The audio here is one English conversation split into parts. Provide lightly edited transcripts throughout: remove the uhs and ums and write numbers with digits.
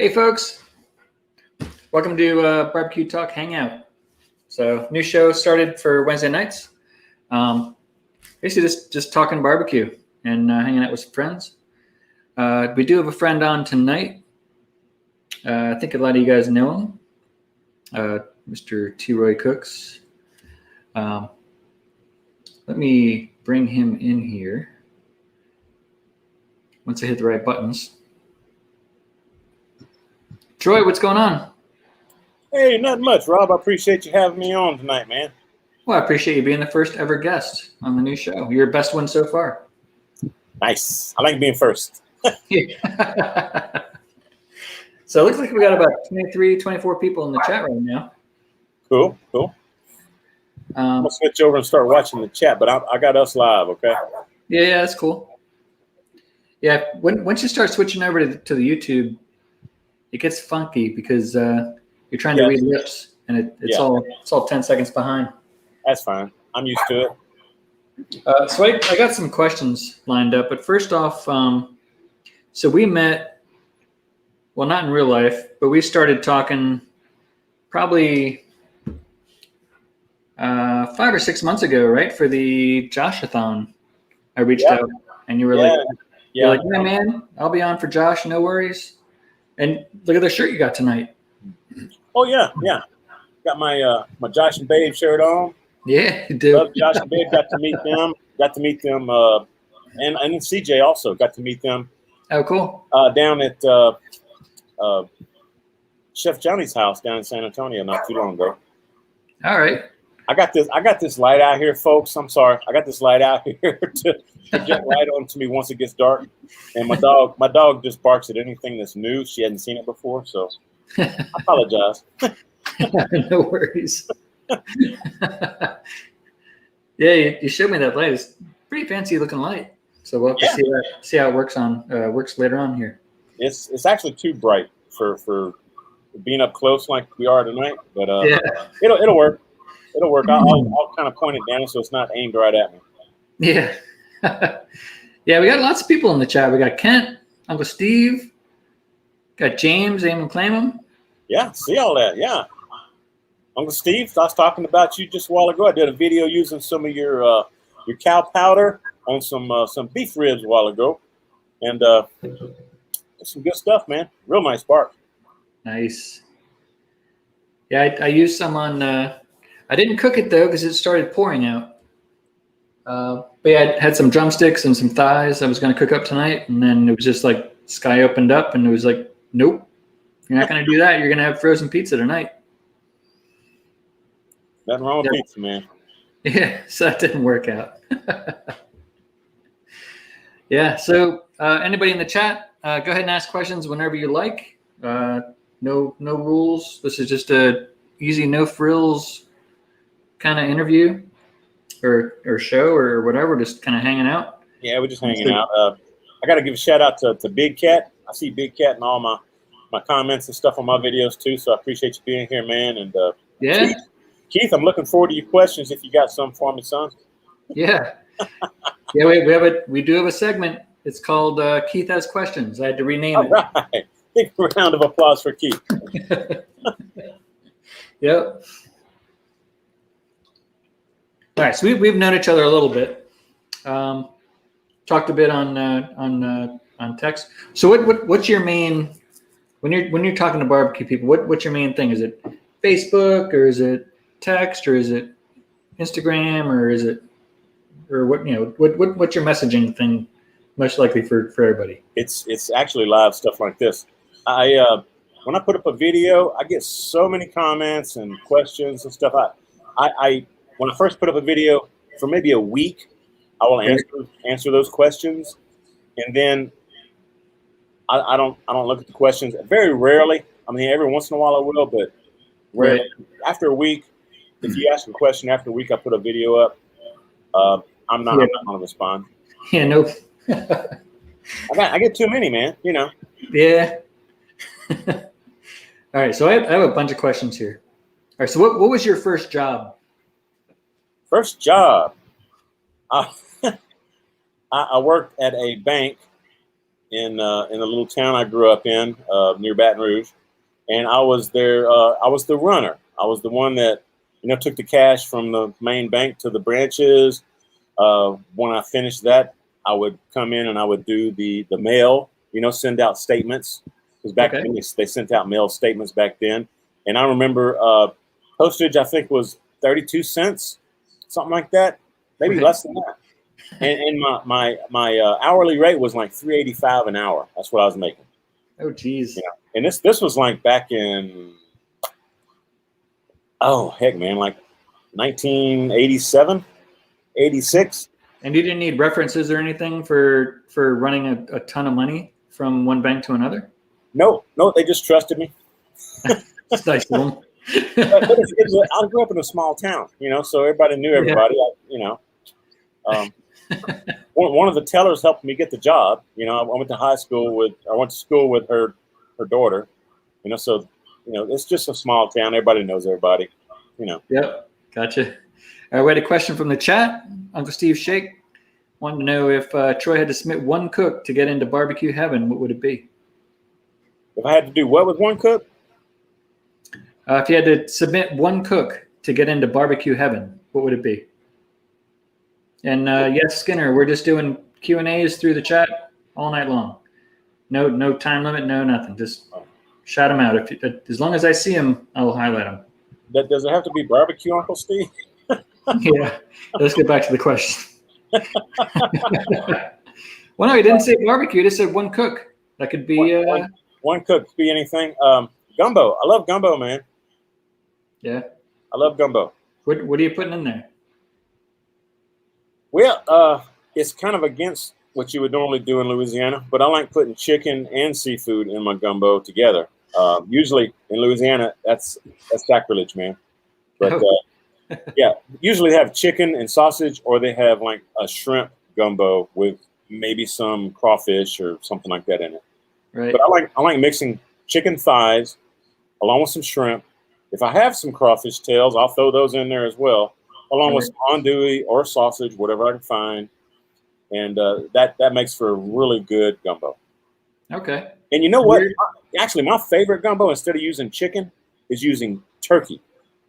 Hey folks, welcome to BBQ Talk Hangout. So new show started for Wednesday nights. Basically just talking barbecue and hanging out with some friends. We do have a friend on tonight. I think a lot of you guys know him, Mr. T. Roy Cooks. Let me bring him in here once I hit the right buttons. Troy, what's going on? Hey, nothing much, Rob. I appreciate you having me on tonight, man. Well, I appreciate you being the first ever guest on the new show. You're the best one so far. Nice. I like being first. So it looks like we got about 23, 24 people in the chat right now. Cool. I'm going to switch over and start watching the chat, but I got us live, okay? Yeah, that's cool. Yeah, once you start switching over to the YouTube, it gets funky because you're trying to read lips, and it's all 10 seconds behind. That's fine. I'm used to it. So I got some questions lined up, but first off, so we met, well, not in real life, but we started talking probably 5 or 6 months ago, right? For the Josh-a-thon. I reached out, and you were like, yeah, man, I'll be on for Josh, no worries. And look at the shirt you got tonight. Oh yeah. Got my my Josh and Babe shirt on. Yeah, you do. Love Josh and Babe. Got to meet them. And CJ also got to meet them. Oh, cool. Down at Chef Johnny's house down in San Antonio not too long ago. All right. I got this light out here, folks. I'm sorry. I got this light out here to get right on to me once it gets dark. And my dog just barks at anything that's new. She hadn't seen it before, so I apologize. No worries. Yeah, you showed me that light. It's pretty fancy looking light. So we'll have to see how it works later on here. It's actually too bright for being up close like we are tonight, but it'll work. It'll work. I'll kind of point it down so it's not aimed right at me. Yeah. Yeah, we got lots of people in the chat. We got Kent, Uncle Steve, got James, Aim and Claim him. Yeah, see all that. Yeah. Uncle Steve, I was talking about you just a while ago. I did a video using some of your cow powder on some beef ribs a while ago. And some good stuff, man. Real nice bark. Nice. Yeah, I used some on I didn't cook it though because it started pouring out. But yeah, I had some drumsticks and some thighs I was going to cook up tonight, and then it was just like sky opened up, and it was like, nope, you're not going to do that. You're going to have frozen pizza tonight. Nothing wrong with pizza, man. Yeah, so that didn't work out. Yeah, so anybody in the chat, go ahead and ask questions whenever you like. No rules. This is just a easy, no frills kind of interview or show or whatever, just kind of hanging out. Yeah, we're just hanging out. I got to give a shout out to Big Cat. I see Big Cat in all my comments and stuff on my videos too, so I appreciate you being here, man. And Keith, I'm looking forward to your questions if you got some for me, son. Yeah. Yeah, we do have a segment. It's called Keith Has Questions. I had to rename it. All right. Big round of applause for Keith. Yep. All right, so we've known each other a little bit. Talked a bit on text. So what's your main when you're talking to barbecue people? What's your main thing? Is it Facebook or is it text or is it Instagram or is it what's your messaging thing most likely for everybody? It's actually live stuff like this. When I put up a video, I get so many comments and questions and stuff. I when I first put up a video for maybe a week, I will answer those questions, and then I don't look at the questions very rarely. I mean, every once in a while I will, but rarely. After a week, if you ask a question after a week, I put a video up. I'm not going to respond. Yeah, nope. I get too many, man. You know. Yeah. All right, so I have a bunch of questions here. All right, so what was your first job? First job, I worked at a bank in a little town I grew up in near Baton Rouge, and I was there. I was the runner. I was the one that took the cash from the main bank to the branches. When I finished that, I would come in and I would do the mail. Send out statements, because back then they sent out mail statements back then. And I remember postage, I think, was 32 cents, something like that, maybe less than that. And my hourly rate was like $3.85 an hour. That's what I was making. Oh, geez. And this was like back in, oh heck, man, like 1987, 86. And you didn't need references or anything for running a ton of money from one bank to another? No, they just trusted me. That's nice of them. I grew up in a small town, so everybody knew everybody. Yeah. One of the tellers helped me get the job. I went to school with her daughter. So it's just a small town. Everybody knows everybody. Yep, gotcha. All right, we had a question from the chat. Uncle Steve Shake wanted to know if Troy had to submit one cook to get into barbecue heaven, what would it be? If I had to do what with one cook? If you had to submit one cook to get into barbecue heaven, what would it be? And yes, Skinner, we're just doing Q&As through the chat all night long. No time limit, no nothing. Just shout them out. As long as I see them, I will highlight them. Does it have to be barbecue, Uncle Steve? Yeah. Let's get back to the question. Well, no, he didn't say barbecue. He just said one cook. That could be one cook could be anything. Gumbo. I love gumbo, man. Yeah. I love gumbo. What are you putting in there? Well, it's kind of against what you would normally do in Louisiana, but I like putting chicken and seafood in my gumbo together. Usually in Louisiana, that's sacrilege, man. But yeah, usually they have chicken and sausage, or they have like a shrimp gumbo with maybe some crawfish or something like that in it. Right. But I like mixing chicken thighs along with some shrimp. If I have some crawfish tails, I'll throw those in there as well, along with some andouille or sausage, whatever I can find. And that makes for a really good gumbo. Okay. And you know what? Actually, my favorite gumbo, instead of using chicken, is using turkey.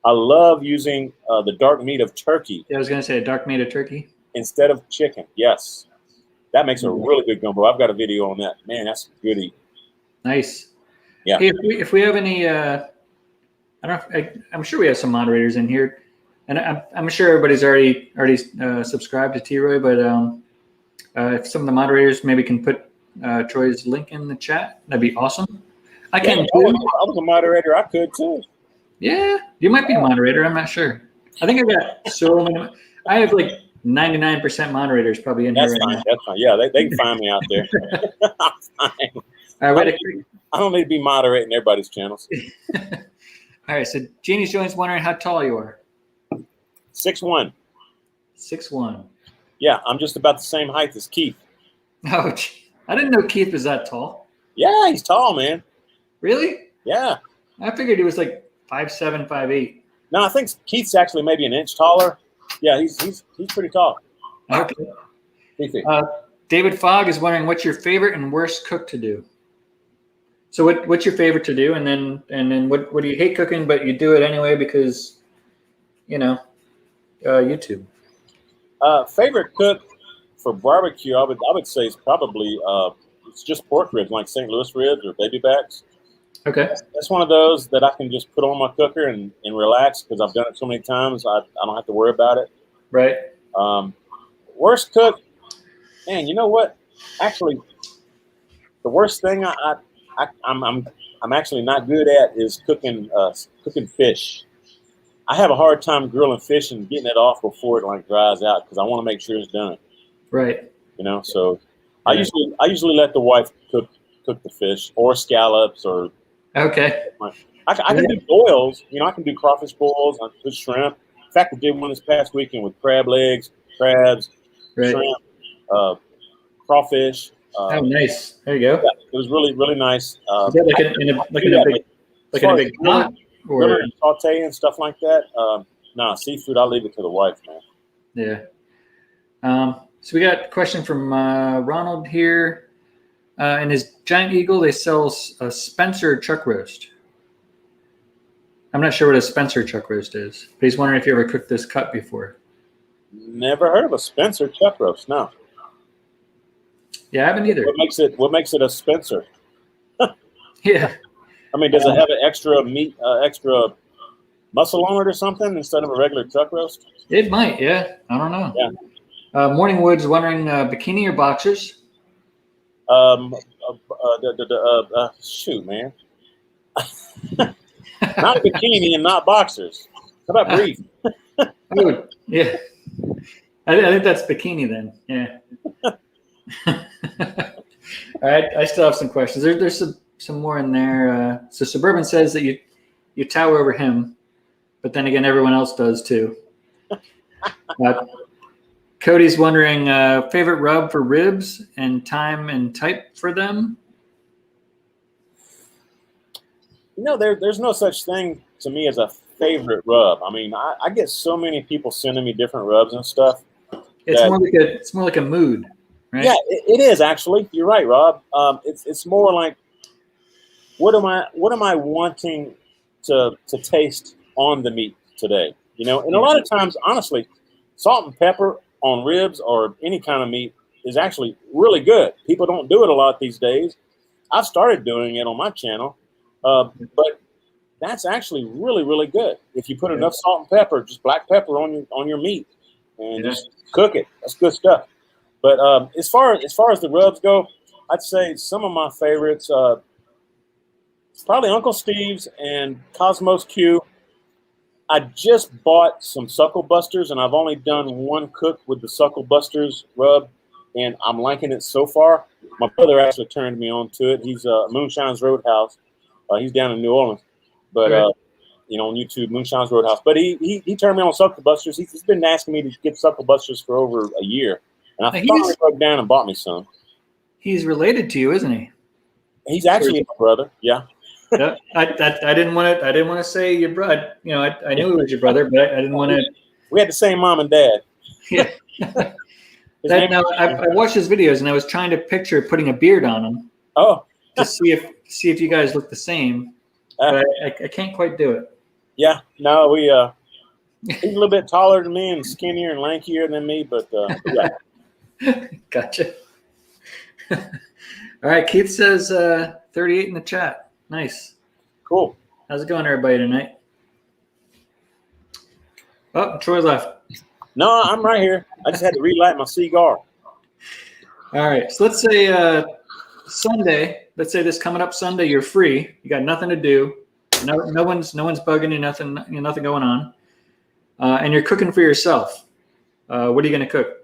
I love using the dark meat of turkey. Yeah, I was going to say dark meat of turkey. Instead of chicken, yes. That makes a really good gumbo. I've got a video on that. Man, that's good eating. Nice. Yeah. Hey, if we have any, I'm sure we have some moderators in here, and I'm sure everybody's already subscribed to T-Roy, but if some of the moderators maybe can put Troy's link in the chat, that'd be awesome. I can too. I was a moderator. I could too. Yeah, you might be a moderator. I'm not sure. I think I got so many. I have like 99% moderators probably in here right now. That's fine. Yeah, they can find me out there. I'm fine. All right, I don't need to be moderating everybody's channels. All right, so Jeannie's Jones wondering how tall you are. 6'1". 6'1". Yeah, I'm just about the same height as Keith. Oh, I didn't know Keith was that tall. Yeah, he's tall, man. Really? Yeah. I figured he was like 5'7", 5'8". No, I think Keith's actually maybe an inch taller. Yeah, he's pretty tall. Okay. David Fogg is wondering what's your favorite and worst cook to do. So what's your favorite to do, and then what do you hate cooking but you do it anyway because YouTube. Favorite cook for barbecue, I would say is probably it's just pork ribs, like St. Louis ribs or baby backs. Okay. That's one of those that I can just put on my cooker and relax because I've done it so many times. I don't have to worry about it. Right. Worst cook, man. You know what? Actually, the worst thing I'm actually not good at is cooking fish. I have a hard time grilling fish and getting it off before it like dries out because I want to make sure it's done. Right. So I usually let the wife cook the fish or scallops or. Okay. I can do boils. I can do crawfish boils. I can do shrimp. In fact, we did one this past weekend with crab legs, crabs, shrimp, crawfish. Oh, nice. There you go. Yeah, it was really, really nice. Is that in a big pot? Or saute and stuff like that. No, seafood, I'll leave it to the wife, man. Yeah. So we got a question from Ronald here. in his Giant Eagle, they sell a Spencer chuck roast. I'm not sure what a Spencer chuck roast is, but he's wondering if you ever cooked this cut before. Never heard of a Spencer chuck roast. No. Yeah, I haven't either. What makes it a Spencer? Yeah. I mean, does it have an extra meat, extra muscle on it or something instead of a regular chuck roast? It might, yeah. I don't know. Yeah. Morningwood's wondering bikini or boxers? Shoot, man. Not bikini and not boxers. How about brief? Oh, yeah. I think that's bikini then. Yeah. All right. I still have some questions. There's some more in there. So Suburban says that you tower over him, but then again, everyone else does too. Cody's wondering favorite rub for ribs and time and type for them. You know, there's no such thing to me as a favorite rub. I mean, I get so many people sending me different rubs and stuff. It's more like a mood, right? Yeah, it is actually. You're right, Rob. It's more like what am I wanting to taste on the meat today? You know, and a lot of times, honestly, salt and pepper on ribs or any kind of meat is actually really good. People don't do it a lot these days. I've started doing it on my channel, but that's actually really, really good. If you put enough salt and pepper, just black pepper on your meat, and just cook it. That's good stuff. But as far as the rubs go, I'd say some of my favorites, probably Uncle Steve's and Cosmos Q. I just bought some Suckle Busters, and I've only done one cook with the Suckle Busters rub, and I'm liking it so far. My brother actually turned me on to it. He's Moonshine's Roadhouse. He's down in New Orleans, but you know, on YouTube, Moonshine's Roadhouse. But he turned me on Suckle Busters. He's been asking me to get Suckle Busters for over a year, and I finally broke down and bought me some. He's related to you, isn't he? He's actually my brother. Yeah. Yeah, I didn't want to say your brother. You know, I knew he was your brother, but I didn't want to. We had the same mom and dad. Yeah. I watched his videos and I was trying to picture putting a beard on him. Oh. To see if you guys look the same, but I can't quite do it. Yeah. No, he's a little bit taller than me and skinnier and lankier than me, but yeah. Gotcha. All right, Keith says 38 in the chat. Nice. Cool. How's it going, everybody, tonight? Oh, Troy left. No, I'm right here. I just had to relight my cigar. All right. So let's say Sunday. Let's say this coming up Sunday, you're free. You got nothing to do. No one's bugging you. Nothing going on. And you're cooking for yourself. What are you going to cook?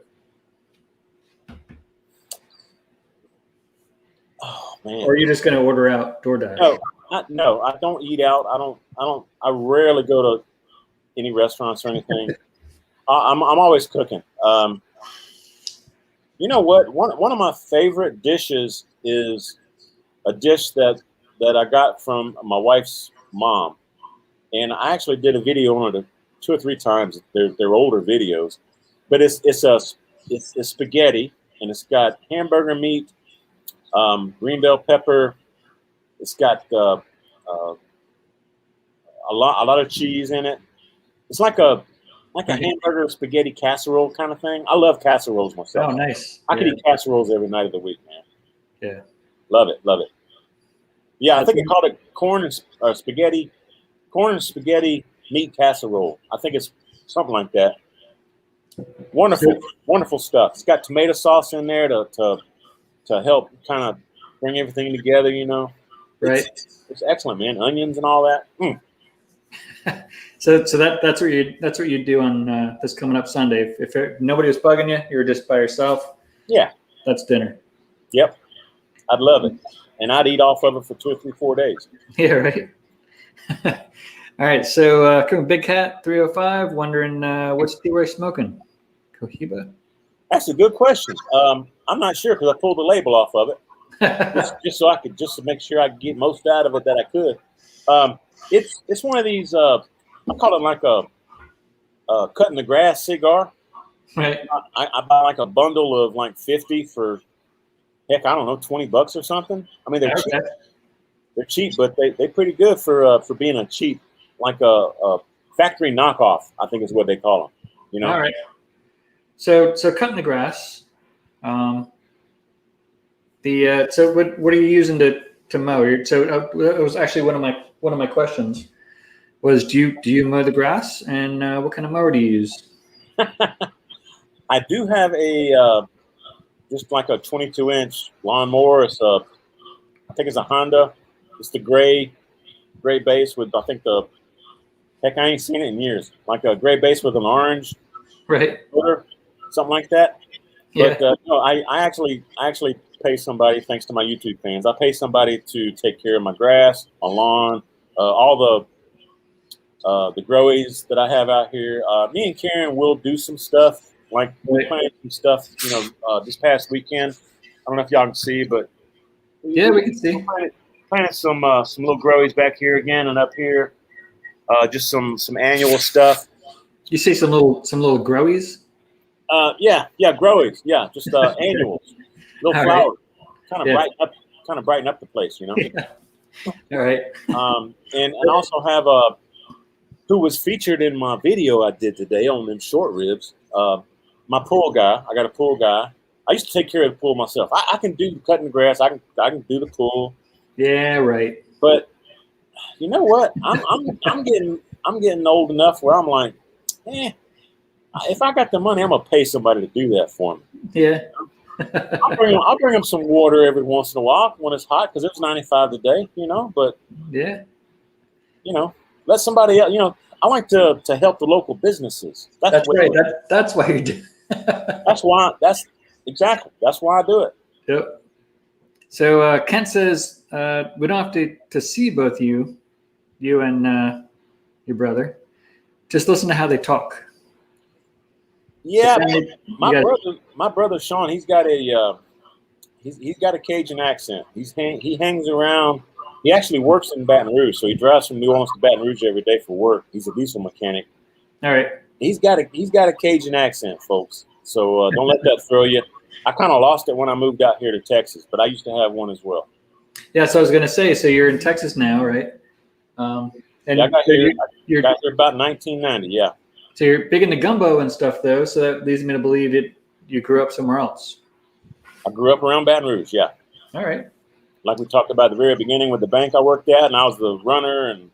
Man. Or are you just going to order out DoorDash? No, I don't eat out. I rarely go to any restaurants or anything. I'm always cooking. You know what? One of my favorite dishes is a dish that I got from my wife's mom, and I actually did a video on it 2 or 3 times. They're older videos, but it's spaghetti, and it's got hamburger meat, green bell pepper. It's got a lot of cheese in it. It's like a hamburger spaghetti casserole kind of thing. I love casseroles myself. Oh, nice. I could eat casseroles every night of the week, man. Yeah. Love it. Yeah, I think they called it corn and spaghetti meat casserole. I think it's something like that. Wonderful stuff. It's got tomato sauce in there to help kind of bring everything together, you know. Right. It's excellent, man. Onions and all that. So that's what you do on this coming up Sunday. If nobody was bugging you, you're just by yourself. Yeah. That's dinner. Yep. I'd love it. And I'd eat off of it for 2 or 3, 4 days. Yeah, right. All right. So Big Cat 305 wondering what's T-Roy smoking? Cohiba? That's a good question. I'm not sure because I pulled the label off of it. just to make sure I could get most out of it that I could. It's one of these. I call it like a cutting the grass cigar. Right. I buy like a bundle of like 50 for heck, I don't know, $20 or something. I mean, they're cheap. Okay. They're cheap, but they're pretty good for being a cheap, like a factory knockoff, I think is what they call them. You know. All right. So cutting the grass. So what are you using to mow? So it was actually one of my questions was do you mow the grass, and what kind of mower do you use? I do have a just like a 22-inch lawnmower. I think it's a Honda. It's the gray base with, I think heck, I ain't seen it in years. Like a gray base with an orange Right. footer, something like that. Yeah. But no, I actually pay somebody, thanks to my YouTube fans. I pay somebody to take care of my grass, my lawn, all the growies that I have out here. Me and Karen will do some stuff, like we planted some stuff, this past weekend. I don't know if y'all can see, but yeah, we can see. Planted some little growies back here again and up here. Just some annual stuff. You see some little growies? Yeah, growies. Yeah, just annuals, little flowers, Right. kind of brighten up the place, Yeah. All right. And also have who was featured in my video I did today on them short ribs. My pool guy. I got a pool guy. I used to take care of the pool myself. I can do cutting the grass. I can do the pool. Yeah. Right. But you know what? I'm getting old enough where I'm like, if I got the money, I'm gonna pay somebody to do that for me. Yeah. I'll bring them some water every once in a while when it's hot because it's 95 today, But yeah, let somebody else. I like to help the local businesses. That's right. That's why you do. That's why I do it. Yep. So Kent says we don't have to see both you and your brother. Just listen to how they talk. Yeah, my brother Sean, he's got a Cajun accent. He hangs around. He actually works in Baton Rouge, so he drives from New Orleans to Baton Rouge every day for work. He's a diesel mechanic. All right. He's got a Cajun accent, folks. So don't let that throw you. I kind of lost it when I moved out here to Texas, but I used to have one as well. Yeah, so I was going to say, so you're in Texas now, right? And I got here about 1990. Yeah. So you're big into gumbo and stuff, though. So that leads me to believe that you grew up somewhere else. I grew up around Baton Rouge. Yeah. All right. Like we talked about at the very beginning with the bank I worked at, and I was the runner and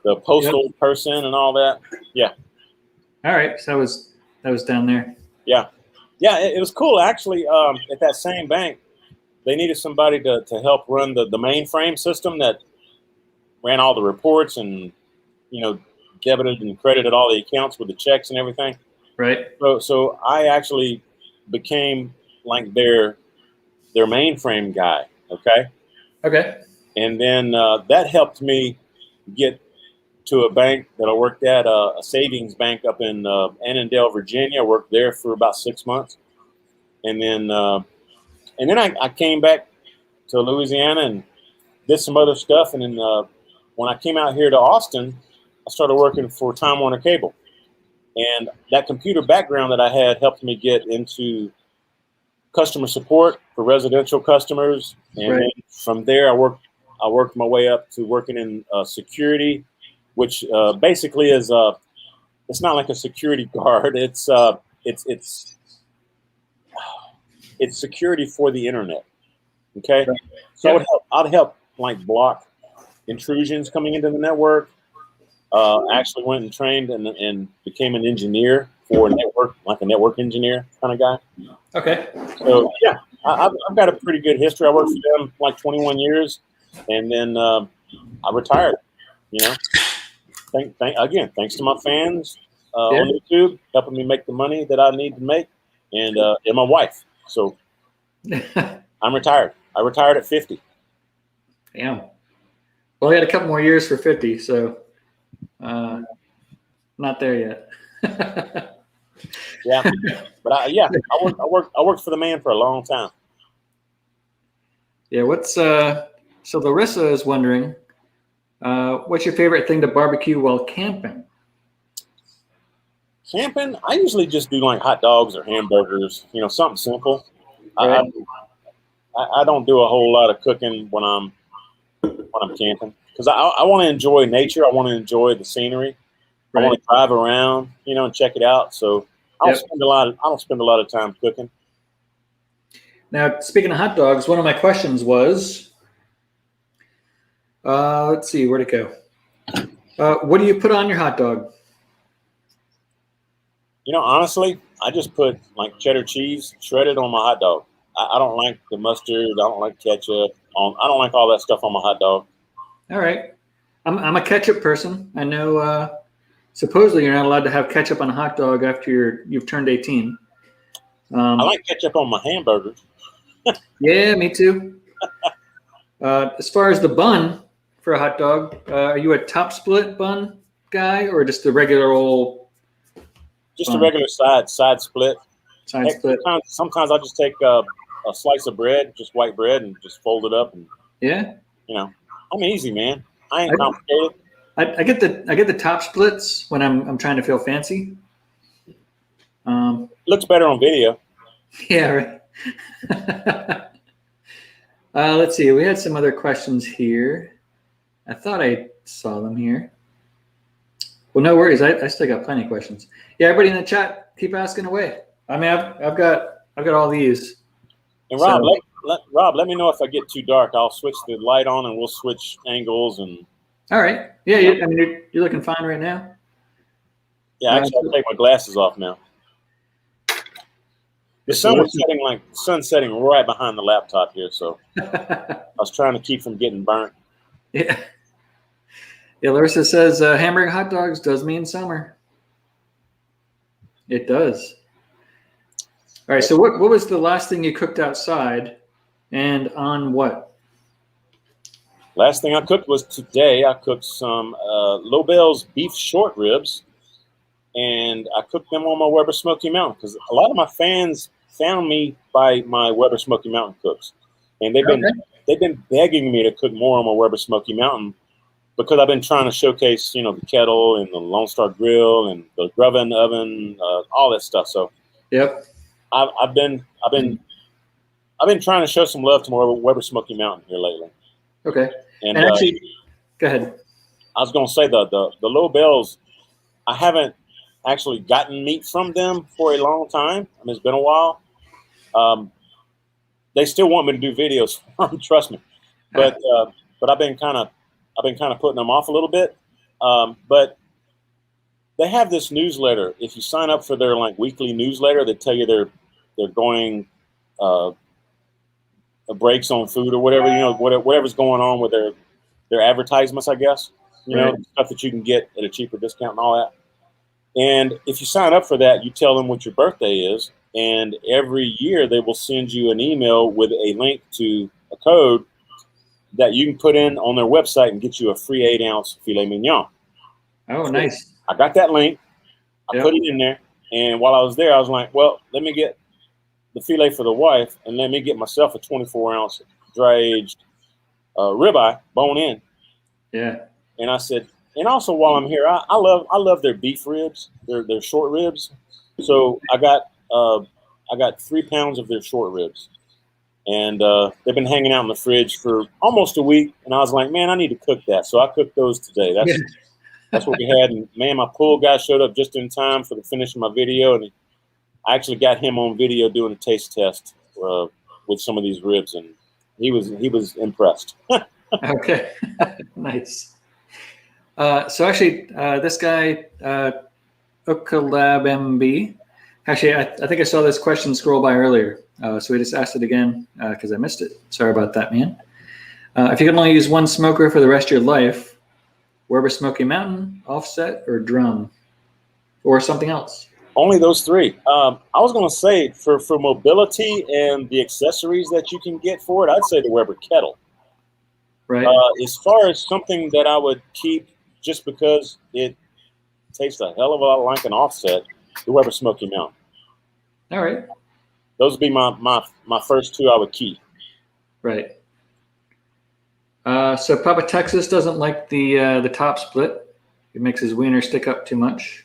the postal person and all that. Yeah. All right. So that was down there. Yeah. Yeah. It was cool. Actually, at that same bank, they needed somebody to help run the mainframe system that ran all the reports and, debited and credited all the accounts with the checks and everything. Right. So I actually became like their mainframe guy. Okay. Okay. And then that helped me get to a bank that I worked at, a savings bank up in Annandale, Virginia. I worked there for about 6 months, and then I came back to Louisiana and did some other stuff. And then when I came out here to Austin, I started working for Time Warner Cable, and that computer background that I had helped me get into customer support for residential customers. And then from there, I worked my way up to working in security, which basically is it's not like a security guard. It's security for the internet. Okay, so I'd help like block intrusions coming into the network. Actually went and trained and became an engineer for a network, like a network engineer kind of guy. Okay. So yeah, I've got a pretty good history. I worked for them like 21 years, and then I retired. Thanks to my fans on YouTube, helping me make the money that I need to make, and my wife. So I'm retired. I retired at 50. Damn. Well, we had a couple more years for 50, so not there yet. Yeah, but I worked for the man for a long time. Yeah. So Larissa is wondering, what's your favorite thing to barbecue while camping? Camping, I usually just do like hot dogs or hamburgers. Something simple. Right. I don't do a whole lot of cooking when I'm camping because I want to enjoy nature. I want to enjoy the scenery. I want to drive around, and check it out. So I don't spend a lot of time cooking. Now, speaking of hot dogs, one of my questions was, let's see, where'd it go? What do you put on your hot dog? Honestly, I just put like cheddar cheese shredded on my hot dog. I don't like the mustard. I don't like ketchup. I don't like all that stuff on my hot dog. All right. I'm a ketchup person. I know supposedly you're not allowed to have ketchup on a hot dog after you've turned 18. I like ketchup on my hamburgers. Yeah, me too. As far as the bun for a hot dog, are you a top split bun guy or just a regular old? Just a regular side split. Side split. Sometimes I just take a slice of bread, just white bread, and just fold it up. And I'm easy, man. I ain't complicated. I get the top splits when I'm trying to feel fancy. Looks better on video. Yeah, right. Let's see. We had some other questions here. I thought I saw them here. Well, no worries. I still got plenty of questions. Yeah, everybody in the chat, keep asking away. I mean, I've got all these. And Rob, Rob, let me know if I get too dark. I'll switch the light on, and we'll switch angles. And all right. Yeah, I mean, you're looking fine right now. Yeah, actually, I'll take my glasses off now. The sun's setting right behind the laptop here, so I was trying to keep from getting burnt. Yeah. Yeah, Larissa says hamburger hot dogs does mean summer. It does. All right, so what was the last thing you cooked outside and on what? Last thing I cooked was today. I cooked some Lobel's beef short ribs, and I cooked them on my Weber Smoky Mountain because a lot of my fans found me by my Weber Smoky Mountain cooks, and they've been begging me to cook more on my Weber Smoky Mountain because I've been trying to showcase, the kettle and the Lone Star Grill and the Grove-in oven, all that stuff. So, I've been trying to show some love to more Weber Smoky Mountain here lately. Okay. And actually, go ahead. I was going to say the Lobels, I haven't actually gotten meat from them for a long time. I mean, it's been a while. They still want me to do videos for them, trust me. But I've been kind of putting them off a little bit. But they have this newsletter. If you sign up for their weekly newsletter, they tell you they're going breaks on food or whatever, whatever's going on with their advertisements, I guess. Stuff that you can get at a cheaper discount and all that. And if you sign up for that, you tell them what your birthday is, and every year they will send you an email with a link to a code that you can put in on their website and get you a free 8-ounce filet mignon. Oh, so nice. I got that link. I put it in there. And while I was there, I was like, well, let me get the filet for the wife, and let me get myself a 24-ounce dry-aged ribeye, bone in. Yeah. And I said, and also while I'm here, I love their beef ribs, their short ribs. So I got 3 pounds of their short ribs, and they've been hanging out in the fridge for almost a week. And I was like, man, I need to cook that. So I cooked those today. That's what we had. And man, my pool guy showed up just in time for the finish of my video, and I actually got him on video doing a taste test with some of these ribs, and he was impressed. Okay, nice. So actually, this guy, UkLabMB, actually, I think I saw this question scroll by earlier. So we just asked it again because I missed it. Sorry about that, man. If you can only use one smoker for the rest of your life, Weber Smoky Mountain, Offset, or Drum, or something else? Only those 3. I was going to say for mobility and the accessories that you can get for it, I'd say the Weber Kettle. Right. As far as something that I would keep just because it tastes a hell of a lot like an Offset, the Weber Smoky Mountain. All right. Those would be my first 2 I would keep. Right. So Papa Texas doesn't like the top split. It makes his wiener stick up too much.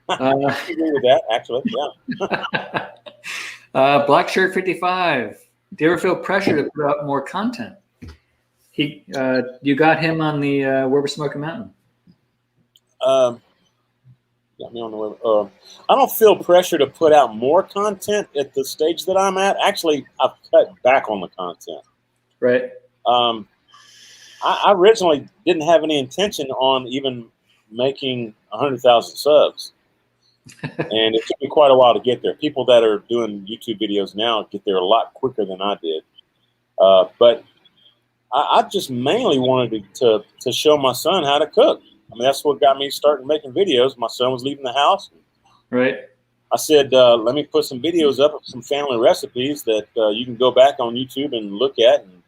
I agree with that, actually. Yeah. Black Shirt 55. Do you ever feel pressure to put out more content? You got him on the Where We're Smoking Mountain. Got me on the web. I don't feel pressure to put out more content at the stage that I'm at. Actually, I've cut back on the content. Right. I originally didn't have any intention on even making 100,000 subs. And it took me quite a while to get there. People that are doing YouTube videos now get there a lot quicker than I did. But I just mainly wanted to show my son how to cook. I mean, that's what got me started making videos. My son was leaving the house. Right. I said, let me put some videos up of some family recipes that you can go back on YouTube and look at and,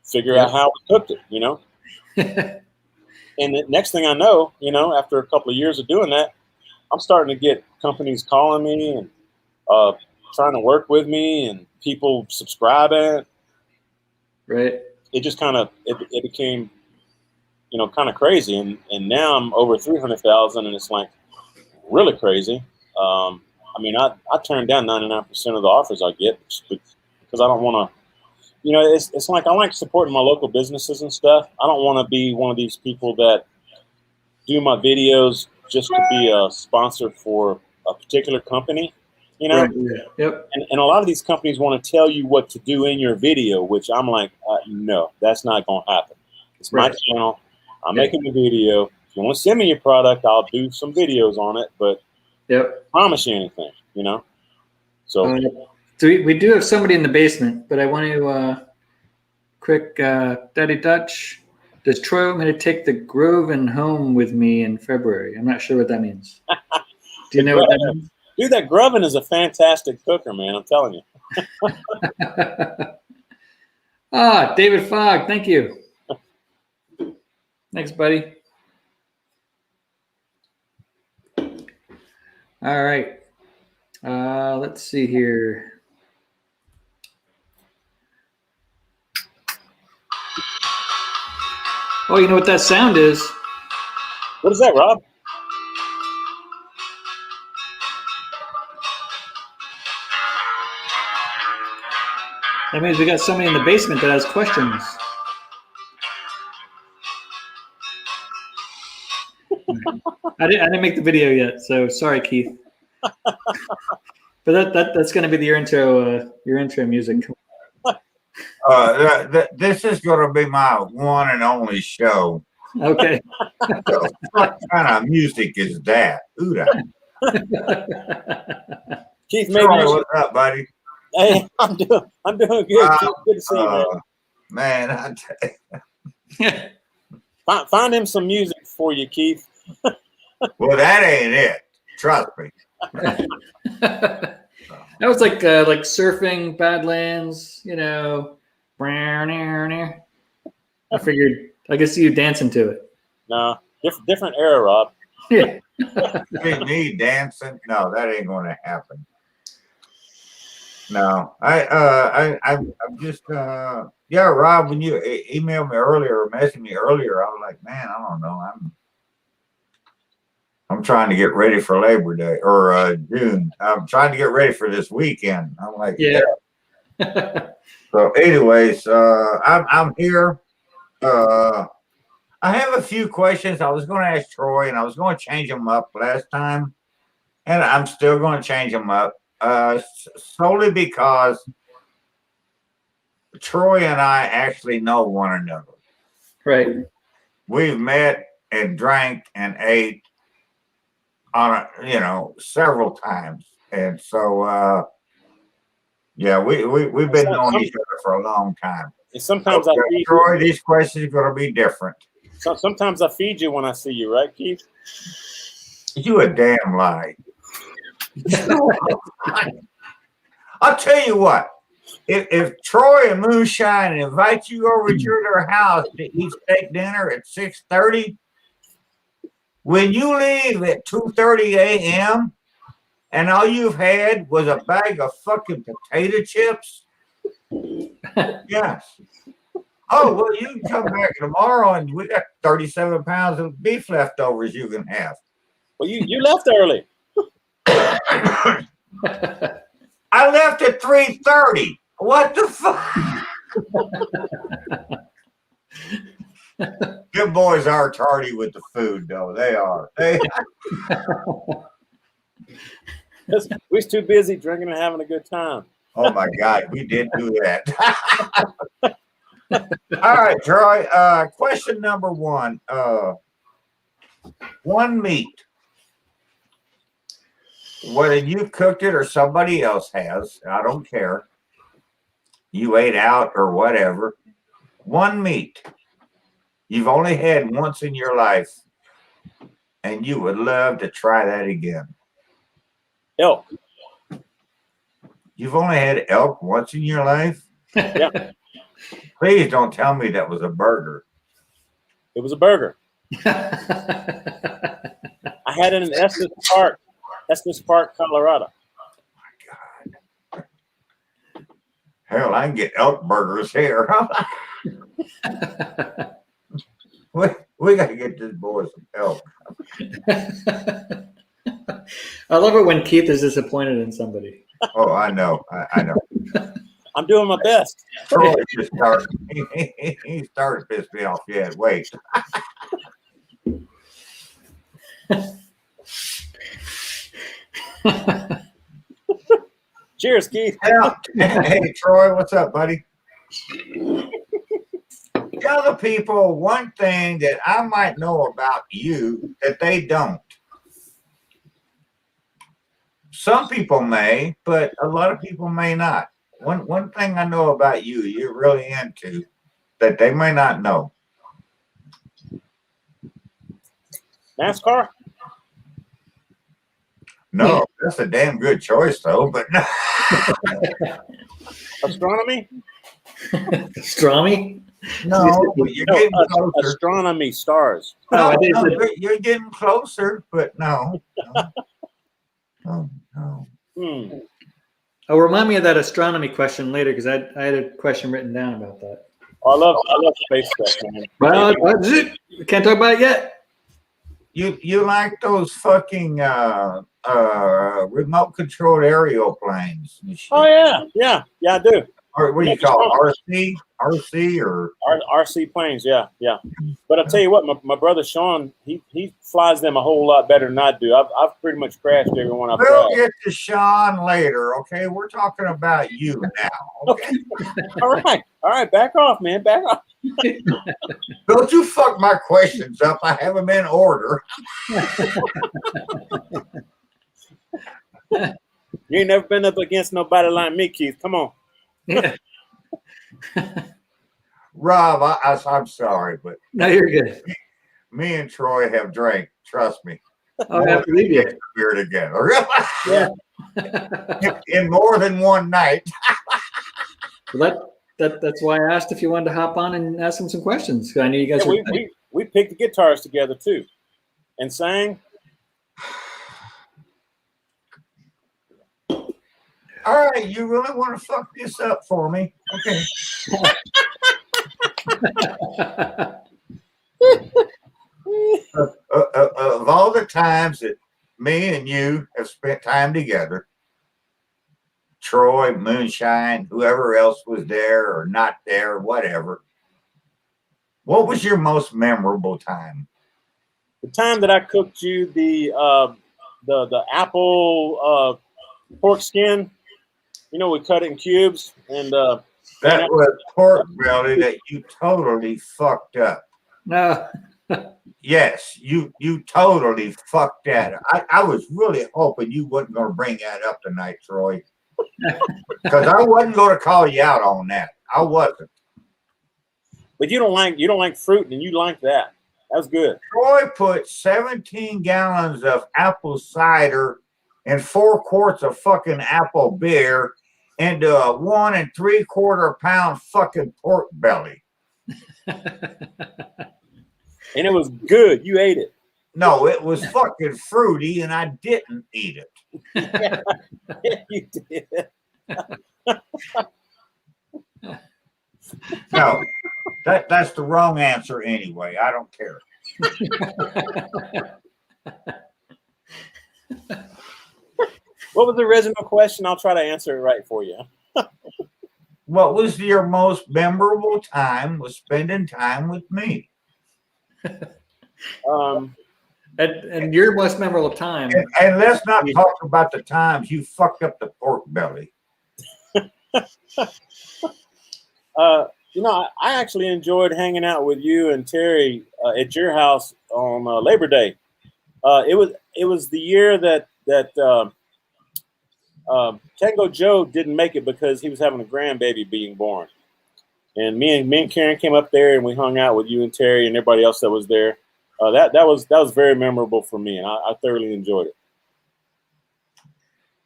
figure out how we cooked it, And the next thing I know, after a couple of years of doing that, I'm starting to get companies calling me and trying to work with me and people subscribing. Right. It just it became, kind of crazy. And now I'm over 300,000 and it's like really crazy. I mean, I turn down 99% of the offers I get because I don't want to, it's like I like supporting my local businesses and stuff. I don't want to be one of these people that do my videos just to be a sponsor for a particular company, Right. Yeah. Yep. And a lot of these companies want to tell you what to do in your video, which I'm like, no, that's not going to happen. It's my channel. I'm making the video. If you want to send me your product, I'll do some videos on it, but I promise you anything, So so we do have somebody in the basement, but I want to quick Daddy Dutch. Does Troy want me to take the Groven home with me in February? I'm not sure what that means. Do you know what that means? Dude, that Groven is a fantastic cooker, man. I'm telling you. David Fogg, thank you. Thanks, buddy. All right. Let's see here. Oh, you know what that sound is? What is that, Rob? That means we got somebody in the basement that has questions. I didn't make the video yet, so sorry, Keith. But that's going to be your intro music. This is going to be my one and only show. Okay. So what kind of music is that? Keith, maybe what's up, buddy? Hey, I'm doing good. Keith, good to see you, man. I tell you. Find him some music for you, Keith. Well, that ain't it. Trust me. That was like surfing Badlands, I figured I could see you dancing to it. No, different era, Rob. Yeah. Me dancing? No, that ain't going to happen. No, I'm just Rob. When you emailed me earlier or messaged me earlier, I was like, man, I don't know. I'm trying to get ready for Labor Day or June. I'm trying to get ready for this weekend. I'm like, yeah. So, anyways, I'm here. I have a few questions. I was going to ask Troy, and I was going to change them up last time, and I'm still going to change them up solely because Troy and I actually know one another. Right. We've met and drank and ate on several times, and so we've been knowing each other for a long time. And sometimes I feed Troy, you. these questions are going to be different. So sometimes I feed you when I see you, right, Keith? You a damn lie. I'll tell you what. If Troy and Moonshine invite you over to their house to eat steak dinner at 6:30, when you leave at 2:30 a.m. and all you've had was a bag of fucking potato chips, yes. Oh, well, you can come back tomorrow and we got 37 pounds of beef leftovers you can have. Well, you left early. I left at 3:30. What the fuck? Good boys are tardy with the food, though. They are. We was too busy drinking and having a good time. Oh my God, we did do that. All right, Troy. Question number one. One meat, whether you cooked it or somebody else has, I don't care. You ate out or whatever. One meat you've only had once in your life, and you would love to try that again. Elk. You've only had elk once in your life? Yeah. Please don't tell me that was a burger. It was a burger. I had it in Estes Park, Colorado. Oh my God. Hell, I can get elk burgers here. We got to get this boy some elk. I love it when Keith is disappointed in somebody. Oh, I know. I know. I'm doing my best. Troy just started. He started to piss me off. Yeah, wait. Cheers, Keith. Hey, Troy, what's up, buddy? Tell the people one thing that I might know about you that they don't. Some people may, but a lot of people may not. One thing I know about you, you're really into, that they may not know. NASCAR? No, that's a damn good choice, though. But no. Astronomy? Astronomy? No, you're getting closer. Astronomy, stars. No, you're getting closer, but no. No. Oh, remind me of that astronomy question later, because I had a question written down about that. Oh, I love space stuff, man. Well, we can't talk about it yet. You like those fucking remote controlled aerial planes? Oh yeah, I do. Or what do you call it? RC or RC planes? Yeah. But I'll tell you what, my brother Sean, he flies them a whole lot better than I do. I've pretty much crashed every one I've We'll tried. get to Sean later, okay? We're talking about you now, okay? All right, back off, man, back off. Don't you fuck my questions up. I have them in order. You ain't never been up against nobody like me, Keith. Come on. Yeah. Rob, I'm sorry, but No, you're good. me and Troy have drank. Trust me. Oh, I believe you. Beer together. Yeah. In more than one night. Well, that's why I asked if you wanted to hop on and ask him some questions. I knew you guys were. We picked the guitars together too, and sang. All right, you really want to fuck this up for me? Okay. Of all the times that me and you have spent time together, Troy, Moonshine, whoever else was there or not there, whatever, what was your most memorable time? The time that I cooked you the apple pork skin. You know, we cut it in cubes, and that was pork belly that you totally fucked up. No. Yes, you totally fucked that. I was really hoping you wasn't going to bring that up tonight, Troy, because I wasn't going to call you out on that. I wasn't. But you don't like fruit, and you like that. That was good. Troy put 17 gallons of apple cider and 4 quarts of fucking apple beer into a 1 3/4 pound fucking pork belly. And it was good. You ate it. No, it was fucking fruity, and I didn't eat it. Yeah, you did. No, that's the wrong answer anyway. I don't care. What was the original question? I'll try to answer it right for you. What was your most memorable time was spending time with me? And your most memorable time. And let's not talk about the times you fucked up the pork belly. I actually enjoyed hanging out with you and Terry at your house on Labor Day. It was the year that Tango Joe didn't make it because he was having a grandbaby being born, and me and Karen came up there and we hung out with you and Terry and everybody else that was there. That was very memorable for me, and I thoroughly enjoyed it.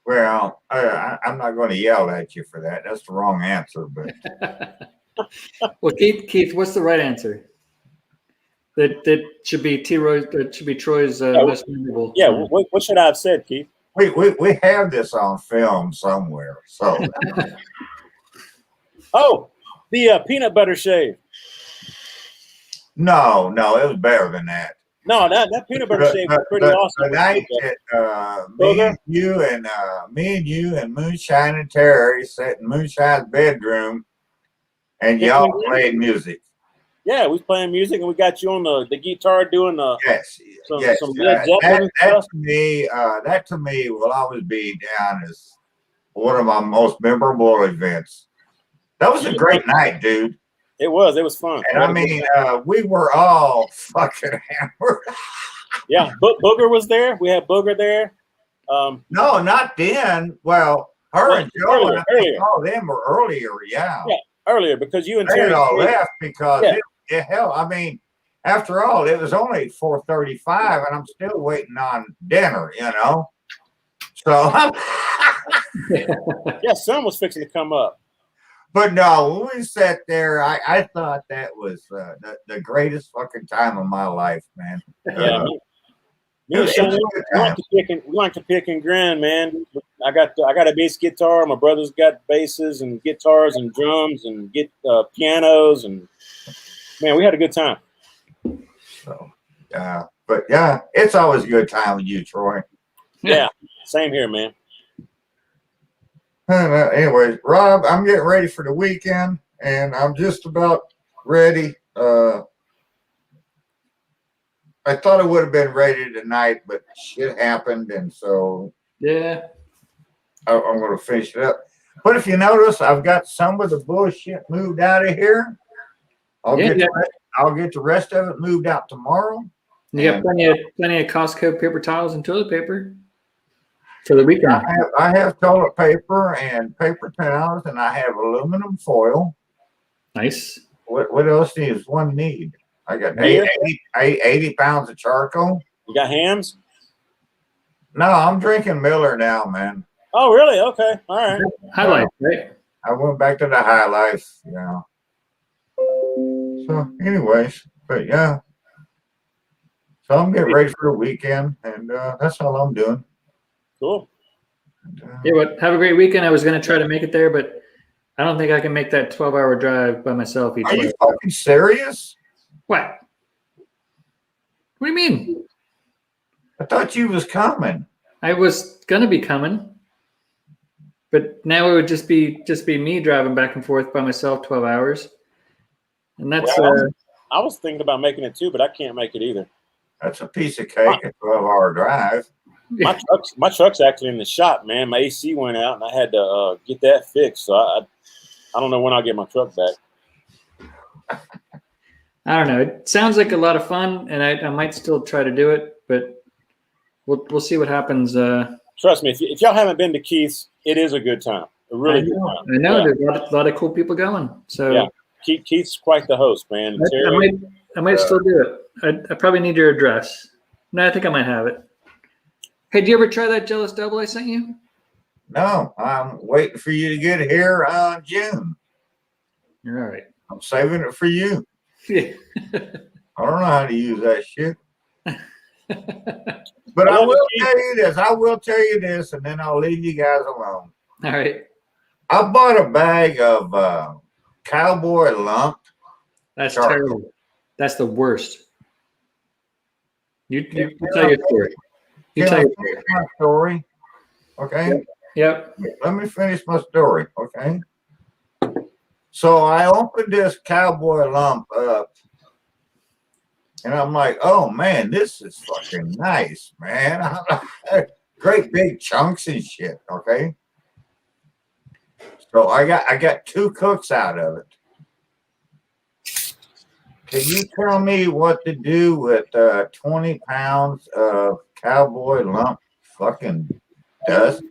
Well, I'm not going to yell at you for that. That's the wrong answer, but. Well, Keith, what's the right answer? That should be that should be Troy's most memorable. Yeah, what should I have said, Keith? We have this on film somewhere. So. Oh, the peanut butter shave. No, it was better than that. No, that peanut butter shave was pretty awesome. The night that me and you and Moonshine and Terry sat in Moonshine's bedroom, and y'all played music. Yeah, we was playing music, and we got you on the guitar doing some Led Zeppelin stuff. That to me will always be down as one of my most memorable events. That was a great night, dude. It was fun. And I mean, we were all fucking hammered. Yeah, Booger was there. We had Booger there. No, not then. Well, and Joe and I think all them were earlier. Yeah, earlier because you and Terry all left because hell, I mean, after all, it was only 4:35, and I'm still waiting on dinner. So yeah, sun was fixing to come up. But no, when we sat there, I thought that was the greatest fucking time of my life, man. Yeah, me and Sean, we like to pick and grin, man. I got a bass guitar. My brother's got basses and guitars and drums and pianos, and man, we had a good time. So, but yeah, it's always a good time with you, Troy. Yeah, same here, man. Anyways, Rob, I'm getting ready for the weekend, and I'm just about ready. I thought I would have been ready tonight, but shit happened, and so yeah, I'm going to finish it up. But if you notice, I've got some of the bullshit moved out of here. I'll get the rest of it moved out tomorrow. You got plenty of Costco paper towels and toilet paper for the weekend. I have toilet paper and paper towels, and I have aluminum foil. Nice. What else does one need? I got 80 pounds of charcoal. You got hams? No, I'm drinking Miller now, man. Oh, really? Okay. All right. High Life, right? I went back to the High Life, So, anyways, but yeah. So I'm getting ready for the weekend, and that's all I'm doing. Cool. Yeah, but have a great weekend. I was going to try to make it there, but I don't think I can make that 12-hour drive by myself each way. Are you fucking serious? What? What do you mean? I thought you was coming. I was going to be coming, but now it would just be me driving back and forth by myself 12 hours. And that's I was thinking about making it too, but I can't make it either. That's a piece of cake, a 12-hour drive. My truck's actually in the shop, man. My AC went out, and I had to get that fixed. So I don't know when I'll get my truck back. I don't know. It sounds like a lot of fun, and I might still try to do it, but we'll see what happens. Trust me, if y'all haven't been to Keith's, it is a good time. A really good time. I know. There's a lot of cool people going. So yeah, Keith's quite the host, man. I might still do it. I probably need your address. No, I think I might have it. Hey, did you ever try that Jealous Double I sent you? No, I'm waiting for you to get here on June. You're all right. I'm saving it for you. Yeah. I don't know how to use that shit. But I will tell you this, and then I'll leave you guys alone. All right. I bought a bag of Cowboy Lump. That's terrible. That's the worst. You tell your story. You tell your story. Okay. Yep. Let me finish my story. Okay. So I opened this cowboy lump up, and I'm like, oh man, this is fucking nice, man. Great big chunks and shit. Okay. So I got 2 cooks out of it. Can you tell me what to do with 20 pounds of cowboy lump fucking dust?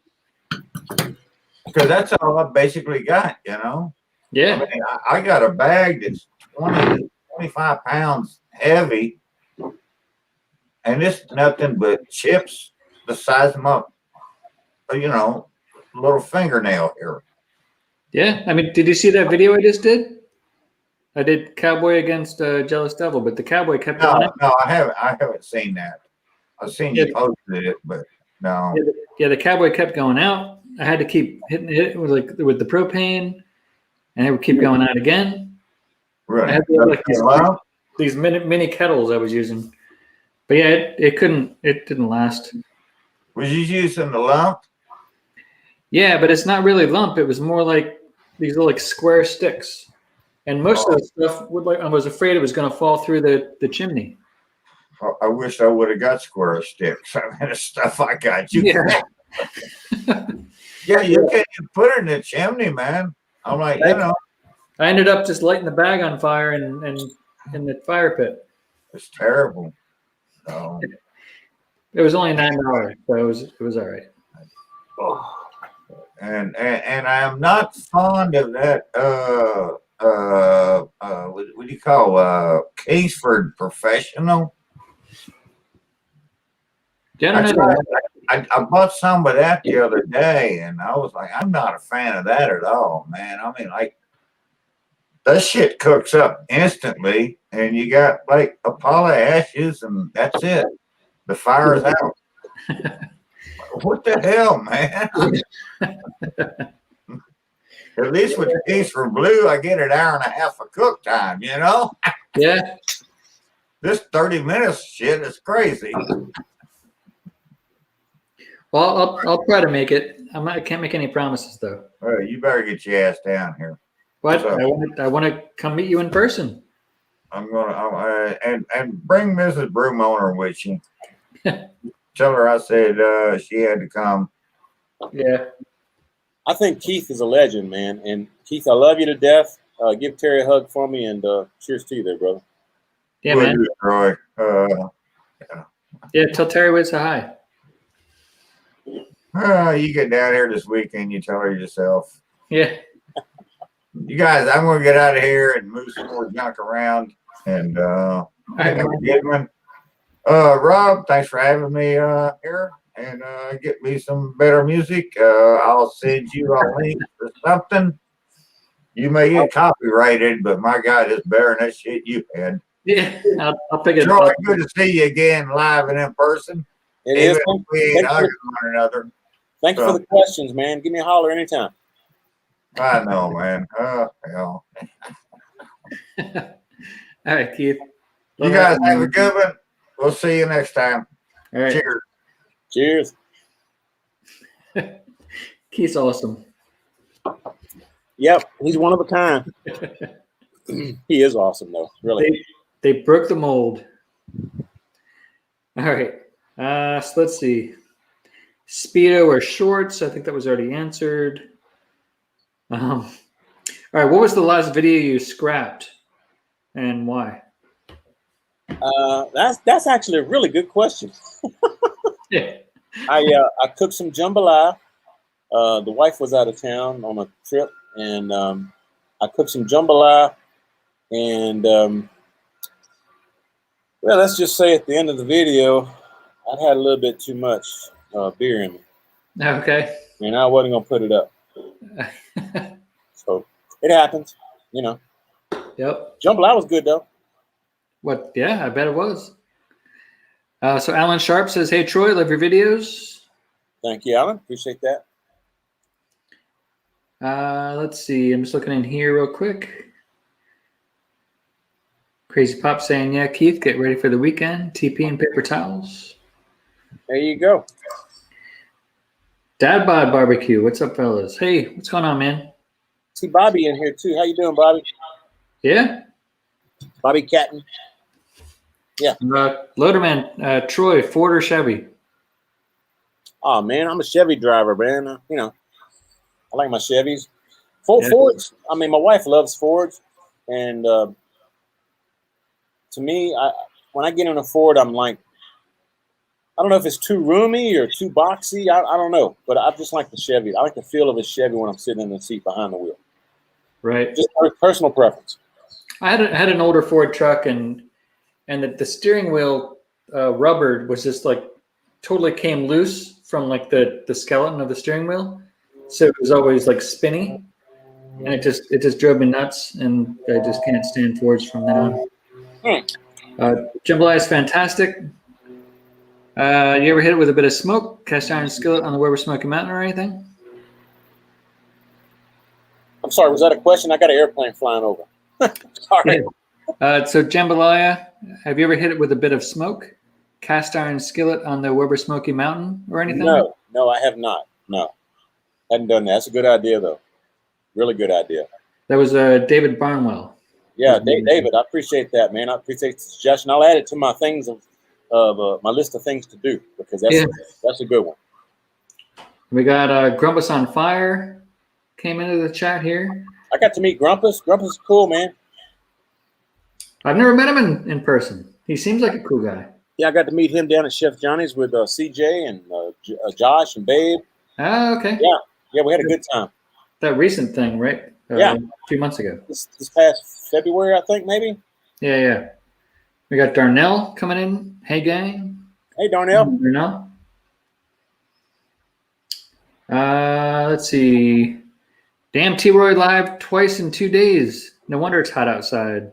Because that's all I basically got, you know? Yeah. I mean, I got a bag that's 20 to 25 pounds heavy, and it's nothing but chips the size of my, little fingernail here. Yeah. I mean, did you see that video I just did? I did Cowboy against Jealous Devil, but the Cowboy kept going out. No, I haven't seen that. I've seen you posted it, but no. Yeah, the Cowboy kept going out. I had to keep hitting it with the propane, and it would keep going out again. Really? I had to have these mini kettles I was using. But yeah, it didn't last. Was you using the lump? Yeah, but it's not really lump. It was more like these little square sticks. And most of the stuff I was afraid it was going to fall through the chimney. I wish I would have got square sticks. I mean, the stuff I got. You can't put it in the chimney, man. I'm like, I ended up just lighting the bag on fire and in the fire pit. It's terrible. So. It was only $9, so it was all right. And I am not fond of that. What do you call Kingsford Professional? I bought some of that the other day, and I was like, I'm not a fan of that at all, man. I mean, that shit cooks up instantly, and you got like a pile of ashes, and that's it. The fire's out. What the hell, man? At least with the Kingsford Blue, I get an hour and a half of cook time, you know? Yeah. This 30 minutes shit is crazy. Well, I'll try to make it. I can't make any promises though. Well, you better get your ass down here. What? I want to come meet you in person. I'm gonna and bring Mrs. HomeOwner with you. Tell her I said she had to come. Yeah. I think Keith is a legend, man. And Keith, I love you to death. Give Terry a hug for me, and cheers to you there, brother. Yeah, man. Do, Troy. Yeah, tell Terry we say hi. You get down here this weekend, you tell her yourself. Yeah. You guys, I'm going to get out of here and move some more junk around. And have a good one. Rob, thanks for having me here. And get me some better music. I'll send you a link or something. You may get copyrighted, but my God, it's better than that shit you had. Yeah, I'll pick it Troy, up. good to see you again live and in person. It is. We ain't hugging one another. Thank you for the questions, man. Give me a holler anytime. I know, man. Hell. All right, Keith. You guys have a good one. We'll see you next time. All right. Cheers. Cheers. Keith's awesome. Yep, he's one of a kind. He is awesome, though. Really. They broke the mold. All right. So let's see. Speedo or shorts? I think that was already answered. All right. What was the last video you scrapped, and why? That's actually a really good question. Yeah. I cooked some jambalaya. The wife was out of town on a trip, and I cooked some jambalaya. And well, let's just say at the end of the video, I had a little bit too much beer in me. Okay. And I wasn't gonna put it up. So it happens, you know. Yep. Jambalaya was good though. What? Yeah, I bet it was. So Alan Sharp says, "Hey Troy, love your videos." Thank you, Alan. Appreciate that. Let's see. I'm just looking in here real quick. Crazy Pop saying, "Yeah, Keith, get ready for the weekend. TP and paper towels." There you go. Dad Bod Barbecue. What's up, fellas? Hey, what's going on, man? See Bobby in here too. How you doing, Bobby? Yeah. Bobby Catton. Yeah. Loaderman, Troy, Ford or Chevy? Oh man, I'm a Chevy driver, man. You know, I like my Chevys. Yeah. Fords. I mean, my wife loves Fords, and to me, when I get in a Ford, I'm like, I don't know if it's too roomy or too boxy. I don't know, but I just like the Chevy. I like the feel of a Chevy when I'm sitting in the seat behind the wheel. Right. Just personal preference. I had an older Ford truck, and the steering wheel rubber was just like totally came loose from like the skeleton of the steering wheel, so it was always like spinny, and it just drove me nuts, and I just can't stand Fords from then on. Jambalaya is fantastic. You ever hit it with a bit of smoke, cast iron skillet on the Weber Smoky Mountain or anything? I'm sorry, was that a question? I got an airplane flying over. Sorry. Yeah. So jambalaya, have you ever hit it with a bit of smoke, cast iron skillet on the Weber Smoky Mountain or anything? No, I have not. No, hadn't done that. That's a good idea, though. Really good idea. That was David Barnwell. Yeah, David, I appreciate that, man. I appreciate the suggestion. I'll add it to my things of my list of things to do, because that's a good one. We got Grumpus on Fire came into the chat here. I got to meet Grumpus. Grumpus is cool, man. I've never met him in person. He seems like a cool guy. Yeah, I got to meet him down at Chef Johnny's with CJ and Josh and Babe. Oh, okay. Yeah, we had a good time. That recent thing, right? Yeah. A few months ago. This past February, I think, maybe. Yeah. We got Darnell coming in. Hey, gang. Hey, Darnell. Darnell. Let's see. Damn, T-Roy live twice in 2 days. No wonder it's hot outside.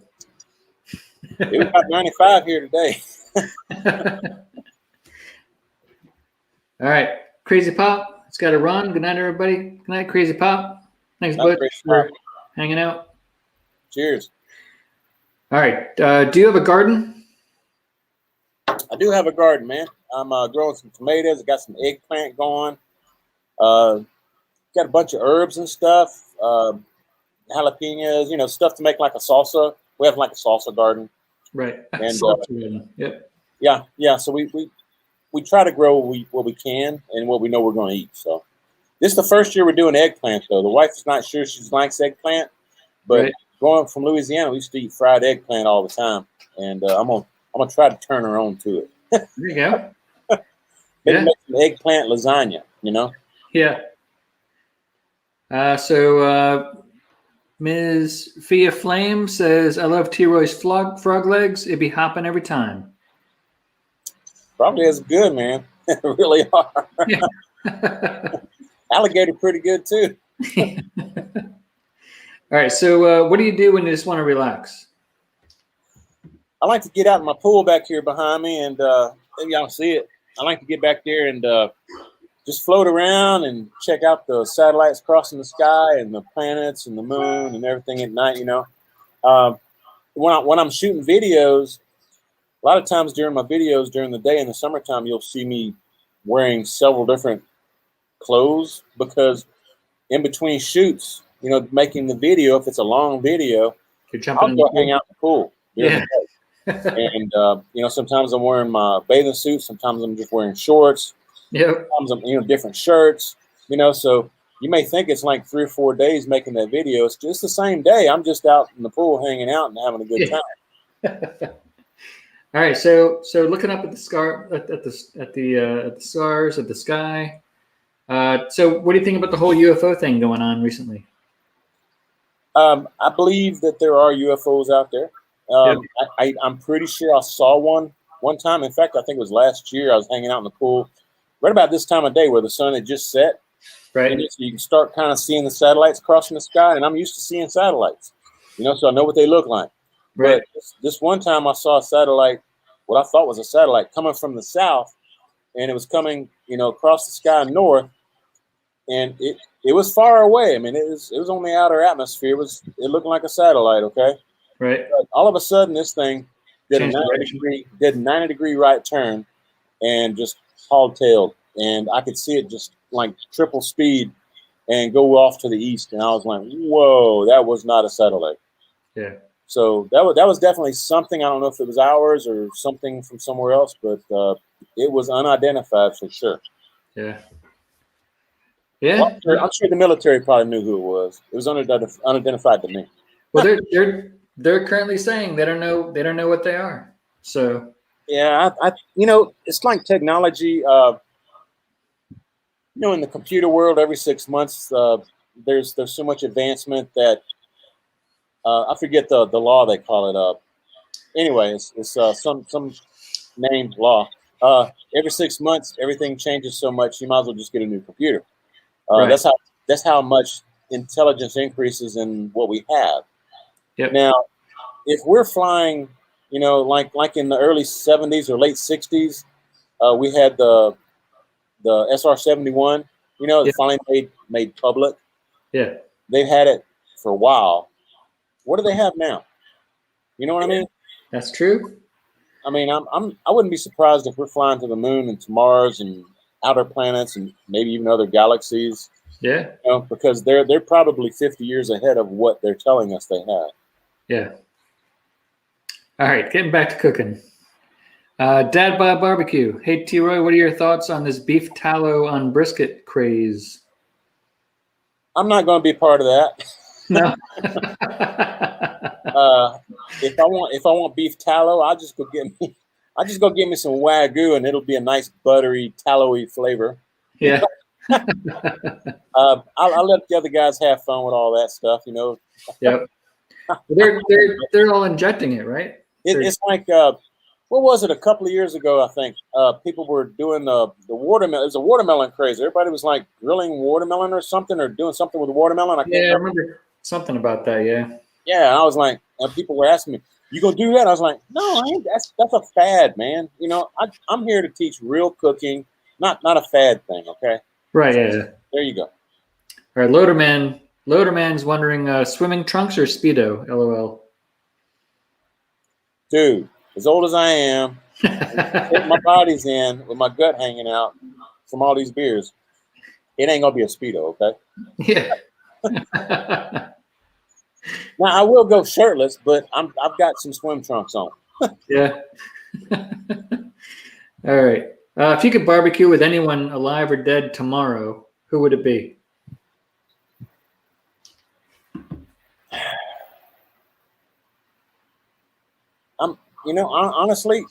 It was about 95 here today. All right. Crazy Pop. It's got to run. Good night, everybody. Good night, Crazy Pop. Thanks, bud, for hanging out. Cheers. All right. Do you have a garden? I do have a garden, man. I'm growing some tomatoes. I got some eggplant going. Got a bunch of herbs and stuff. Jalapenos, stuff to make like a salsa. We have like a salsa garden. Right. And yep. Yeah. So we try to grow what we can and what we know we're going to eat. So this is the first year we're doing eggplant, though. The wife is not sure she likes eggplant, but going from Louisiana, we used to eat fried eggplant all the time, and I'm gonna try to turn her on to it. There you go. Maybe make some eggplant lasagna. Yeah. So Ms. Fia Flame says, I love T-Roy's frog legs. It'd be hopping every time. Probably as good, man. Really are. Yeah. Alligator pretty good too. All right. So what do you do when you just want to relax? I like to get out in my pool back here behind me, and maybe y'all see it. I like to get back there and just float around and check out the satellites crossing the sky and the planets and the moon and everything at night. When I'm shooting videos, a lot of times during my videos during the day in the summertime, you'll see me wearing several different clothes, because in between shoots, making the video, if it's a long video, I'll go hang out in the pool. Yeah. And sometimes I'm wearing my bathing suit, sometimes I'm just wearing shorts. Yep. Sometimes I'm different shirts. So you may think it's like 3 or 4 days making that video. It's just the same day. I'm just out in the pool hanging out and having a good time. All right, so looking up at the stars, at the sky. So what do you think about the whole UFO thing going on recently? I believe that there are UFOs out there. I'm pretty sure I saw one time. In fact, I think it was last year. I was hanging out in the pool right about this time of day where the sun had just set. Right. And you can start kind of seeing the satellites crossing the sky, and I'm used to seeing satellites, so I know what they look like. Right. But this one time I saw a satellite, what I thought was a satellite, coming from the south, and it was coming, across the sky north, and it was far away. I mean, it was on the outer atmosphere. It looked like a satellite, okay? Right. But all of a sudden, this thing did a 90-degree right turn and just hauled tailed, and I could see it just like triple speed and go off to the east. And I was like, whoa, that was not a satellite. Yeah. So that was definitely something. I don't know if it was ours or something from somewhere else, but it was unidentified for sure. Yeah. Yeah. Well, I'm sure the military probably knew who it was. It was unidentified to me. Well, they're currently saying they don't know what they are. So yeah, I it's like technology. In the computer world, every 6 months, there's so much advancement that I forget the law they call it. Anyway, it's some named law. Every 6 months, everything changes so much. You might as well just get a new computer. Right. That's how much intelligence increases in what we have. Yep. Now, if we're flying, like in the early 70s or late 60s, we had the SR-71. That finally made public. Yeah. They've had it for a while. What do they have now? You know what I mean? That's true. I mean, I wouldn't be surprised if we're flying to the moon and to Mars and outer planets and maybe even other galaxies. Yeah. Because they're probably 50 years ahead of what they're telling us they have. Yeah. All right, getting back to cooking. Dad Bob Barbecue. Hey, T-Roy, what are your thoughts on this beef tallow on brisket craze? I'm not going to be part of that. No. If I want beef tallow, I'll just go get me some Wagyu, and it'll be a nice buttery, tallowy flavor. Yeah. I'll let the other guys have fun with all that stuff. Yep. They're all injecting it, right? It's like what was it a couple of years ago? I think people were doing the watermelon. It was a watermelon craze. Everybody was like grilling watermelon or something, or doing something with watermelon. I remember something about that. Yeah. Yeah, and I was like, people were asking me, "You gonna do that?" I was like, "No, I ain't. That's a fad, man. I'm here to teach real cooking, not a fad thing. Okay." Right. Yeah. There you go. All right, Loaderman's wondering, swimming trunks or Speedo? LOL. Dude, as old as I am, my body's in with my gut hanging out from all these beers. It ain't gonna be a Speedo, okay? Yeah. Now I will go shirtless, but I've got some swim trunks on. Yeah. All right. If you could barbecue with anyone alive or dead tomorrow, who would it be? Honestly,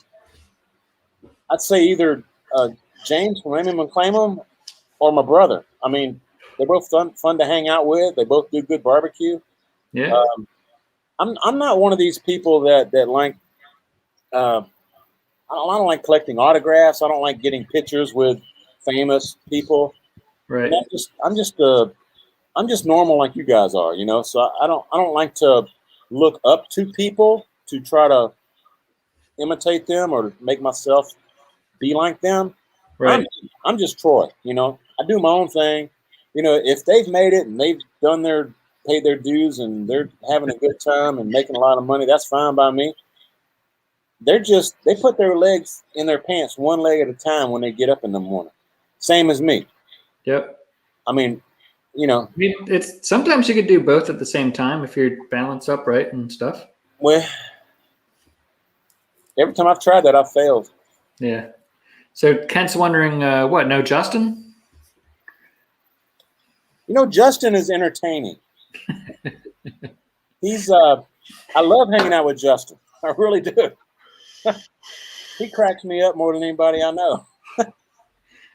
I'd say either James from Raymond McClaimum or my brother. I mean, they're both fun to hang out with. They both do good barbecue. Yeah. I'm not one of these people that like. I don't like collecting autographs. I don't like getting pictures with famous people. Right. I'm just normal like you guys are. So I don't like to look up to people to try to imitate them or make myself be like them. Right. I'm just Troy. I do my own thing. If they've made it and they've paid their dues and they're having a good time and making a lot of money, that's fine by me. They put their legs in their pants one leg at a time when they get up in the morning. Same as me. Yep. I mean, it's sometimes you could do both at the same time if you're balanced upright and stuff. Well, every time I've tried that, I've failed. Yeah. So Kent's wondering, what? No, Justin? Justin is entertaining. He's I love hanging out with Justin. I really do. He cracks me up more than anybody I know.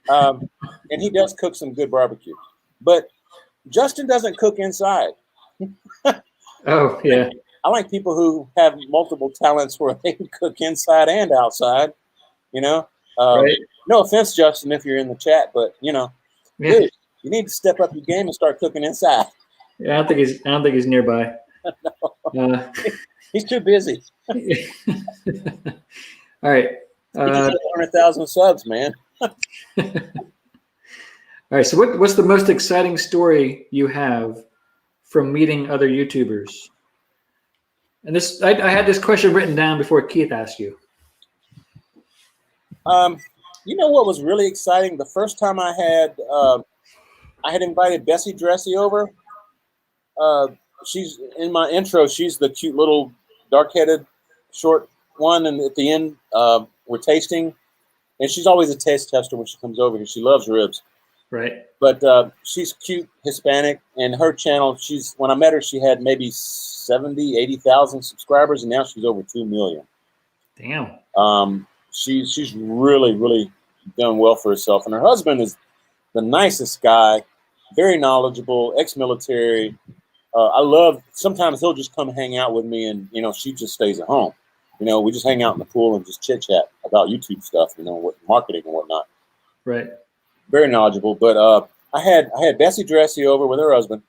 And he does cook some good barbecue. But Justin doesn't cook inside. Oh, yeah. I like people who have multiple talents where they can cook inside and outside. Right. No offense, Justin, if you're in the chat, but Yeah. dude, you need to step up your game and start cooking inside. Yeah, I don't think he's nearby. No. He's too busy. All right. He just had 100,000 subs, man. All right. So what's the most exciting story you have from meeting other YouTubers? And this, I had this question written down before Keith asked you. What was really exciting? The first time I had I had invited Bessie Dressy over. She's in my intro. She's the cute little dark-headed, short one, and at the end, we're tasting. And she's always a taste tester when she comes over because she loves ribs. Right. But she's cute, Hispanic, and her channel, when I met her, she had maybe 70, 80,000 subscribers, and now she's over 2 million. Damn. She's really, really done well for herself. And her husband is the nicest guy, very knowledgeable, ex-military. Sometimes he'll just come hang out with me, and, she just stays at home. We just hang out in the pool and just chit chat about YouTube stuff, what marketing and whatnot. Right. Very knowledgeable. But I had Bessie Dressy over with her husband.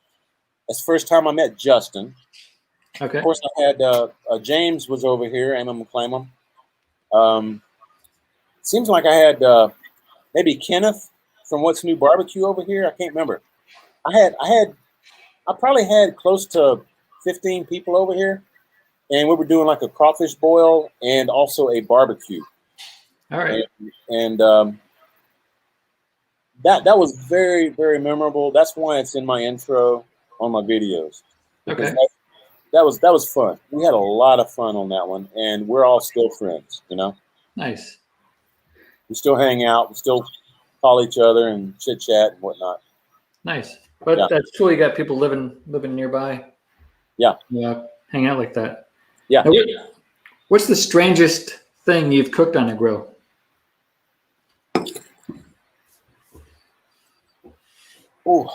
That's the first time I met Justin. Okay. Of course, I had James was over here, Ammon McClamon. Seems like I had maybe Kenneth from What's New Barbecue over here. I can't remember. I probably had close to 15 people over here. And we were doing like a crawfish boil and also a barbecue. All right. And that was very, very memorable. That's why it's in my intro on my videos. Okay. That was fun. We had a lot of fun on that one, and we're all still friends. Nice. We still hang out. We still call each other and chit chat and whatnot. Nice. But Yeah. That's cool. You got people living nearby. Yeah. Yeah. Hang out like that. Yeah. Now, what's the strangest thing you've cooked on a grill? Ooh,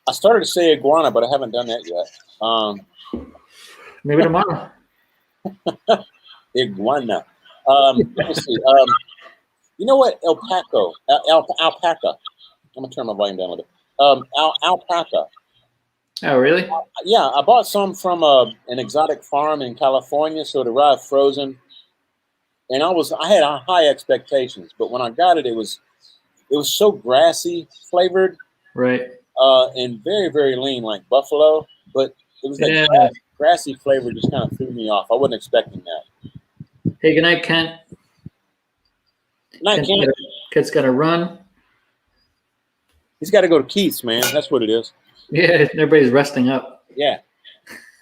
I started to say iguana, but I haven't done that yet. Maybe tomorrow. Iguana. Let me see. You know what? Alpaca. I'm gonna turn my volume down a little bit. Alpaca. Oh, really? Yeah, I bought some from an exotic farm in California, so it arrived frozen. And I had high expectations, but when I got it, it was so grassy flavored, Right. and very, very lean, like buffalo. But it was that grassy flavor just kind of threw me off. I wasn't expecting that. Hey, good night, Kent. Kent's got to run. He's got to go to Keith's, man. That's what it is. Yeah, everybody's resting up. Yeah.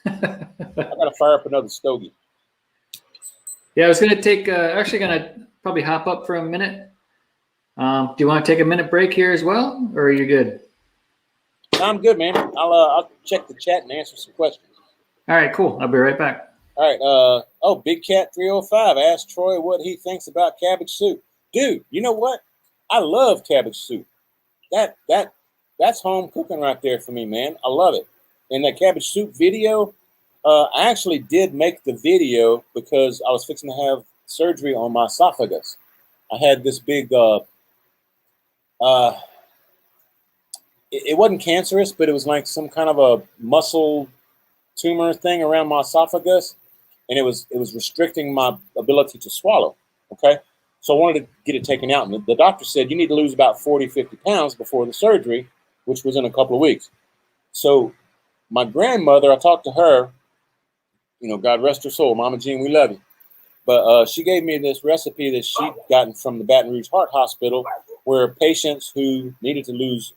I got to fire up another stogie. Yeah, I was going to actually going to probably hop up for a minute. Do you want to take a minute break here as well, or are you good? I'm good, man. I'll check the chat and answer some questions. All right, cool. I'll be right back. All right. Big Cat 305 asked Troy what he thinks about cabbage soup. Dude, you know what? I love cabbage soup. That's home cooking right there for me, man. I love it. And that cabbage soup video, I actually did make the video because I was fixing to have surgery on my esophagus. I had this big, it wasn't cancerous, but it was like some kind of a muscle tumor thing around my esophagus. And it was restricting my ability to swallow. Okay. So I wanted to get it taken out. And the doctor said, you need to lose about 40, 50 pounds before the surgery, which was in a couple of weeks. So my grandmother, I talked to her, God rest her soul, Mama Jean, we love you. But she gave me this recipe that she'd gotten from the Baton Rouge Heart Hospital, where patients who needed to lose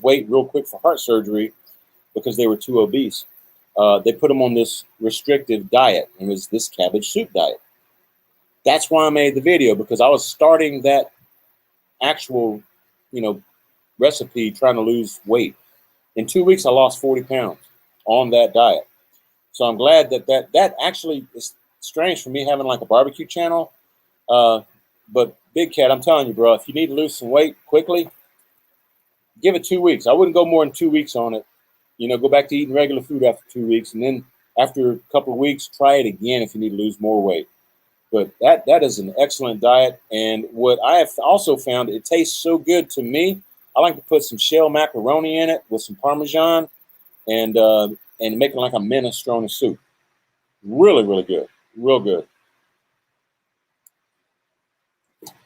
weight real quick for heart surgery because they were too obese, they put them on this restrictive diet. It was this cabbage soup diet. That's why I made the video, because I was starting that actual, recipe trying to lose weight. In 2 weeks, I lost 40 pounds on that diet. So I'm glad that actually is strange for me having like a barbecue channel. But Big Cat, I'm telling you, bro, if you need to lose some weight quickly, give it 2 weeks. I wouldn't go more than 2 weeks on it. Go back to eating regular food after 2 weeks. And then after a couple of weeks, try it again if you need to lose more weight. But that is an excellent diet. And what I have also found, it tastes so good to me. I like to put some shell macaroni in it with some Parmesan and make it like a minestrone soup. Really, really good. Real good.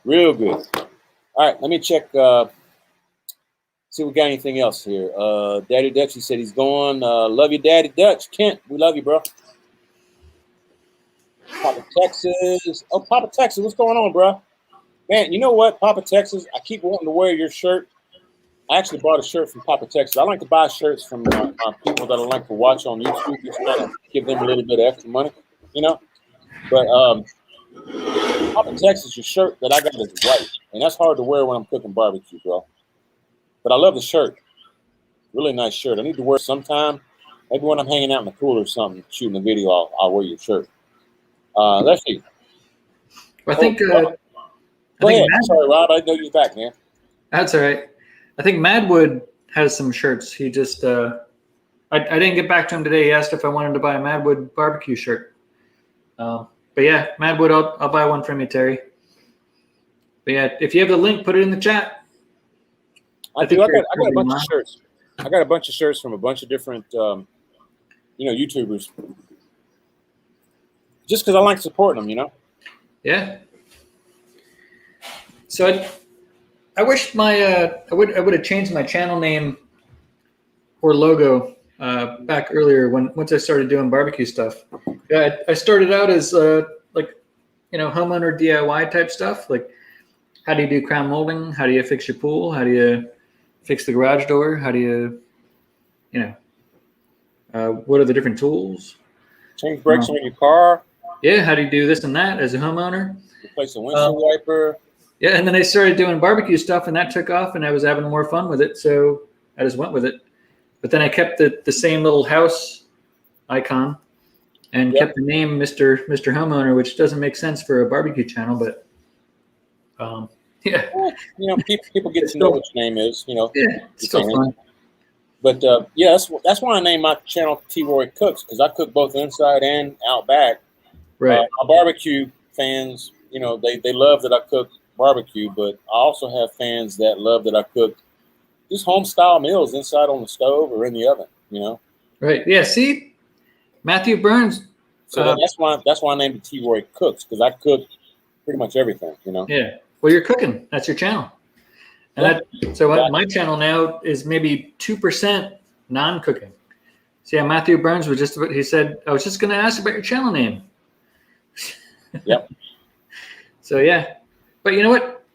Real good. All right, let me check. See if we got anything else here. Daddy Dutch, he said he's going. Love you, Daddy Dutch. Kent, we love you, bro. Papa Texas. Oh, Papa Texas, what's going on, bro? Man, you know what, Papa Texas? I keep wanting to wear your shirt. I actually bought a shirt from Papa Texas. I like to buy shirts from people that I like to watch on YouTube, just kind of give them a little bit of extra money, you know. But Papa Texas, your shirt that I got is white, and that's hard to wear when I'm cooking barbecue, bro. But I love the shirt. Really nice shirt. I need to wear it sometime. Maybe when I'm hanging out in the cooler or something, shooting a video, I'll wear your shirt. Let's see. I think. Go ahead. Sorry, Rob. I know you're back, man. That's all right. I think Madwood has some shirts. He just, I didn't get back to him today. He asked if I wanted to buy a Madwood barbecue shirt. But yeah, Madwood, I'll buy one from you, Terry. But yeah, if you have the link, put it in the chat. I got a bunch of shirts. I got a bunch of shirts from a bunch of different, YouTubers. Just because I like supporting them, you know. Yeah. So I wish I would have changed my channel name or logo back earlier once I started doing barbecue stuff. Yeah, I started out as homeowner DIY type stuff, like how do you do crown molding, how do you fix your pool, how do you fix the garage door, how do you what are the different tools? Change brakes on your car. Yeah, how do you do this and that as a homeowner? Replace a windshield wiper. Yeah, and then I started doing barbecue stuff, and that took off, and I was having more fun with it, so I just went with it. But then I kept the same little house icon and kept the name Mr. Homeowner, which doesn't make sense for a barbecue channel, but yeah. Well, people get to know what your name is, Yeah, it's still fun. But that's why I named my channel T-Roy Cooks, because I cook both inside and out back. Right. My barbecue fans, they love that I cook barbecue, but I also have fans that love that I cook just home style meals inside on the stove or in the oven, Right. Yeah. See, Matthew Burns. So that's why I named it T-Roy Cooks, because I cook pretty much everything, Yeah. Well, you're cooking. That's your channel. And my channel now is maybe 2% non-cooking. So yeah, Matthew Burns he said, I was just going to ask about your channel name. Yep. So yeah, but you know what?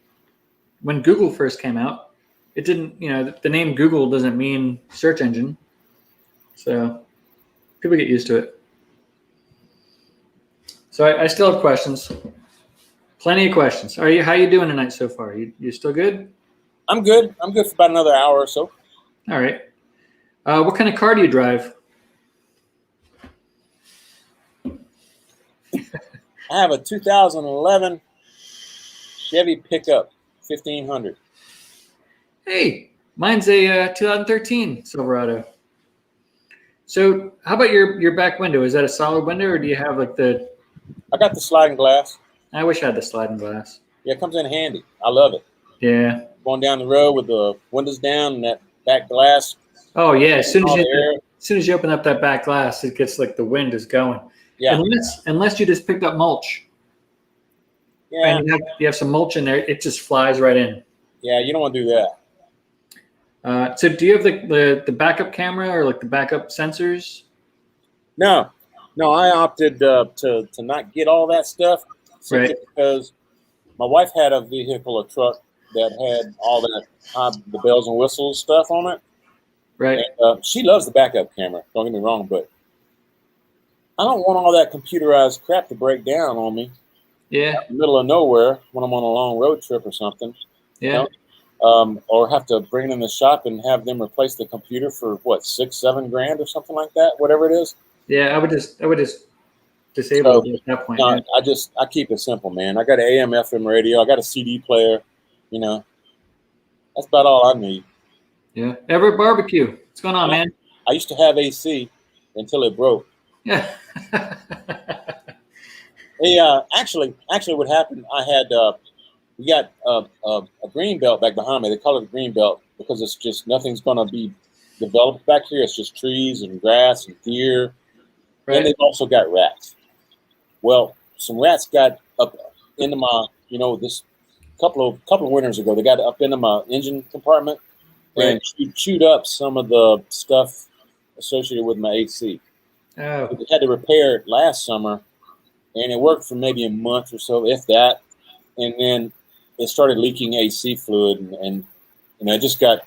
When Google first came out, it didn't. The name Google doesn't mean search engine, so people get used to it. So I still have questions. Plenty of questions. How you doing tonight so far? You still good? I'm good. I'm good for about another hour or so. All right. What kind of car do you drive? I have a 2011 Chevy pickup, 1500. Hey, mine's a 2013 Silverado. So how about your back window? Is that a solid window, or do you have like the... I got the sliding glass. I wish I had the sliding glass. Yeah, it comes in handy. I love it. Yeah. Going down the road with the windows down and that back glass. Oh, yeah. As soon as you open up that back glass, it gets like the wind is going. Yeah. Unless you just picked up mulch. Yeah. And you have some mulch in there, it just flies right in. Yeah, you don't want to do that. So do you have the backup camera or like the backup sensors? No, I opted to not get all that stuff simply because my wife had a truck that had all that the bells and whistles stuff on it. Right. And, she loves the backup camera. Don't get me wrong, but I don't want all that computerized crap to break down on me. Yeah. In the middle of nowhere when I'm on a long road trip or something. Yeah. Or have to bring it in the shop and have them replace the computer for what, $6-7 grand or something like that, whatever it is. Yeah, I would just disable it at that point. No, yeah. I keep it simple, man. I got an AM FM radio, I got a CD player, that's about all I need. Yeah. Everett Barbecue. What's going on, man? I used to have AC until it broke. Yeah. Hey, actually, what happened? I had we got a green belt back behind me. They call it a green belt because it's just nothing's going to be developed back here. It's just trees and grass and deer. Right. And they've also got rats. Well, some rats got up into my, this couple of winters ago. They got up into my engine compartment and chewed up some of the stuff associated with my AC. Oh. We had to repair it last summer. And it worked for maybe a month or so, if that. And then it started leaking AC fluid, and it just got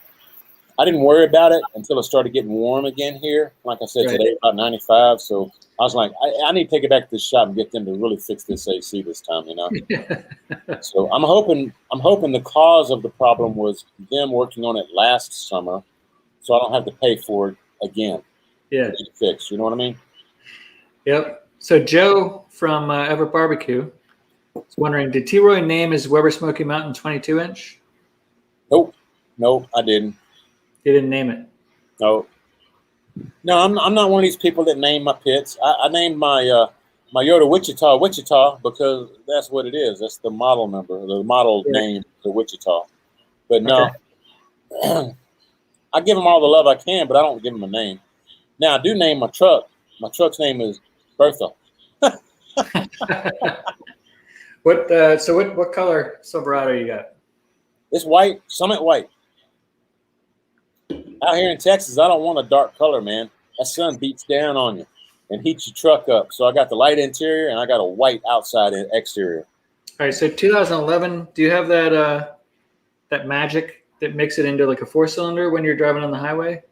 I didn't worry about it until it started getting warm again here. Like I said, today about 95. So I was like, I need to take it back to the shop and get them to really fix this AC this time, you know. So I'm hoping the cause of the problem was them working on it last summer, so I don't have to pay for it again. Yeah, to get it fixed. You know what I mean? Yep. So Joe from Everett Barbecue is wondering, did T-Roy name his Weber Smoky Mountain 22-inch? Nope, I didn't. He didn't name it. No, I'm not one of these people that name my pits. I named my my Yoda Wichita because that's what it is. That's the model number, the model name, the Wichita. But no, I give them all the love I can, but I don't give them a name. Now I do name my truck. My truck's name is Bertha. What color Silverado you got? It's white, Summit white. Out here in Texas, I don't want a dark color, man. That sun beats down on you and heats your truck up. So I got the light interior and I got a white outside and exterior. All right, so 2011, do you have that that magic that makes it into like a 4-cylinder when you're driving on the highway?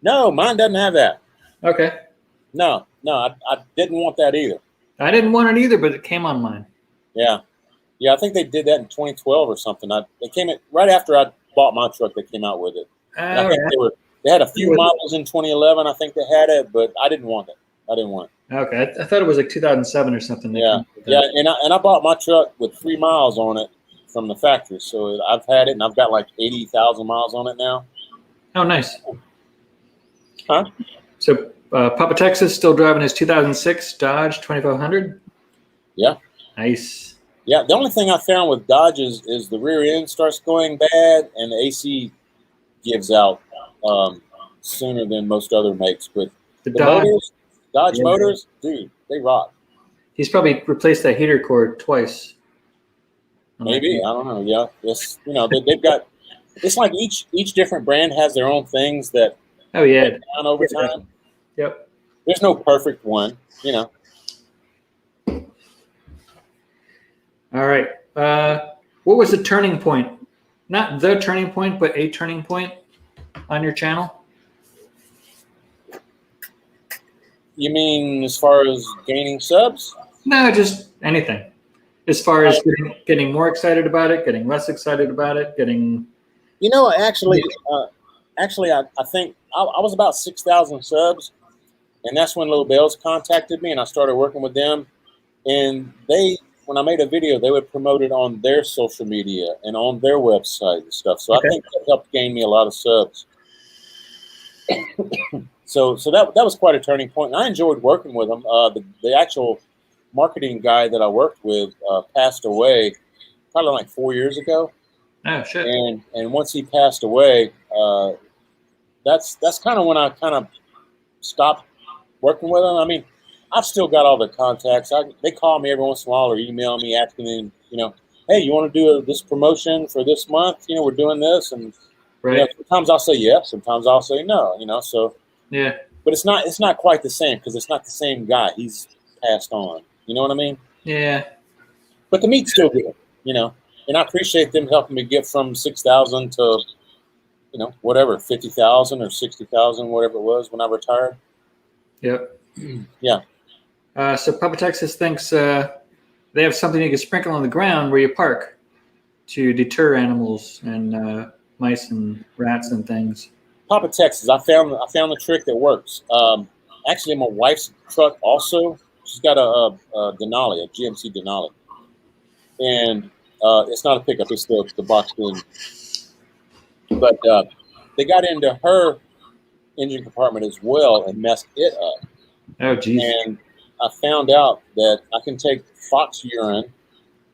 No, mine doesn't have that. Okay. No, I didn't want that either. I didn't want it either, but it came on mine. Yeah, I think they did that in 2012 or something. They came in right after I bought my truck. They came out with it. I think they had a few models in 2011. I think they had it, but I didn't want it. Okay, I thought it was like 2007 or something. Yeah, and I bought my truck with 3 miles on it from the factory, so I've had it, and I've got like 80,000 miles on it now. Oh, nice. Huh? So Papa Texas still driving his 2006 Dodge 2500? Yeah. Nice. Yeah, the only thing I found with Dodge is the rear end starts going bad, and the AC gives out sooner than most other makes. But the Dodge motors, dude, they rock. He's probably replaced that heater cord twice. Maybe, I don't know. Yeah, it's they've got. It's like each different brand has their own things that. Oh yeah. Down over time. Yep. There's no perfect one, you know. All right. What was the turning point? Not the turning point, but a turning point on your channel? You mean as far as gaining subs? No, just anything. As far as getting more excited about it, getting less excited about it, getting... You know, actually, I think I was about 6,000 subs, and that's when Little Bells contacted me, and I started working with them. And when I made a video, they would promote it on their social media and on their website and stuff. So I think that helped gain me a lot of subs. So that was quite a turning point. And I enjoyed working with them. The actual marketing guy that I worked with passed away probably like 4 years ago. Oh shit! And once he passed away, that's kind of when I kind of stopped working with him. I mean, I've still got all the contacts. They call me every once in a while or email me asking me, hey, you want to do this promotion for this month? We're doing this, and sometimes I'll say yes, sometimes I'll say no. So yeah. But it's not quite the same because it's not the same guy. He's passed on. You know what I mean? Yeah. But the meat's still good. And I appreciate them helping me get from 6,000 to, whatever, 50,000 or 60,000, whatever it was when I retired. Yep. Yeah. So Papa Texas thinks they have something you can sprinkle on the ground where you park to deter animals and mice and rats and things. Papa Texas, I found the trick that works. Actually, my wife's truck also, she's got a Denali, a GMC Denali. And it's not a pickup, it's the box bin. But they got into her engine compartment as well and messed it up. Oh, geez. And I found out that I can take fox urine,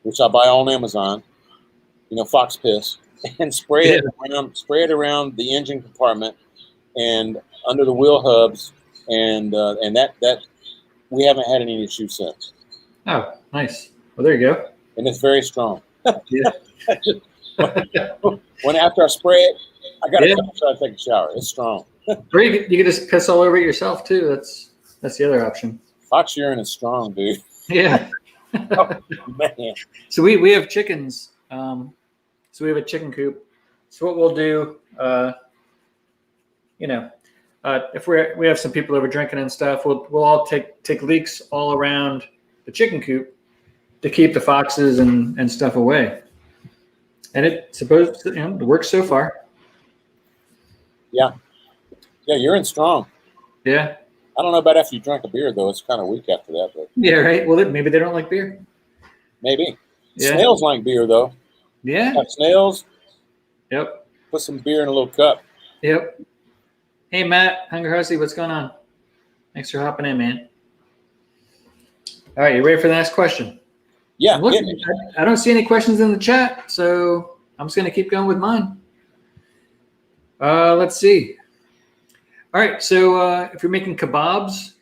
which I buy on Amazon, fox piss, and spray it around the engine compartment and under the wheel hubs, and that we haven't had any issues since. Oh, nice. Well, there you go. And it's very strong. Yeah. When after I spray it, I got to try to take a shower. It's strong. Or you can just piss all over it yourself too. That's the other option. Fox urine is strong, dude. Yeah. Oh, man. So we have chickens. So we have a chicken coop. So what we'll do, if we have some people over drinking and stuff, we'll all take leaks all around the chicken coop to keep the foxes and stuff away. And it works so far. Yeah, you're in strong. Yeah. I don't know about after you drink a beer though. It's kind of weak after that, but yeah, right. Well, maybe they don't like beer. Maybe. Yeah. Snails like beer though. Yeah. Got snails. Yep. Put some beer in a little cup. Yep. Hey Matt, Hunger Hussy, what's going on? Thanks for hopping in, man. All right, you ready for the next question? Yeah. I don't see any questions in the chat, so I'm just gonna keep going with mine. Let's see. All right, so if you're making kebabs,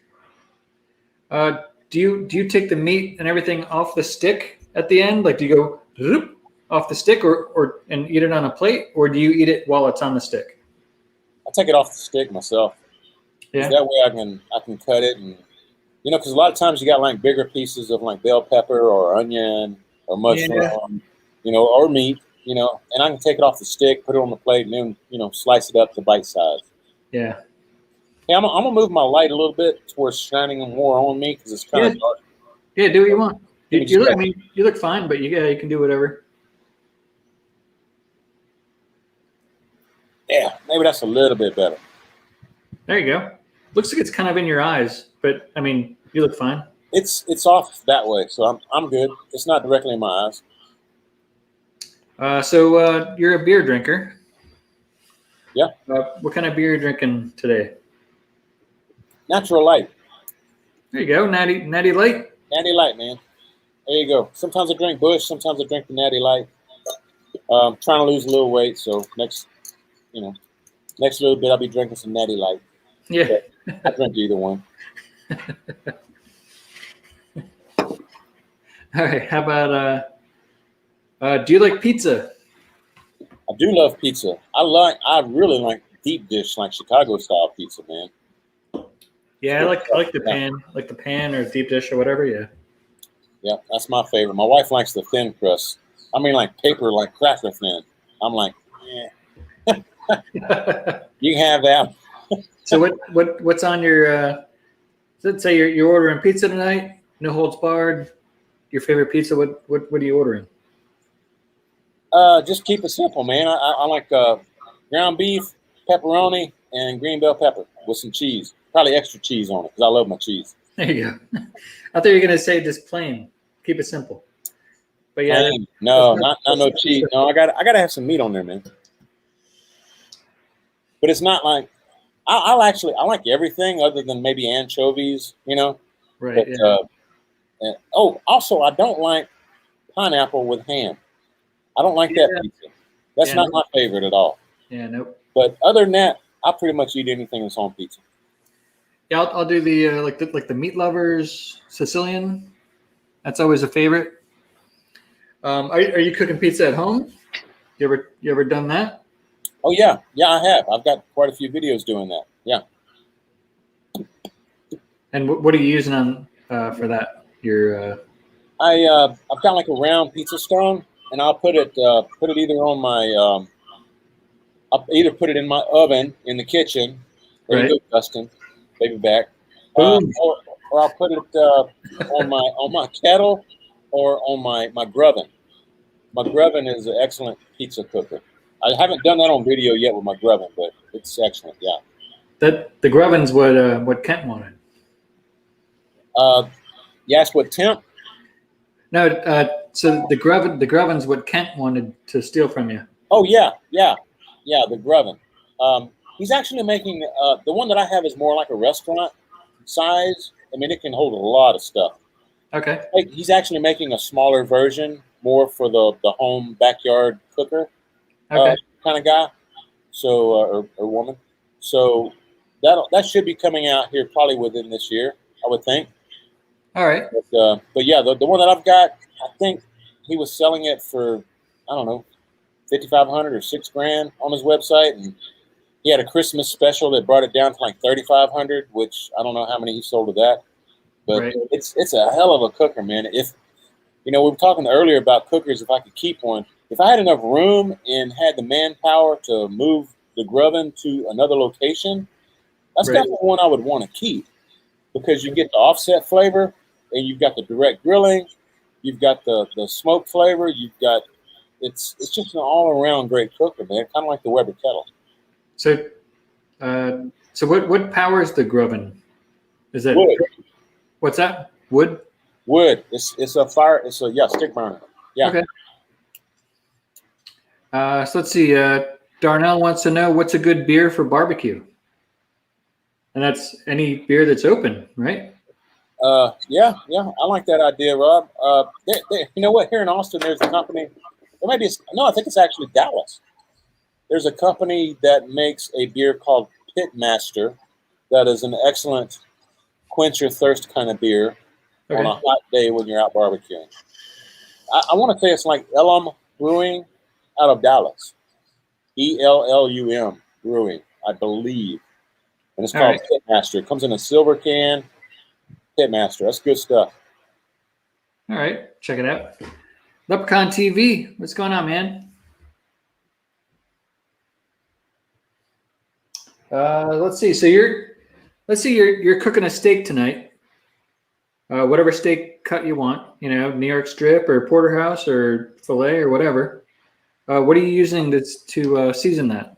do you take the meat and everything off the stick at the end? Like, do you go off the stick or and eat it on a plate, or do you eat it while it's on the stick? I take it off the stick myself. Yeah. That way I can cut it, and because a lot of times you got like bigger pieces of like bell pepper or onion or mushroom, or meat, and I can take it off the stick, put it on the plate, and then slice it up to bite size. Yeah. Hey, I'm gonna move my light a little bit towards shining more on me because it's kind of dark. Yeah, do what you want. You look fine, but you can do whatever. Yeah, maybe that's a little bit better. There you go. Looks like it's kind of in your eyes, but I mean, you look fine. It's off that way, so I'm good. It's not directly in my eyes. So you're a beer drinker. Yeah. What kind of beer are you drinking today? Natural light. There you go, natty light. Natty light, man. There you go. Sometimes I drink Bush. Sometimes I drink the natty light. Trying to lose a little weight, so next little bit I'll be drinking some natty light. Yeah. I drink either one. All right. How about do you like pizza? I do love pizza. I really like deep dish, like Chicago style pizza, man. Yeah, I like the pan or deep dish or whatever. Yeah. Yeah, that's my favorite. My wife likes the thin crust. I mean, like paper, like cracker thin. I'm like, yeah. You can have that. So what's on your? Let's say you're ordering pizza tonight. No holds barred. Your favorite pizza? What are you ordering? Just keep it simple, man. I like ground beef, pepperoni, and green bell pepper with some cheese. Probably extra cheese on it because I love my cheese. There you go. I thought you were gonna say just plain. Keep it simple. But yeah, no cheese. No, I gotta have some meat on there, man. But it's not like I like everything other than maybe anchovies, Right. But, yeah. Also I don't like pineapple with ham. I don't like that pizza. That's not my favorite at all. Yeah, nope. But other than that, I pretty much eat anything that's on pizza. Yeah, I'll do the like the meat lovers Sicilian. That's always a favorite. Are you cooking pizza at home? You ever done that? Oh yeah, I have. I've got quite a few videos doing that. Yeah. And what are you using on for that? I've got like a round pizza stone, and I'll put it either on my I'll either put it in my oven in the kitchen. There you go, Dustin, baby back. Or I'll put it on my kettle or on my Groven. My Groven is an excellent pizza cooker. I haven't done that on video yet with my Groven, but it's excellent. Yeah. That the Groven's what Kent wanted. You asked what temp? No, so the Groven's what Kent wanted to steal from you. Oh yeah, the Groven. He's actually making the one that I have is more like a restaurant size. I mean, it can hold a lot of stuff. Okay. He's actually making a smaller version, more for the home backyard cooker kind of guy. So or woman. So that should be coming out here probably within this year, I would think. All right. But yeah, the one that I've got, I think he was selling it for, I don't know, $5,500 or $6,000 on his website, and he had a Christmas special that brought it down to like $3,500, which I don't know how many he sold of that. But it's a hell of a cooker, man. If we were talking earlier about cookers, if I could keep one, if I had enough room and had the manpower to move the grubbin to another location, that's Right. definitely one I would want to keep, because you get the offset flavor, and you've got the direct grilling, you've got the smoke flavor, you've got it's just an all around great cooker, man. Kind of like the Weber kettle. So, so what powers the grubbin? Is it Wood. What's that? Wood? Wood. It's a fire. It's a stick burner. Yeah. Okay. So let's see. Darnell wants to know what's a good beer for barbecue, and that's any beer that's open, right? Yeah. I like that idea, Rob. You know what? Here in Austin, there's a company. Or maybe I think it's actually Dallas. There's a company that makes a beer called Pitmaster that is an excellent quench your thirst kind of beer on a hot day when you're out barbecuing. I want to say it's like Ellum Brewing out of Dallas. ELLUM Brewing, I believe. And it's called Pitmaster. It comes in a silver can. Pitmaster. That's good stuff. All right. Check it out. Leprechaun TV. What's going on, man? Let's see. So you're cooking a steak tonight. Whatever steak cut you want, New York strip or porterhouse or filet or whatever. What are you using to season that?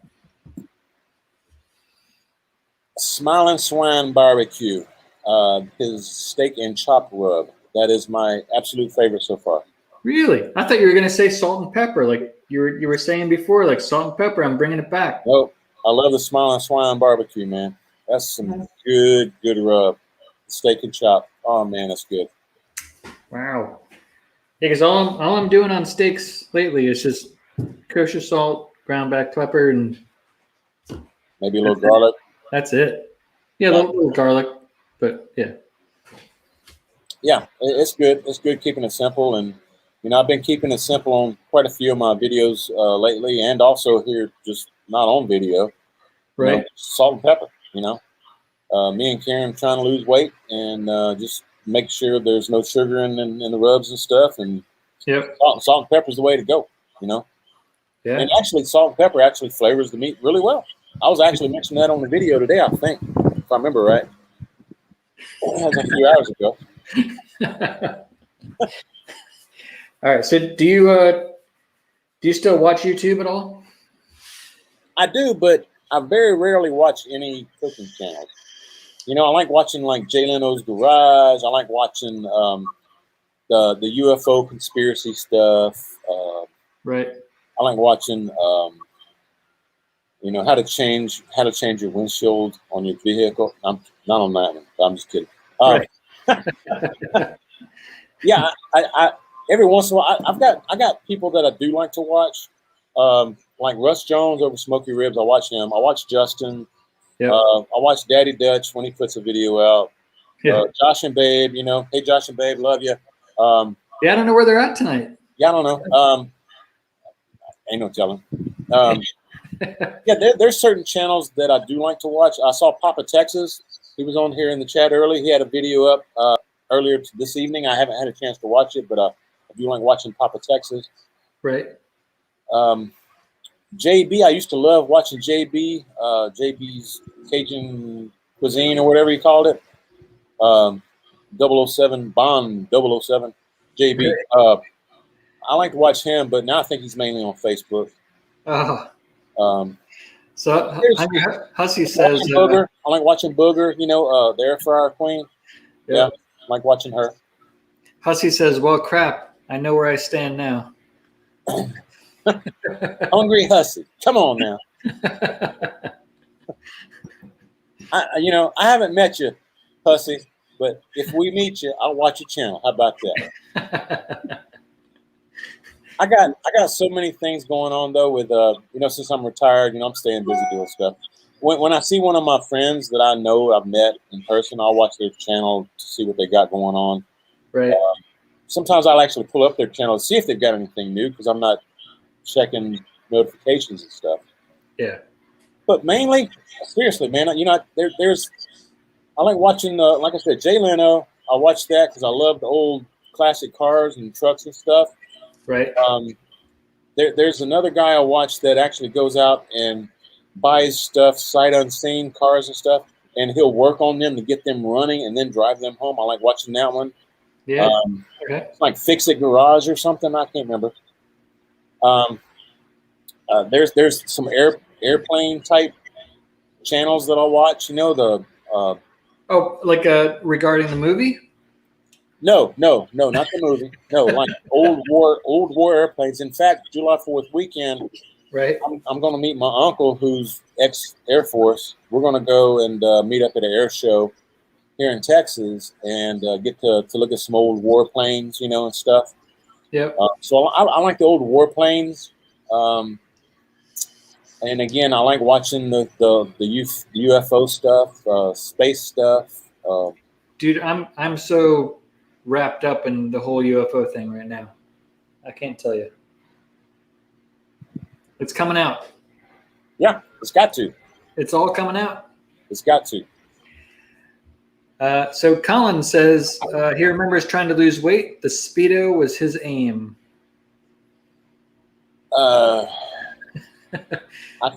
Smiling Swine Barbecue, his steak and chop rub. That is my absolute favorite so far. Really? I thought you were going to say salt and pepper, like you were saying before, like salt and pepper. I'm bringing it back. Nope. I love the Smiling Swine Barbecue, man. That's some good rub. Steak and chop. Oh man, that's good. Wow. Yeah, because all I'm doing on steaks lately is just kosher salt, ground black pepper, and maybe a little garlic. That's it. Yeah, a little garlic, but yeah. Yeah, it's good. It's good keeping it simple, and I've been keeping it simple on quite a few of my videos lately, and also here, just not on video. Right. Salt and pepper. Me and Karen trying to lose weight, and just make sure there's no sugar in the rubs and stuff, and salt and pepper is the way to go. Yeah. And actually, salt and pepper actually flavors the meat really well. I was actually mentioning that on the video today, I think, if I remember right. That was a few hours ago. All right. So do you still watch YouTube at all? I do, but I very rarely watch any cooking channels. I like watching like Jay Leno's Garage. I like watching the UFO conspiracy stuff. Right. I like watching how to change your windshield on your vehicle. I'm not on that one. I'm just kidding. Right. Yeah, I every once in a while I got people that I do like to watch. Like Russ Jones over Smoky Ribs. I watch him. I watch Justin. Yeah. I watch Daddy Dutch when he puts a video out. Yeah. Josh and Babe, hey Josh and Babe, love you. Yeah, I don't know where they're at tonight. Yeah, I don't know. Ain't no telling. Yeah, there's certain channels that I do like to watch. I saw Papa Texas. He was on here in the chat early. He had a video up earlier this evening. I haven't had a chance to watch it, but I do like watching Papa Texas. Right. JB, I used to love watching JB. JB's Cajun Cuisine or whatever he called it. 007 Bond 007 JB. I like to watch him, but now I think he's mainly on Facebook. So Hussey says Booger. I like watching Booger, the air fryer queen. Yeah, I like watching her. Hussey says, well, crap, I know where I stand now. Hungry Hussey. Come on now. I haven't met you, Hussey, but if we meet you, I'll watch your channel. How about that? I got so many things going on though with since I'm retired, I'm staying busy doing stuff. When I see one of my friends that I know I've met in person, I'll watch their channel to see what they got going on. Right. Sometimes I'll actually pull up their channel to see if they've got anything new because I'm not checking notifications and stuff. Yeah. But mainly, seriously, man, there's I like watching like I said, Jay Leno. I watch that because I love the old classic cars and trucks and stuff. Right. There's another guy I watch that actually goes out and buys stuff sight unseen, cars and stuff, and he'll work on them to get them running and then drive them home. I like watching that one. Yeah. Okay. It's like Fix It Garage or something. I can't remember. There's some airplane type channels that I'll watch. You know, the like regarding the movie? No, not the movie. No, like old war airplanes. In fact, July 4th weekend, right? I'm going to meet my uncle, who's ex-Air Force. We're going to go and meet up at an air show here in Texas and get to look at some old warplanes, you know, and stuff. Yep. So I like the old warplanes. And again, I like watching the UFO stuff, space stuff. Dude, I'm so wrapped up in the whole UFO thing right now. I can't tell you. It's coming out. Yeah, it's got to. It's all coming out. It's got to. So Colin says he remembers trying to lose weight. The Speedo was his aim. I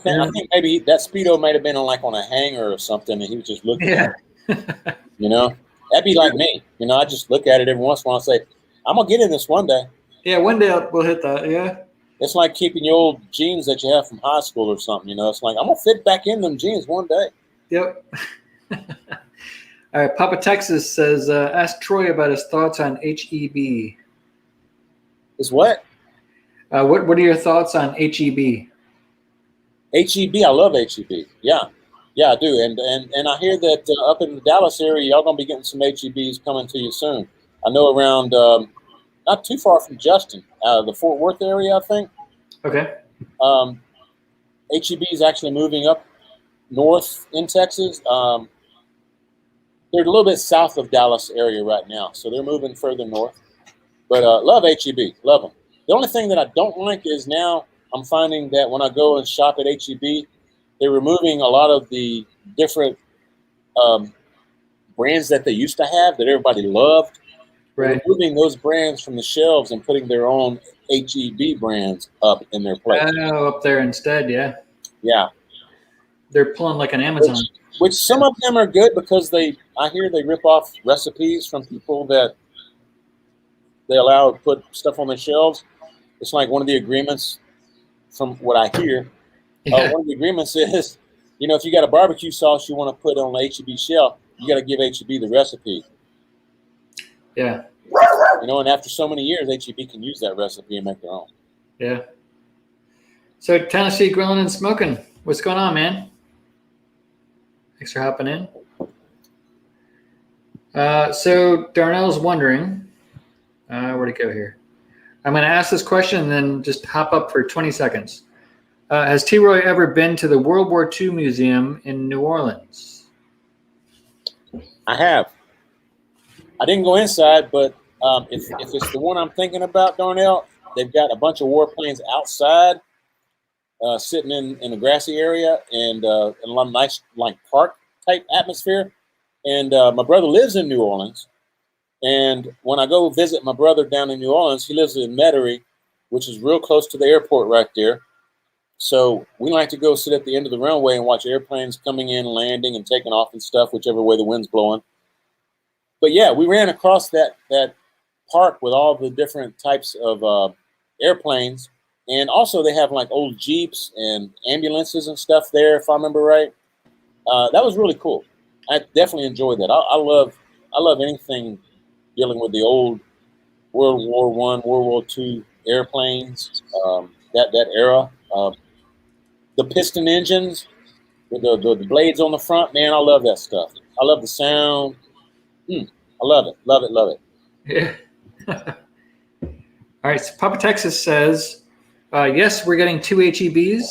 think maybe that Speedo might have been on a hanger or something, and he was just looking at it. You know, that'd be like me. You know, I just look at it every once in a while and say, I'm going to get in this one day. Yeah, one day we'll hit that, yeah. It's like keeping your old jeans that you have from high school or something, you know. It's like, I'm going to fit back in them jeans one day. Yep. All right, Papa Texas says, ask Troy about his thoughts on HEB. Is what? What are your thoughts on HEB? HEB, I love HEB. Yeah, I do. And I hear that up in the Dallas area, y'all going to be getting some HEBs coming to you soon. I know around, not too far from Justin, the Fort Worth area, I think. Okay. HEB is actually moving up north in Texas. They're a little bit south of Dallas area right now, so they're moving further north. But love HEB, love them. The only thing that I don't like is now I'm finding that when I go and shop at HEB, they're removing a lot of the different brands that they used to have that everybody loved. Right. They're removing those brands from the shelves and putting their own HEB brands up in their place. Oh, up there instead, yeah. Yeah. They're pulling like an Amazon. Which some of them are good because I hear they rip off recipes from people that they allow to put stuff on their shelves. It's like one of the agreements, from what I hear, one of the agreements is, you know, if you got a barbecue sauce you want to put on the HEB shelf, you got to give HEB the recipe. Yeah. You know, and after so many years, HEB can use that recipe and make their own. Yeah. So Tennessee Grilling and Smoking, what's going on, man? Thanks for hopping in. So Darnell's wondering, where'd it go here? I'm going to ask this question and then just hop up for 20 seconds. Has T-Roy ever been to the World War II Museum in New Orleans? I have. I didn't go inside, but if it's the one I'm thinking about, Darnell, they've got a bunch of warplanes outside, sitting in a grassy area and a lot of nice like park type atmosphere. And my brother lives in New Orleans. And when I go visit my brother down in New Orleans, he lives in Metairie, which is real close to the airport right there. So we like to go sit at the end of the runway and watch airplanes coming in, landing, and taking off and stuff, whichever way the wind's blowing. But yeah, we ran across that park with all the different types of airplanes. And also they have like old Jeeps and ambulances and stuff there, if I remember right. That was really cool. I definitely enjoyed that. I love anything dealing with the old World War I, World War II airplanes, that era. The piston engines with the blades on the front, man, I love that stuff. I love the sound. I love it, love it, love it. Yeah. All right, so Papa Texas says, yes, we're getting 2 HEBs.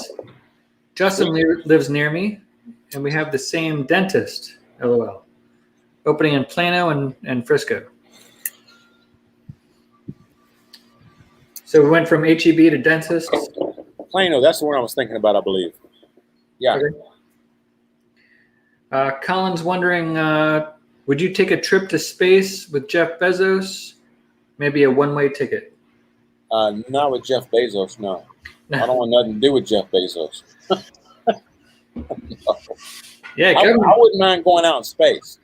Justin lives near me, and we have the same dentist, LOL. Opening in Plano and Frisco. So we went from HEB to dentist. Plano, that's the one I was thinking about, I believe. Yeah. Okay. Colin's wondering, would you take a trip to space with Jeff Bezos? Maybe a one-way ticket. Not with Jeff Bezos, no. I don't want nothing to do with Jeff Bezos. Yeah, I wouldn't mind going out in space.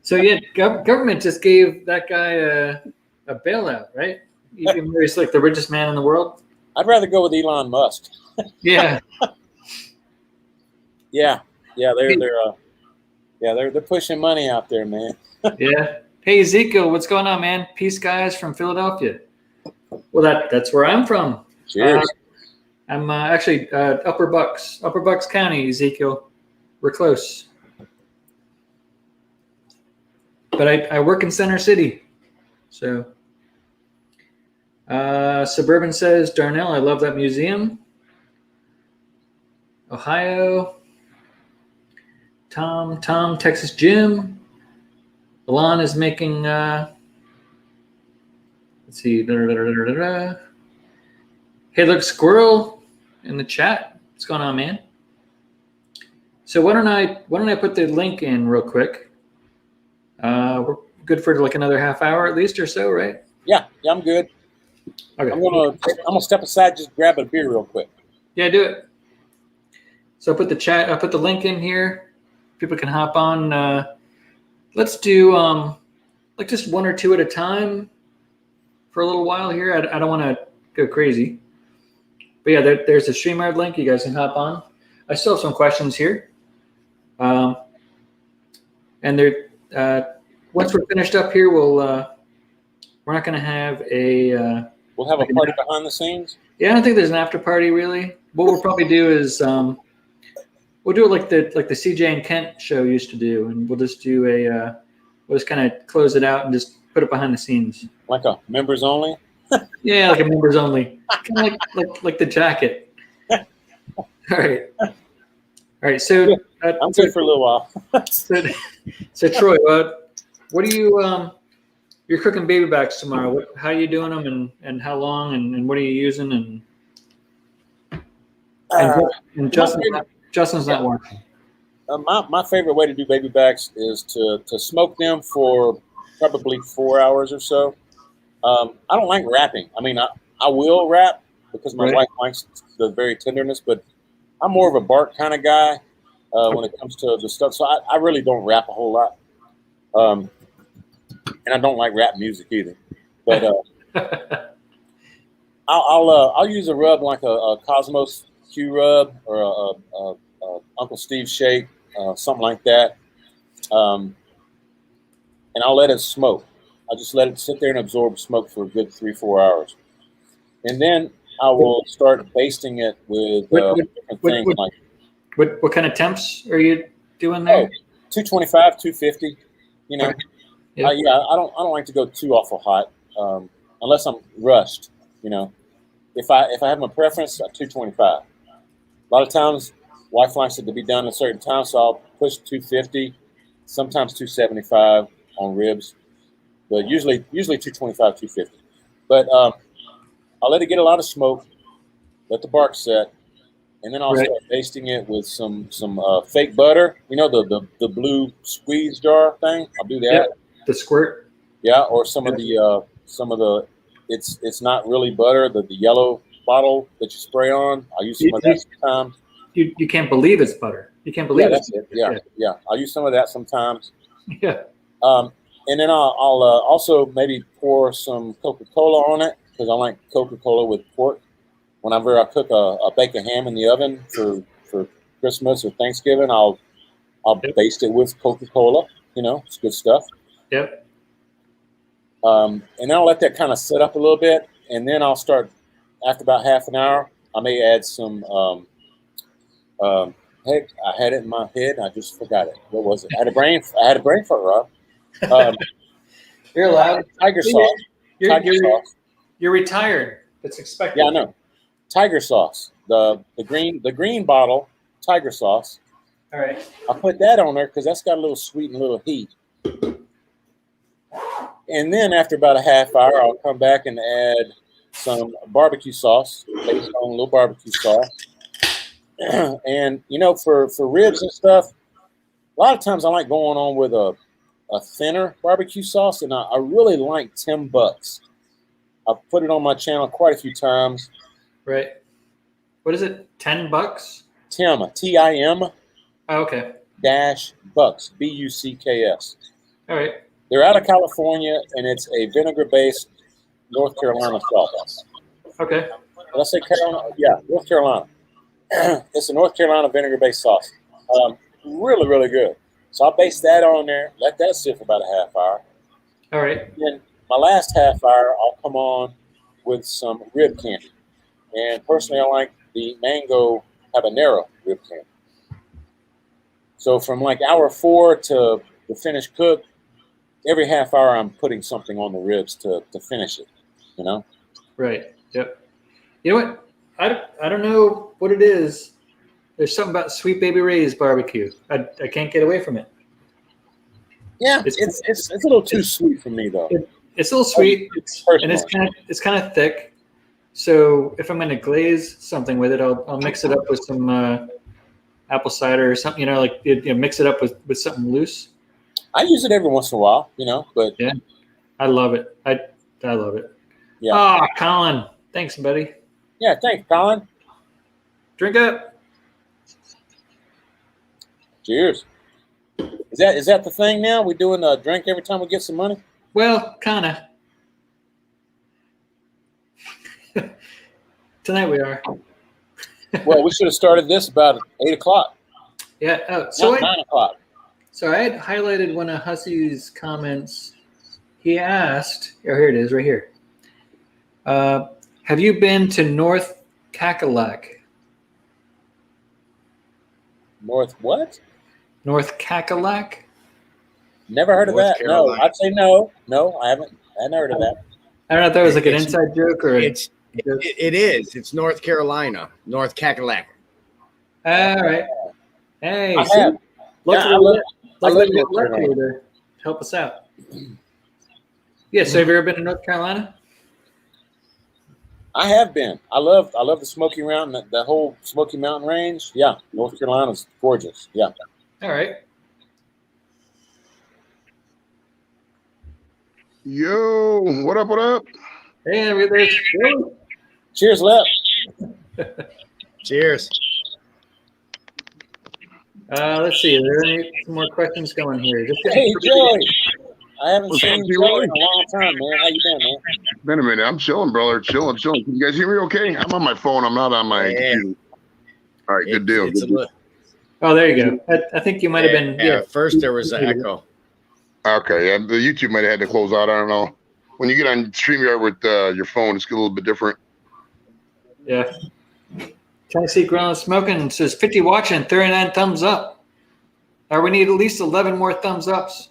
So yeah, government just gave that guy a bailout, right? Even though he's like the richest man in the world. I'd rather go with Elon Musk. Yeah. Yeah, they're pushing money out there, man. Yeah. Hey Ezekiel, what's going on, man? Peace, guys from Philadelphia. Well, that's where I'm from. Cheers. I'm actually Upper Bucks County, Ezekiel. We're close. But I work in Center City. So Suburban says, Darnell, I love that museum. Ohio. Tom, Texas Jim. Alon is making let's see. Hey, look, Squirrel in the chat. What's going on, man? So why don't I put the link in real quick? We're good for like another half hour at least or so, right? Yeah, I'm good. Okay. I'm gonna step aside, just grab a beer real quick. Yeah, do it. So I put the link in here. People can hop on. Let's do like just one or two at a time for a little while here. I don't want to go crazy. But yeah, there's a StreamYard link. You guys can hop on. I still have some questions here. And once we're finished up here, we're not going to have a. We'll have a party behind the scenes. Yeah, I don't think there's an after party really. What we'll probably do is we'll do it like the CJ and Kent show used to do, and we'll just do we'll just kind of close it out and just put it behind the scenes. Like a members only. Yeah, like a members only, kind of like the jacket. All right. So I'm good for a little while. so Troy, what are you? You're cooking baby backs tomorrow. How are you doing them, and how long, and what are you using? And Justin's not watching. My favorite way to do baby backs is to smoke them for probably 4 hours or so. I don't like wrapping. I mean, I will wrap because my wife likes the very tenderness, but I'm more of a bark kind of guy when it comes to the stuff. So I really don't wrap a whole lot. And I don't like rap music either. But I'll use a rub like a Cosmos Q rub or a Uncle Steve shake, something like that. And I'll let it smoke. I'll just let it sit there and absorb smoke for a good 3-4 hours. And then I will start basting it with different things like. What kind of temps are you doing there? 225, 250. You know, okay. Yeah. I don't like to go too awful hot unless I'm rushed. You know, if I have my preference, 225. A lot of times, wife likes it to be done at a certain time, so I'll push 250, sometimes 275 on ribs, but usually 225, 250. But I'll let it get a lot of smoke, let the bark set, and then I'll start basting it with some fake butter. You know, the blue squeeze jar thing. I'll do that. Yeah, the squirt. Yeah, or some of the it's not really butter. The yellow bottle that you spray on. I'll use some of that sometimes. You can't believe it's butter. You can't believe that's it. Yeah. I'll use some of that sometimes. Yeah. And then I'll also maybe pour some Coca-Cola on it because I like Coca-Cola with pork. Whenever I cook a bacon ham in the oven for Christmas or Thanksgiving, I'll baste it with Coca-Cola. You know, it's good stuff. Yep. And then I'll let that kind of sit up a little bit, and then I'll start after about half an hour. I may add some. Heck, I had it in my head. I just forgot it. What was it? I had a brain fart, Rob. You're allowed. Tiger sauce. You're retired. That's expected. Yeah, I know. Tiger sauce. The green bottle. Tiger sauce. All right. I put that on there because that's got a little sweet and a little heat. And then after about a half hour, I'll come back and add some barbecue sauce, based on a little barbecue sauce. And you know, for ribs and stuff, a lot of times I like going on with a thinner barbecue sauce, and I really like Tim Bucks. I've put it on my channel quite a few times. Right. What is it? $10? Tim, Tim Oh, okay. dash Bucks, Bucks. All right. They're out of California, and it's a vinegar-based North Carolina sauce. Okay. Did I say Carolina? Yeah, North Carolina. It's a North Carolina vinegar-based sauce. Really, really good. So I'll base that on there, let that sit for about a half hour. All right. Then my last half hour, I'll come on with some rib candy. And personally, I like the mango habanero rib candy. So from like hour 4 to the finished cook, every half hour I'm putting something on the ribs to finish it, you know? Right. Yep. You know what? I don't know what it is. There's something about Sweet Baby Ray's barbecue. I can't get away from it. Yeah, it's a little too sweet for me though. It's a little sweet, and it's kind of thick. So if I'm going to glaze something with it, I'll mix it up with some apple cider or something. You know, like mix it up with something loose. I use it every once in a while, you know. But yeah, I love it. I love it. Yeah. Ah, Colin, thanks, buddy. Yeah, thanks, Colin. Drink up. Cheers. Is that the thing now? We're doing a drink every time we get some money? Well, kind of. Tonight we are. Well, we should have started this about 8 o'clock. Yeah. Not 9 o'clock. So I had highlighted one of Hussey's comments. He asked, oh, here it is, right here. Have you been to North Cackalack? North what? North Cackalack? Never heard of North that. Carolina. No, I'd say no. No, I haven't. I hadn't heard of that. I don't know if that was like an inside joke or It is. It's North Carolina, North Cackalack. All right. Hey, I see? have. Luckily I we live got in North Lucky to help us out. Yeah, so have you ever been to North Carolina? I have been. I love the Smoky Mountain, the whole Smoky Mountain range. Yeah, North Carolina's gorgeous. Yeah. All right. Yo, what up, what up? Hey, there's Joe. Cheers, Lep. Cheers. Let's see. Are there any some more questions going here? Just Hey, Joey. I haven't What's seen up, Joey Joey? in a long time, man. How you been, man? Been a minute. I'm chilling, brother. Chilling. Can you guys hear me okay? I'm on my phone. I'm not on my computer. All right, good deal. It's Good deal. Oh, there you go. I think you might have been. Yeah, at first there was an echo. Okay, yeah, the YouTube might have had to close out. I don't know. When you get on StreamYard with your phone, it's a little bit different. Yeah. Tennessee Grill and Smoking says 50 watching, 39 thumbs up. Or we need at least 11 more thumbs ups.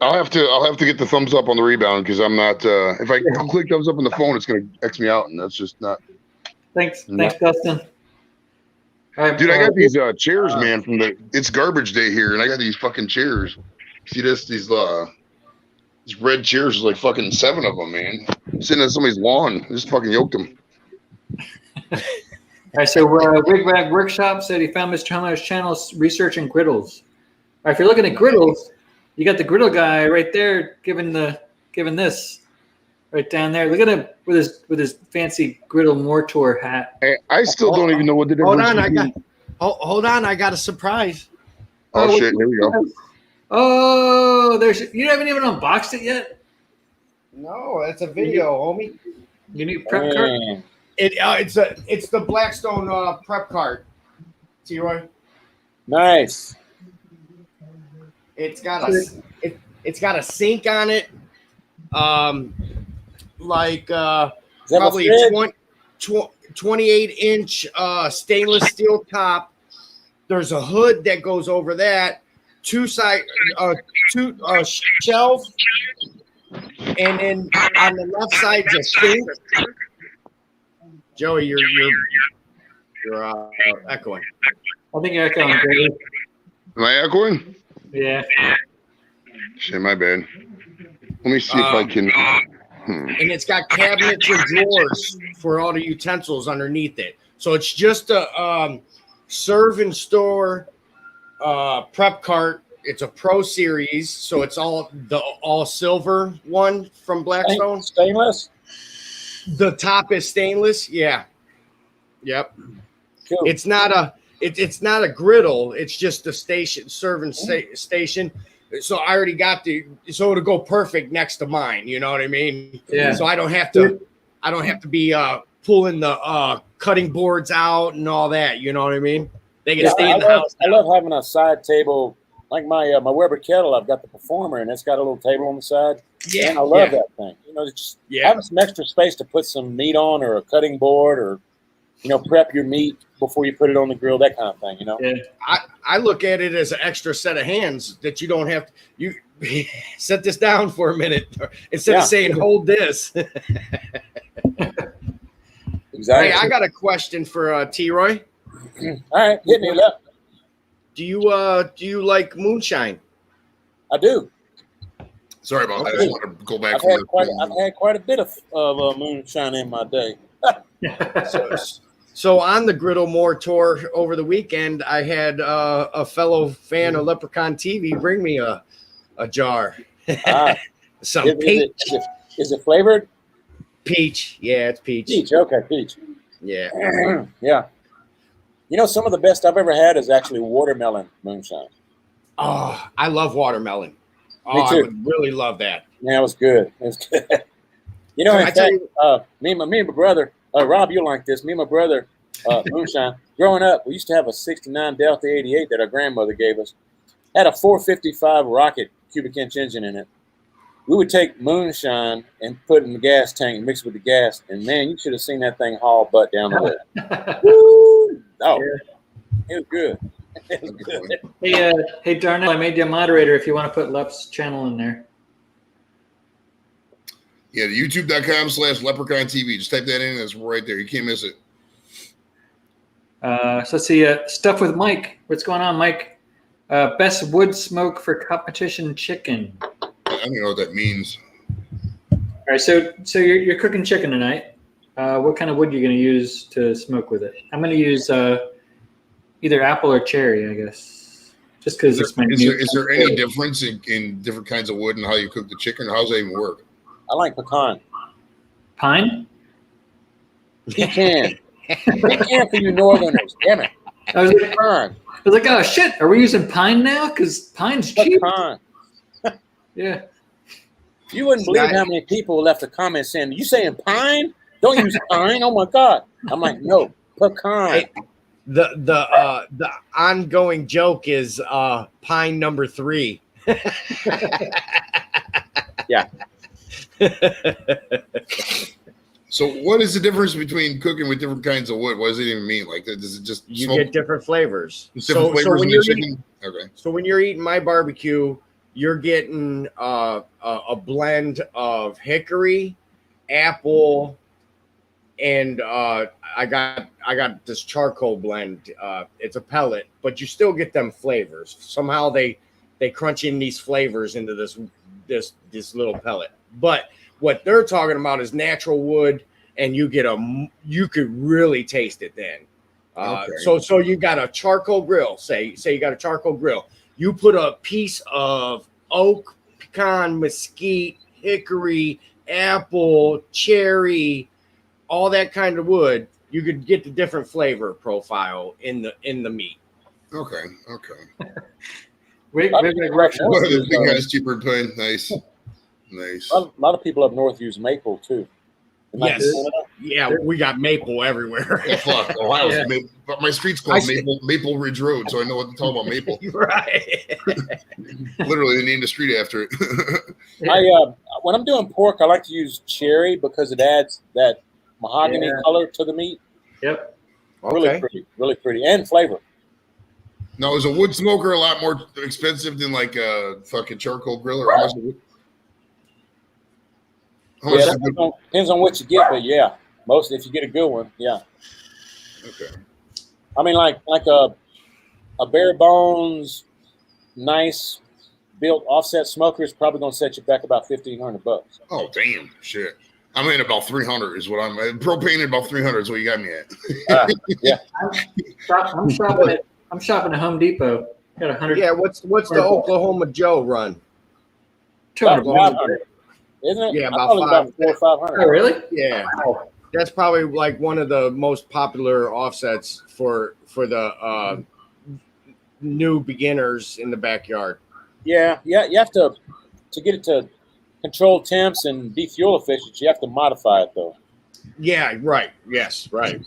I'll have to get the thumbs up on the rebound because I'm not. If I click thumbs up on the phone, it's gonna X me out, and that's just not. Thanks, Dustin. All right, Dude, I got these chairs, man. It's garbage day here, and I got these fucking chairs. See this? These red chairs. There's like fucking 7 of them, man. Sitting on somebody's lawn. I just fucking yoked them. All right, so Wigwag Workshop said he found Mr. Homeowner's channel researching griddles. All right, if you're looking at griddles, you got the griddle guy right there giving this right down there. Look at him with his fancy griddle mortar hat. Hey, I still don't even know what the difference is. Hold on, I got a surprise. Oh shit! Here we go. Oh, you haven't even unboxed it yet? No, that's a video, homie. You need prep cart? It's the Blackstone prep cart. See, Roy? Nice. It's got a sink on it. Probably 28-inch stainless steel top. There's a hood that goes over that. Two shelves, and then on the left side's a sink. Joey, you're echoing. I think you're echoing, Joey. Am I echoing? Yeah. Shit, my bad. Let me see if I can. And it's got cabinets and drawers for all the utensils underneath it. So it's just a serve and store prep cart. It's a Pro Series, so it's all silver one from Blackstone. Stainless? The top is stainless. Yeah. Yep. Cool. It's not it's not a griddle. It's just a station, station. So I already got so it'll go perfect next to mine. You know what I mean? Yeah. So I don't have to be pulling the cutting boards out and all that. You know what I mean? They can stay in the house. I love having a side table. Like my Weber kettle, I've got the Performer, and it's got a little table on the side. Yeah, and I love that thing. You know, just having some extra space to put some meat on, or a cutting board, or prep your meat before you put it on the grill, that kind of thing. I look at it as an extra set of hands that you don't have to. You set this down for a minute instead of saying hold this. Exactly. Hey, I got a question for T-Roy. All right, hit me up. Do you like moonshine? I do. Sorry about that. I just want to go back. I've had quite a bit of moonshine in my day. So on the Griddle More tour over the weekend, I had a fellow fan of Leprechaun TV bring me a jar. Some peach. Is it flavored? Peach. Yeah, it's peach. Peach. Okay, peach. Yeah. Yeah. Some of the best I've ever had is actually watermelon moonshine. Oh, I love watermelon. Me too. I would really love that. Yeah, it was good. It was good. In fact, me and my brother, Rob, you'll like this. Me and my brother, moonshine. Growing up, we used to have a '69 Delta 88 that our grandmother gave us. Had a 455 rocket cubic inch engine in it. We would take moonshine and put it in the gas tank and mix it with the gas. And man, you should have seen that thing haul butt down the road. Woo! Oh, it was good. It was good. Hey, Darnell, I made you a moderator if you want to put Lep's channel in there. Yeah, youtube.com/Leprechaun TV. Just type that in. It's right there. You can't miss it. So let's see. Stuff with Mike. What's going on, Mike? Best wood smoke for competition chicken. I don't know what that means. All right, so you're cooking chicken tonight. What kind of wood are you going to use to smoke with it? I'm going to use either apple or cherry, I guess, just because it's my. Is there any difference in different kinds of wood and how you cook the chicken? Or how does that even work? I like pecan. Pine? Pecan. Pecan for you northerners. Damn it. I was like, oh, shit. Are we using pine now? Because pine's cheap. Pecan. Yeah. You wouldn't believe how many people left a comment saying, "You saying pine? Don't use pine." Oh my God. I'm like, no, pecan. Hey, the ongoing joke is pine number 3. Yeah. So what is the difference between cooking with different kinds of wood? What does it even mean? Like, does it just you get different flavors? Different flavors in the chicken? Okay. So when you're eating my barbecue, you're getting a blend of hickory, apple, and I got this charcoal blend. It's a pellet, but you still get them flavors. Somehow they crunch in these flavors into this little pellet. But what they're talking about is natural wood, and you could really taste it then. Okay. So you got a charcoal grill. Say you got a charcoal grill. You put a piece of oak, pecan, mesquite, hickory, apple, cherry, all that kind of wood. You could get the different flavor profile in the meat. Okay. Maybe The big guy's cheaper than plain. Nice. A lot of people up north use maple too. Yes. Yeah, we got maple everywhere. Yeah, fuck. Ohio's maple. But my street's called Maple Ridge Road, so I know what to talk about maple. Right. Literally, they named the street after it. When I'm doing pork, I like to use cherry because it adds that mahogany color to the meat. Yep. Really pretty, and flavor. Now, is a wood smoker a lot more expensive than like a fucking charcoal grill, or how much? Depends on what you get, but yeah, mostly if you get a good one, yeah. Okay. I mean, like a bare bones, nice built offset smoker is probably going to set you back about $1,500. Oh damn, shit! I'm in about 300 is what I'm propane at about 300 is what you got me at. Yeah. I'm shopping at Home Depot. Got 100. Yeah. What's the Oklahoma Joe run? 200. Isn't it? Yeah, about 400 or 500. Oh, really? Yeah. That's probably like one of the most popular offsets for the new beginners in the backyard. Yeah. You have to get it to control temps and be fuel efficient. You have to modify it though. Yeah, right. Yes, right.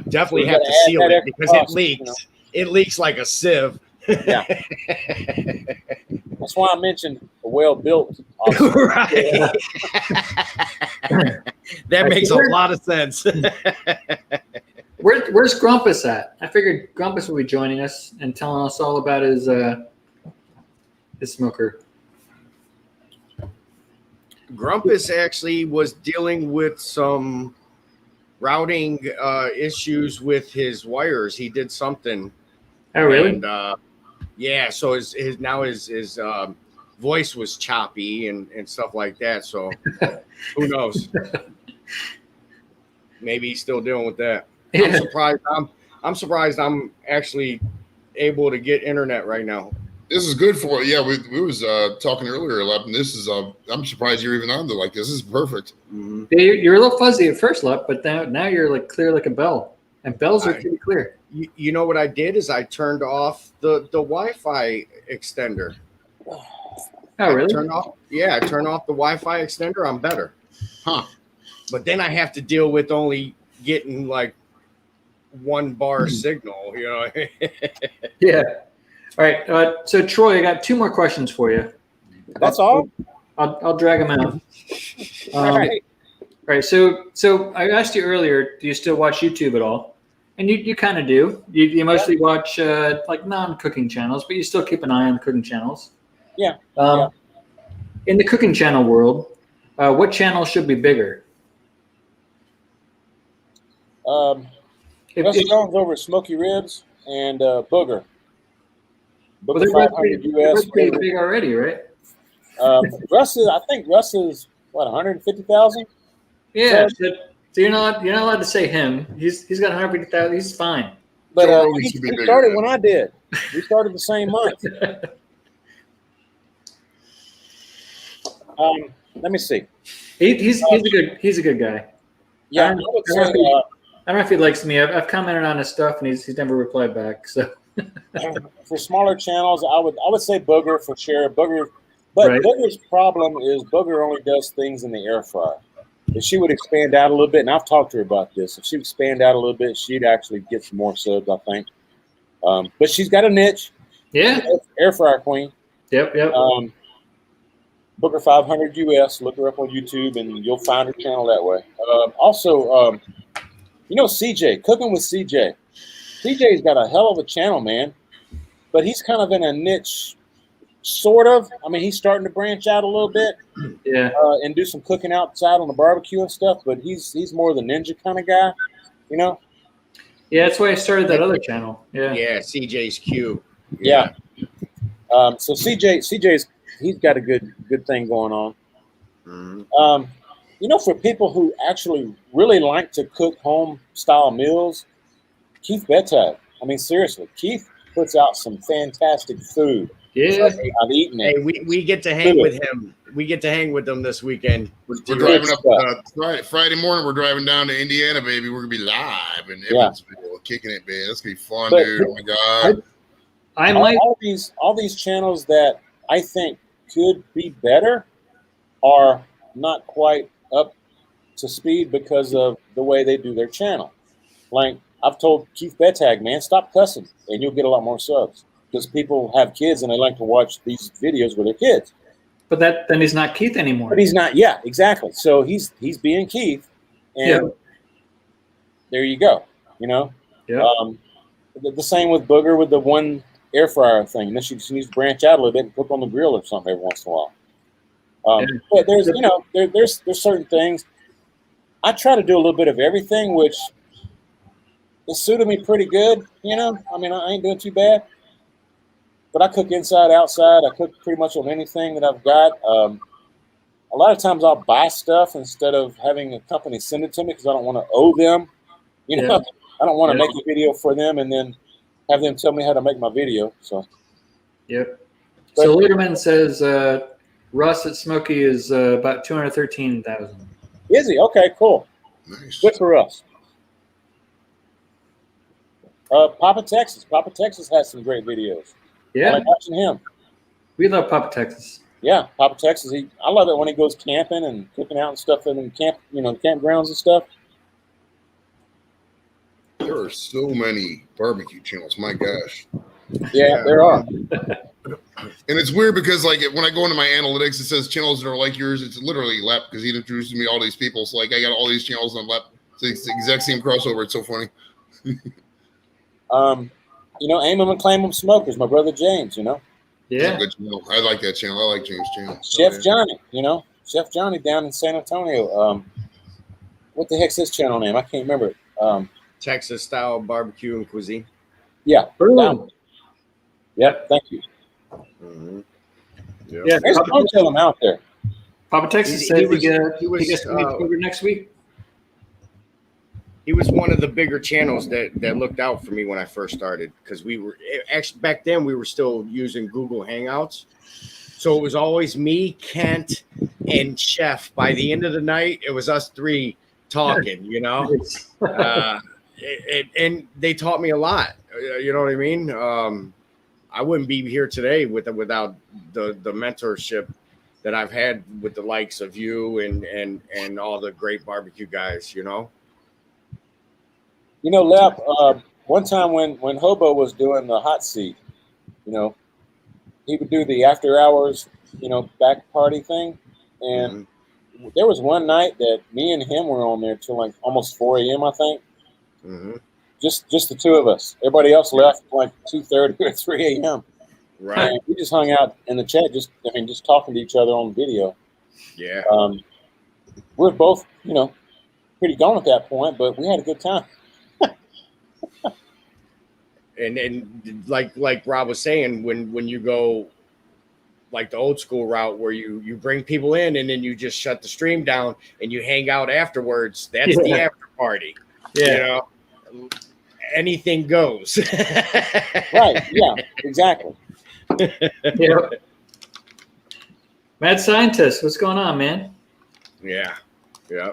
Definitely You have gotta to add seal that it extra because cost, it leaks. It leaks like a sieve. Yeah. That's why I mentioned a well-built Right. That makes a lot of sense. Where's Grumpus at? I figured Grumpus would be joining us and telling us all about his smoker. Grumpus actually was dealing with some routing issues with his wires. He did something. Oh, really? And yeah, so his voice was choppy and stuff like that. So who knows? Maybe he's still dealing with that. I'm surprised. I'm surprised I'm actually able to get internet right now. This is good for yeah. We was talking earlier, Lep, and this is I'm surprised you're even on there like this. This is perfect. Mm-hmm. Yeah, you're a little fuzzy at first, Lep, but now you're like clear like a bell, and bells are pretty clear. You know what I did is I turned off the Wi-Fi extender. Oh, really? I turned off the Wi-Fi extender. I'm better. Huh. But then I have to deal with only getting like 1 bar signal, you know. Yeah. All right. So Troy, I got 2 more questions for you. That's all? I'll drag them out. All right. All right. So I asked you earlier, do you still watch YouTube at all? And you kind of do. You mostly watch like non-cooking channels, but you still keep an eye on cooking channels. Yeah. In the cooking channel world, what channel should be bigger? Russell Jones over at Smoky Ribs and Booger. Well, Booger they're 500 both US. pretty big already, right? I think Russ is what 150,000. Yeah. So you're not allowed to say him. He's got 150,000. He's fine. But Joe he should be bigger started than when I did. We started the same month. Let me see. He's a good guy. Yeah, I don't know if he likes me. I've commented on his stuff and he's never replied back. So for smaller channels, I would say Booger for sure. Booger, but Right. Booger's problem is Booger only does things in the air fryer. If she would expand out a little bit, and I've talked to her about this, if she would expand out a little bit, she'd actually get some more subs, I think. But she's got a niche. yeah. Air fryer queen. Yep. Booger 500 US. Look her up on YouTube, and you'll find her channel that way. Also, CJ, Cooking with CJ. CJ's got a hell of a channel, man. But he's kind of in a niche, sort of. I mean, he's starting to branch out a little bit. Yeah. And do some cooking outside on the barbecue and stuff. But he's more the ninja kind of guy, you know. Yeah, that's why I started that other channel. Yeah. Yeah, CJ's Q. Yeah. So CJ's he's got a good thing going on. Mm-hmm. For people who actually really like to cook home style meals, Keith Bettag. I mean, seriously, Keith puts out some fantastic food. Yeah. I've eaten it. Hey, we get to hang with him. We get to hang with him this weekend. We're driving up Friday morning. We're driving down to Indiana, baby. We're gonna be live in Evansville, kicking it, man. That's gonna be fun, dude. Oh my god! I might. All these channels that I think could be better are not quite up to speed because of the way they do their channel. Like I've told Keith Bettag, man, stop cussing, and you'll get a lot more subs because people have kids and they like to watch these videos with their kids. But then he's not Keith anymore. But he's not. Yeah, exactly. So he's being Keith, and there you go. You know. Yeah. The same with Booger with the one air fryer thing. And then she needs to branch out a little bit and cook on the grill or something every once in a while. But there's there's certain things. I try to do a little bit of everything, which it suited me pretty good. You know, I mean, I ain't doing too bad. But I cook inside, outside. I cook pretty much on anything that I've got. A lot of times I'll buy stuff instead of having a company send it to me because I don't want to owe them. You know, I don't want to make a video for them and then have them tell me how to make my video. So. Yep. So Lederman says Russ at Smoky is about 213,000. Is he? Okay, cool. Nice. Good for us. Papa Texas has some great videos. Yeah, I like watching him. we love Papa Texas. Yeah, Papa Texas. I love it when he goes camping and cooking out and stuff in camp, campgrounds and stuff. There are so many barbecue channels. My gosh. Yeah, there are. And it's weird because like when I go into my analytics, it says channels that are like yours. It's literally Lep because he introduced me to all these people. So like I got all these channels on Lep. It's the exact same crossover. It's so funny. Aim 'em and claim 'em smokers. My brother James. That's a Yeah, good channel. I like that channel. I like James' channel. Chef Johnny. Chef Johnny down in San Antonio. What the heck's his channel name? I can't remember it. Texas style barbecue and cuisine. Yeah. boom. Yep. Thank you. Mm-hmm. Yeah, There's a bunch of them out there. Papa Texas He said he was- gets to meet over next week. He was one of the bigger channels that looked out for me when I first started because we were actually back then we were still using Google Hangouts. So it was always me, Kent, and Chef. By the end of the night, it was us three talking, and they taught me a lot. You know what I mean? I wouldn't be here today without the mentorship that I've had with the likes of you and all the great barbecue guys, Lep, one time when Hobo was doing the hot seat, he would do the after hours, back party thing. And there was one night that me and him were on there till like almost 4 a.m., I think. Mm-hmm. Just the two of us. Everybody else left like 2:30 or 3 a.m. Right. And we just hung out in the chat, just talking to each other on video. Yeah. We're both, pretty gone at that point, but we had a good time. And like Rob was saying, when you go like the old school route where you bring people in and then you just shut the stream down and you hang out afterwards, that's the after party. Yeah. Anything goes. Right. Yeah, exactly. Yeah. Mad Scientist, what's going on, man? Yeah. Yeah.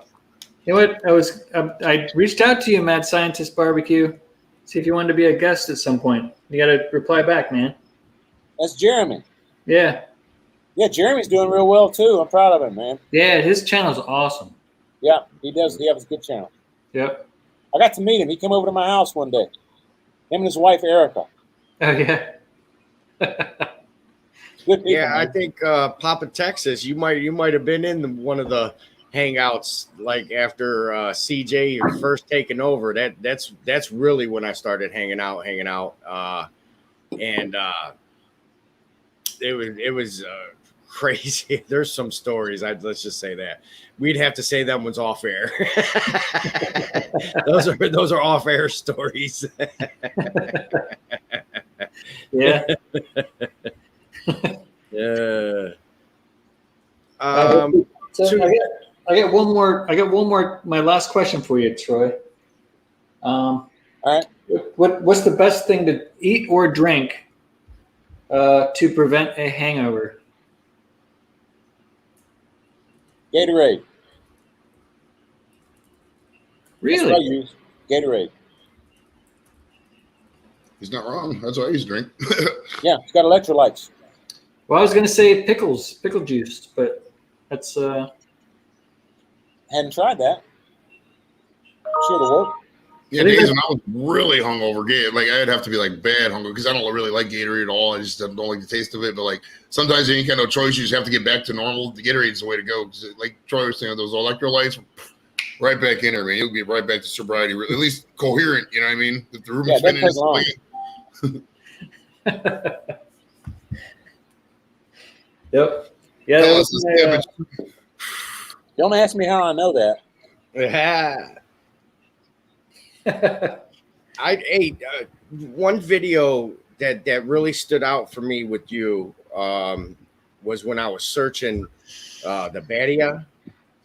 You know what? I reached out to you, Mad Scientist Barbecue, see if you wanted to be a guest at some point. You got to reply back, man. That's Jeremy. Yeah. Yeah, Jeremy's doing real well too. I'm proud of him, man. Yeah, his channel's awesome. Yeah, he does. He has a good channel. Yep. I got to meet him. He came over to my house one day. Him and his wife Erica. Oh yeah. Good people. Yeah, I man. think Papa Texas, you might have been in one of the hangouts like after CJ first taking over. That's really when I started hanging out. And it was crazy. There's some stories. Let's just say that we'd have to say them ones off air. those are off air stories. Yeah. Yeah. So I got one more. My last question for you, Troy. All right. What's the best thing to eat or drink to prevent a hangover? Gatorade. Really? That's what I use. Gatorade. He's not wrong. That's what I used to drink. Yeah, it's got electrolytes. Well, I was going to say pickle juice, but that's Hadn't tried that. Sure to work. Yeah, days when I was really hungover, like I'd have to be like bad hungover because I don't really like Gatorade at all. I just don't like the taste of it. But like sometimes you ain't got no choice. You just have to get back to normal. The Gatorade's the way to go. Like Troy was saying, those electrolytes, right back in there, man. You'll get right back to sobriety, at least coherent. You know what I mean? If the room is spinning, take long. Yep. Yeah. That was Don't ask me how I know that. Yeah. I ate one video that really stood out for me with you was when I was searching the birria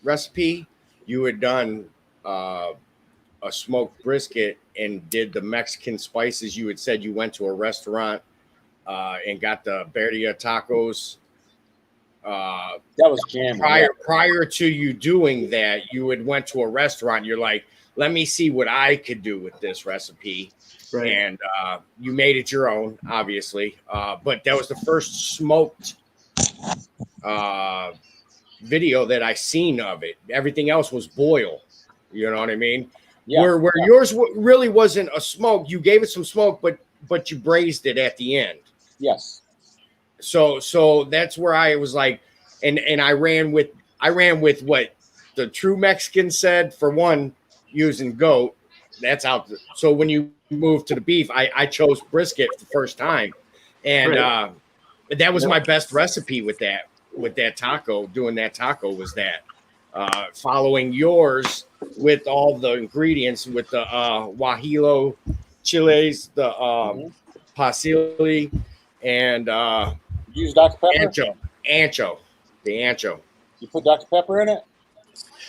recipe. You had done a smoked brisket and did the Mexican spices. You had said you went to a restaurant and got the birria tacos That was jamming. Prior to you doing that, you had went to a restaurant. You're like, let me see what I could do with this recipe. Right. And you made it your own, obviously. But that was the first smoked video that I seen of it. Everything else was boil. You know what I mean? Yeah, Where yours really wasn't a smoke. You gave it some smoke, but you braised it at the end. Yes. So that's where I was like, and I ran with what the true Mexican said. For one, using goat, that's out. So when you move to the beef, I chose brisket the first time, and that was my best recipe with that taco. Doing that taco was that following yours with all the ingredients with the guajillo chiles, the pasili, and You use Dr. Pepper? The ancho. You put Dr. Pepper in it?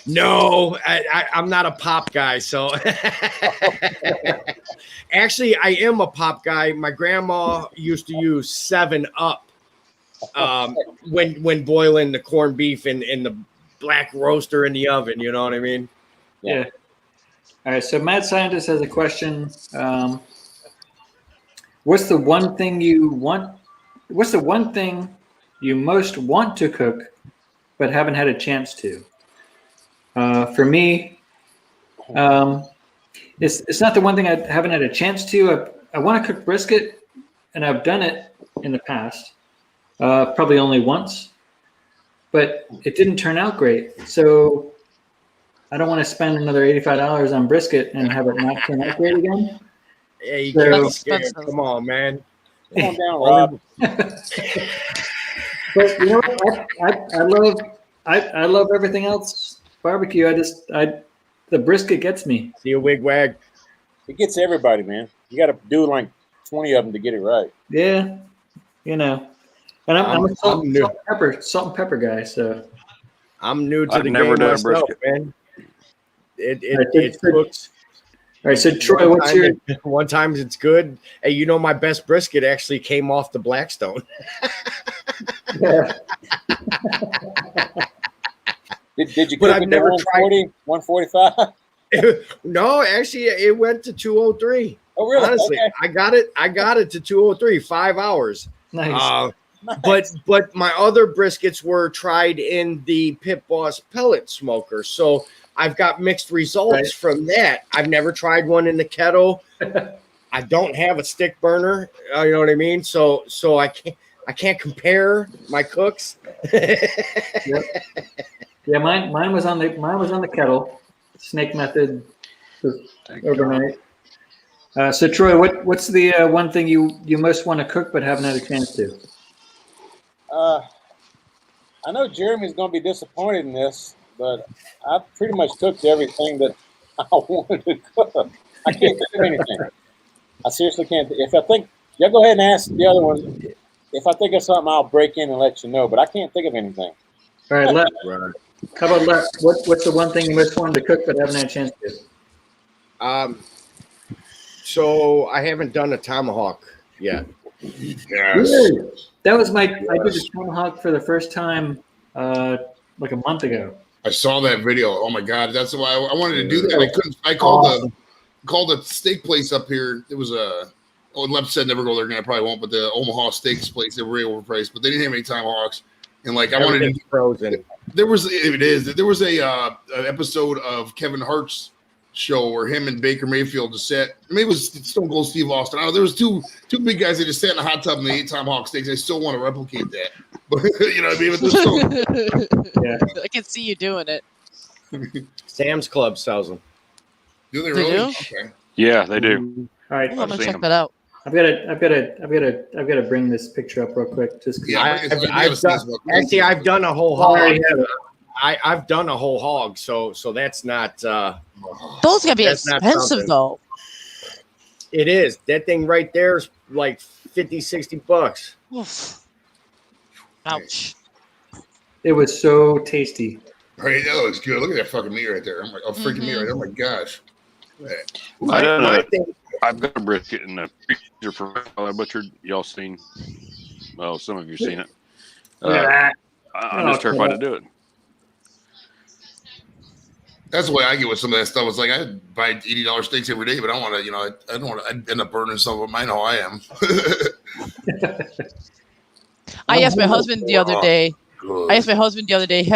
No, I'm not a pop guy. So actually, I am a pop guy. My grandma used to use 7-Up when boiling the corned beef in the black roaster in the oven. You know what I mean? Yeah. All right. So Mad Scientist has a question. What's the one thing you most want to cook but haven't had a chance to? For me, it's not the one thing I haven't had a chance to. I want to cook brisket, and I've done it in the past, probably only once, but it didn't turn out great. So I don't want to spend another $85 on brisket and have it not turn out great again. Yeah, you can't be scared. Come on, man. Come on down, Rob. But you know what? I love everything else barbecue. The brisket gets me. See a wig wag. It gets everybody, man. You got to do like 20 of them to get it right. Yeah, you know. And I'm a salt and pepper guy. So I'm new to I've the never game done a myself, brisket. man. It cooks. All right, so Troy, what's your? One time it's good. Hey, you know my best brisket actually came off the Blackstone. Yeah. Did you But cook I've it never to 140, 145? No, actually, it went to 203. Oh, really? Honestly, Okay. I got it to 203, 5 hours. Nice. Nice. But my other briskets were tried in the Pit Boss pellet smoker, so I've got mixed results from that. I've never tried one in the kettle. I don't have a stick burner. You know what I mean? So I can't compare my cooks. Yep. Yeah, mine was on the kettle, snake method, overnight. So Troy, what's the one thing you most want to cook but haven't had a chance to? I know Jeremy's going to be disappointed in this, but I pretty much cooked everything that I wanted to cook. I can't think of anything. I seriously can't. If I think, y'all go ahead and ask the other one. If I think of something, I'll break in and let you know. But I can't think of anything. All right, Left. How about Left? What's the one thing you most wanted to cook but haven't had a chance to? So I haven't done a tomahawk yet. Yes. Really? That was I did the tomahawk for the first time like a month ago. I saw that video. Oh my god, that's why I wanted to do that. I couldn't. I called the steak place up here. It was Lep said never go there again. I probably won't. But the Omaha Steaks place, they were way overpriced, but they didn't have any tomahawks. And like I wanted to frozen. There was a episode of Kevin Hart's show where him and Baker Mayfield just sat. Maybe it was Stone Cold Steve Austin. I don't know. There was two big guys that just sat in a hot tub and they ate tomahawk steaks. I still want to replicate that. But you know what I mean? But Yeah. I can see you doing it. Sam's Club sells them. Do they They really? do? Okay. Yeah, they do. All right. I'm gonna seen check them. that out. I've got to bring this picture up real quick. Just Yeah, I've done a whole I hog. already have it. I've done a whole hog, so that's not. Those gotta be That's not expensive something. though. It is. That thing right there is like $50-$60. Oof. Ouch. It was so tasty. Right, that looks good. Look at that fucking meat right there. I'm like, freaking meat right there. Oh my gosh. I've got a brisket in the freezer for I butchered. Y'all seen? Well, some of you seen it. Look at that. I'm just terrified to do it. That's the way I get with some of that stuff. It's like I buy $80 steaks every day, but I want to, I don't want to end up burning some of them. I know I am. I asked my husband the other day. Good. I asked my husband the other day.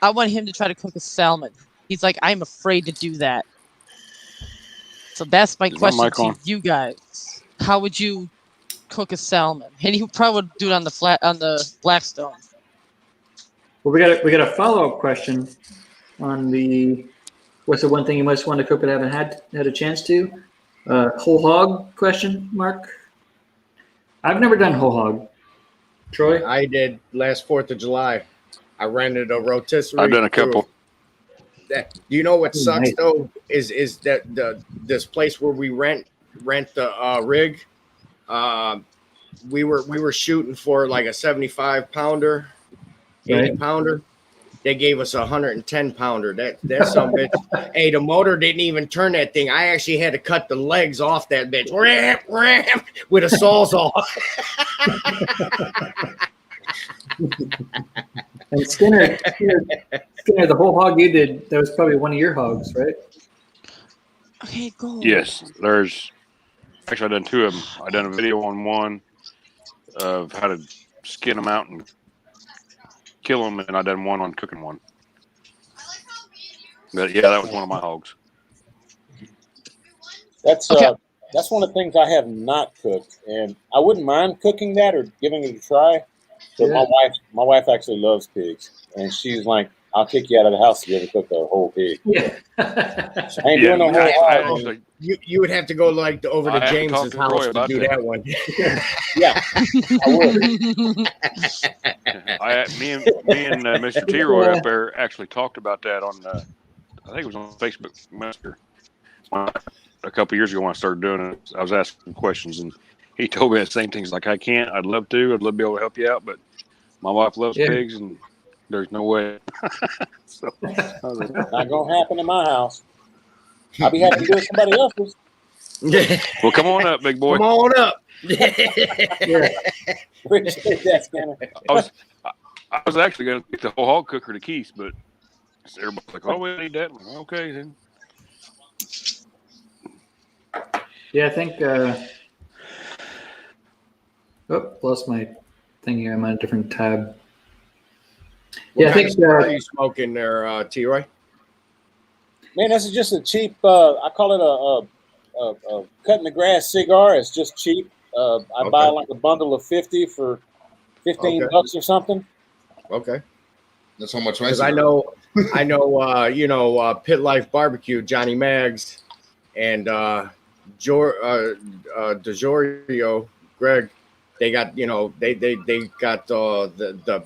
I want him to try to cook a salmon. He's like, I'm afraid to do that. So that's my Is my question mic to on? you guys. How would you cook a salmon? And he probably would do it on the Blackstone. Well, we got a follow-up question on the what's the one thing you most want to cook but haven't had a chance to? Whole hog question mark. I've never done whole hog. Troy? I did last 4th of July. I rented a rotisserie. I've done a couple. You know what sucks Nice. though is that this place where we rent the rig. We were shooting for like a 75 pounder, 80 Right. pounder. They gave us a 110 pounder. That's some bitch. Hey, the motor didn't even turn that thing. I actually had to cut the legs off that bitch. Ramp with a sawzall. And Skinner, the whole hog you did, that was probably one of your hogs, right? Okay, go. Yes, there's actually I've done two of them. I've done a video on one of how to skin them out and kill them, and I've done one on cooking one. But yeah, that was one of my hogs. That's Okay. that's one of the things I have not cooked, and I wouldn't mind cooking that or giving it a try. But Yeah. my wife actually loves pigs, and she's like, "I'll kick you out of the house if you ever cook a whole pig." Yeah. So I ain't doing no whole I hog. actually, You would have to go like over I to have to James's talk to house Roy to about do that. that one. Yeah, I would. me and Mr. T. Roy up there actually talked about that on, I think it was on Facebook Messenger a couple years ago when I started doing it. I was asking questions, and he told me the same things. Like, I'd love to be able to help you out, but my wife loves Yeah. pigs, and there's no way. So I was like, Not gonna happen in my house. I'll be happy to do it somebody else's. well, come on up, big boy. Come on up. Appreciate that, Skinner. I was actually going to get the whole hog cooker to Keith, but everybody's like, "Oh, we need that." I'm like, okay, then. Yeah, I think. Lost my thing here. I'm on a different tab. What Yeah, I kind think. of cigar are you smoking there, T-Roy? Man, this is just a cheap. I call it a cut in the grass cigar. It's just cheap. I buy like a bundle of 50 for $15 or something. Okay. That's how much my Because I know, Pit Life Barbecue, Johnny Maggs, and DeJorio, Greg, they got, they got the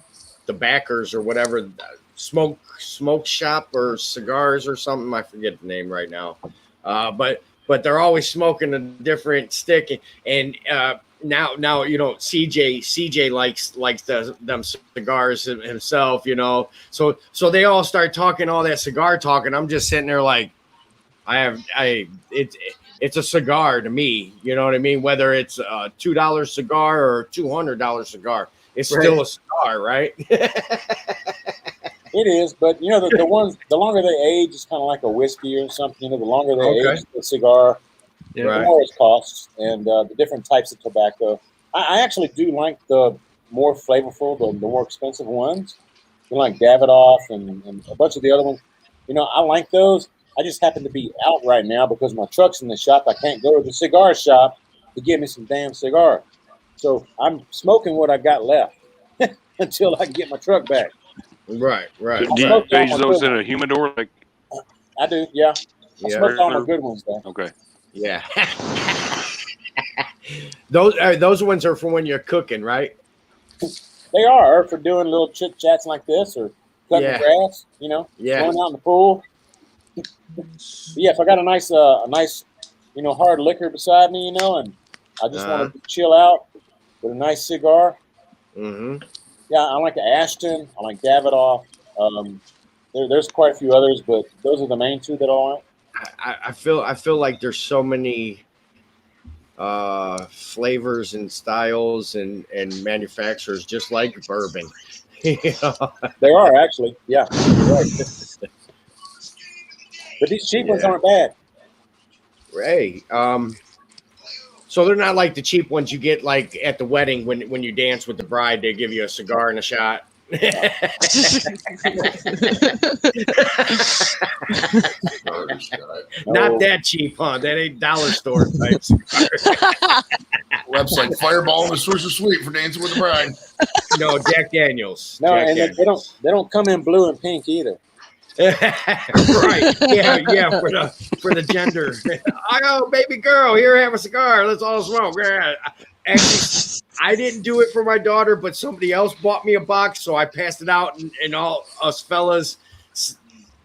backers or whatever, smoke shop or cigars or something. I forget the name right now. But they're always smoking a different stick, and now CJ likes them cigars himself, So they all start talking all that cigar talk, and I'm just sitting there like, it's a cigar to me, you know what I mean? Whether it's a $2 cigar or a $200 cigar, it's still a cigar, right? It is, but the ones, the longer they age, it's kind of like a whiskey or something. The longer they age the cigar, the more it costs, and the different types of tobacco. I actually do like the more flavorful, the more expensive ones. Like Davidoff and a bunch of the other ones. I like those. I just happen to be out right now because my truck's in the shop. I can't go to the cigar shop to get me some damn cigar. So I'm smoking what I got left until I can get my truck back. Right. Do you age those in a humidor? Like I do, yeah. I smoke all my good ones, though. Okay. Yeah. Those ones are for when you're cooking, right? They are for doing little chit chats like this or cutting the grass, going out in the pool. Yeah, if I got a nice, hard liquor beside me, and I just want to chill out with a nice cigar. Mm-hmm. Yeah, I like the Ashton. I like Davidoff. There's quite a few others, but those are the main two that I like. I feel like there's so many flavors and styles and manufacturers, just like bourbon. Yeah. They are actually, yeah. You're right. But these cheap ones aren't bad. Hey, so they're not like the cheap ones you get like at the wedding when you dance with the bride. They give you a cigar and a shot. Not that cheap, huh? That ain't dollar store type cigars. Website Fireball and the Swisher Sweet for Dancing with the Bride. No, Jack Daniels. No, Jack and Daniels. they don't come in blue and pink either. Right. Yeah, for the gender. I go, baby girl, here, have a cigar. Let's all smoke. Yeah. Actually, I didn't do it for my daughter, but somebody else bought me a box, so I passed it out, and all us fellas,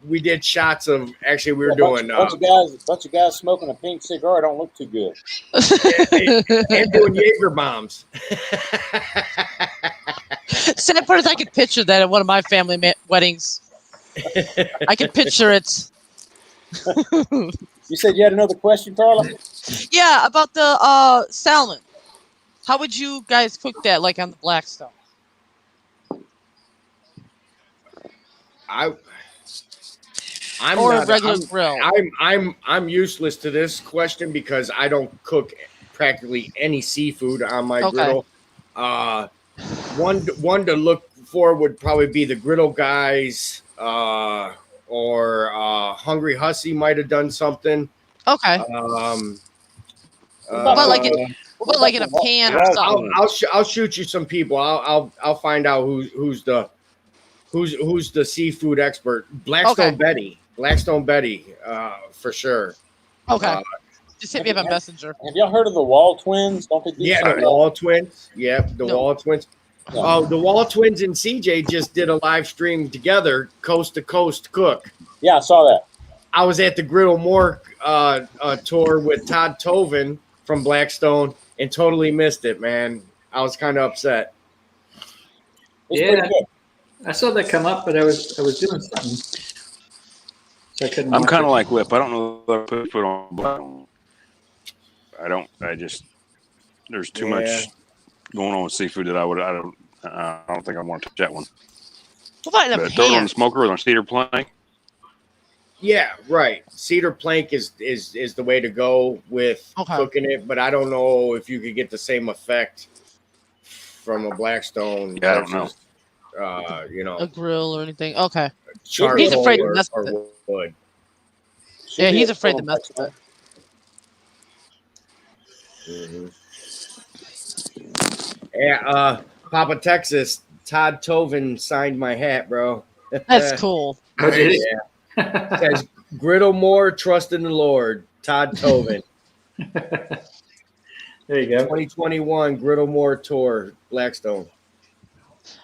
we did shots of. Actually, we were doing bunch of guys smoking a pink cigar don't look too good. and doing Jaeger bombs. Sad part is I could picture that at one of my family weddings. I can picture it. You said you had another question, Carla? Yeah, about the salmon. How would you guys cook that, like on the Blackstone? I'm Or not, a regular grill? I'm useless to this question because I don't cook practically any seafood on my griddle. One to look for would probably be the Griddle Guys, or Hungry Hussy might have done something. Okay. But like in a pan or something. I'll shoot you some people. I'll find out who's the seafood expert. Blackstone Betty, for sure. Okay. Just hit me up on Messenger. Have y'all heard of the Wall Twins? Don't they do the Wall Twins. Yeah, Wall Twins. Yeah. Oh, the Wall Twins and CJ just did a live stream together, coast to coast cook. Yeah, I saw that. I was at the Griddle More tour with Todd Toven from Blackstone and totally missed it, man. I was kind of upset. Yeah, I saw that come up, but I was doing something, so I couldn't. I'm kind of like Whip. I don't know if I put on black. There's too much going on with seafood that I don't think I want to touch that one. What about in a Throw it on pan? the smoker or on cedar plank. Yeah, right. Cedar plank is the way to go with cooking it, but I don't know if you could get the same effect from a Blackstone. Yeah, I don't know. A grill or anything. Okay. Charcoal He's afraid to mess with or wood. Yeah, he's afraid to mess with it. Mm-hmm. Yeah, Papa Texas, Todd Toven signed my hat, bro. That's cool. Oh, did he? Yeah. Says Griddle More, trust in the Lord. Todd Toven. There you go. 2021 Griddle More tour, Blackstone.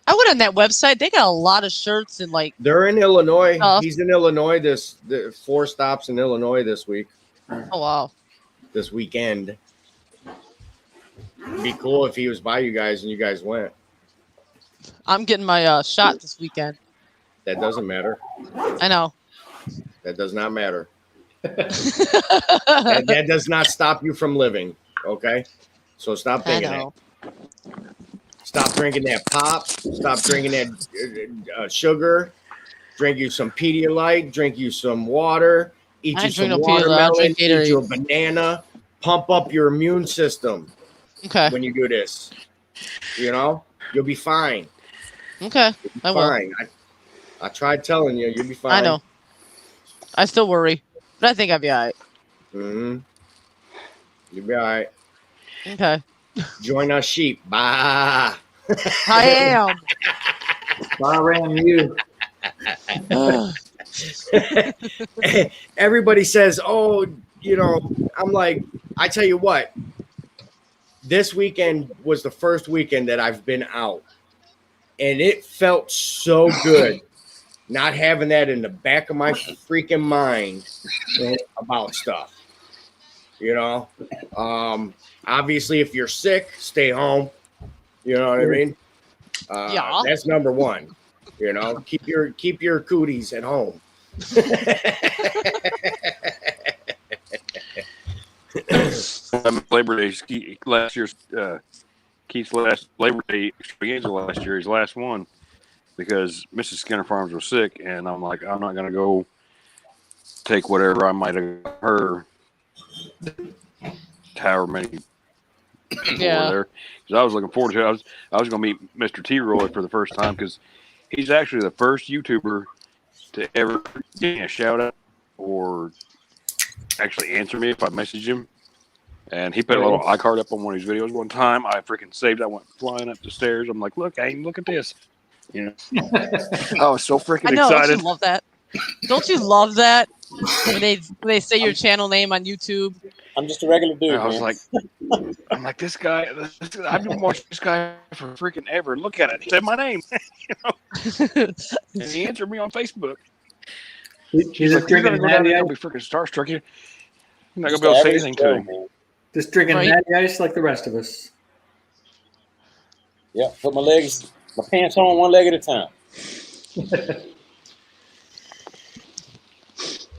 I went on that website. They got a lot of shirts and like. They're in Illinois. Oh. He's in Illinois. The 4 stops in Illinois this week. Oh wow. This weekend. It'd be cool if he was by you guys and you guys went. I'm getting my shot this weekend. That doesn't matter. I know. That does not matter. that does not stop you from living. Okay, so stop thinking that. Stop drinking that pop. Stop drinking that sugar. Drink you some Pedialyte. Drink you some water. Eat you some watermelon. Eat you a banana. Pump up your immune system. Okay. When you do this, you'll be fine. Okay, I will. Fine. I tried telling you, you'll be fine. I know. I still worry, but I think I'll be all right. Mm-hmm. You'll be all right. Okay. Join us, sheep. Bye. I am. I ran you. Everybody says, "Oh, I'm like, I tell you what. This weekend was the first weekend that I've been out, and it felt so good." Not having that in the back of my freaking mind about stuff, obviously if you're sick, stay home. You know what I mean? Yeah. That's number one. Keep your cooties at home. Labor Day, last year's Keith's last Labor Day extravaganza last year, his last one. because Mrs. Skinner Farms was sick, and I'm like, I'm not going to go take whatever I might have got her, however many people were there. Because I was looking forward to it. I was going to meet Mr. T. Roy for the first time, because he's actually the first YouTuber to ever give me a shout out or actually answer me if I message him. And he put a little iCard up on one of his videos one time. I freaking saved it. I went flying up the stairs. I'm like, look, Aim, look at this. You know, I was so freaking excited. Don't you love that? Don't you love that? When they say your channel name on YouTube. I'm just a regular dude. And I was like, I'm like, this guy, I've been watching this guy for freaking ever. Look at it. He said my name. You know? And he answered me on Facebook. He's like, you're going to go down there and be freaking starstruck. You're not going to be able to say anything to him. Just drinking natty ice like the rest of us. Yeah, put my pants on one leg at a time.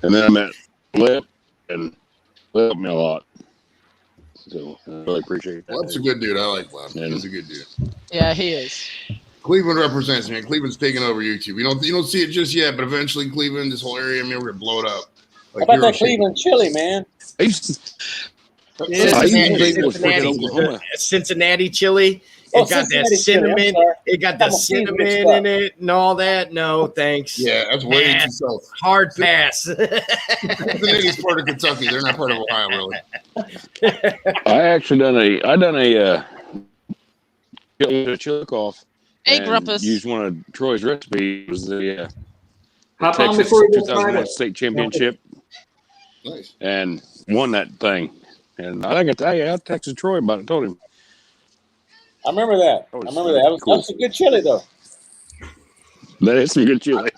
And then I met Flip, and Flip helped me a lot. So I really appreciate that. Flip's a good dude. I like Flip. He's a good dude. Yeah, he is. Cleveland represents, man. Cleveland's taking over YouTube. You don't see it just yet, but eventually Cleveland, this whole area, man, we're gonna blow it up. Like, how about that Cleveland chili, man? Cincinnati chili. It got that cinnamon. It got the cinnamon in it and all that. No, thanks. Yeah, that's way too soft. Hard pass. Cincinnati's part of Kentucky. They're not part of Ohio, really. I actually done a chili cough. Hey, Grumpus. Used one of Troy's recipes. It was the Hop on Texas before we 2001 state championship. Nice. And won that thing. And I think I texted Troy about it. Told him. I remember that. That was a good chili, though. That is some good chili.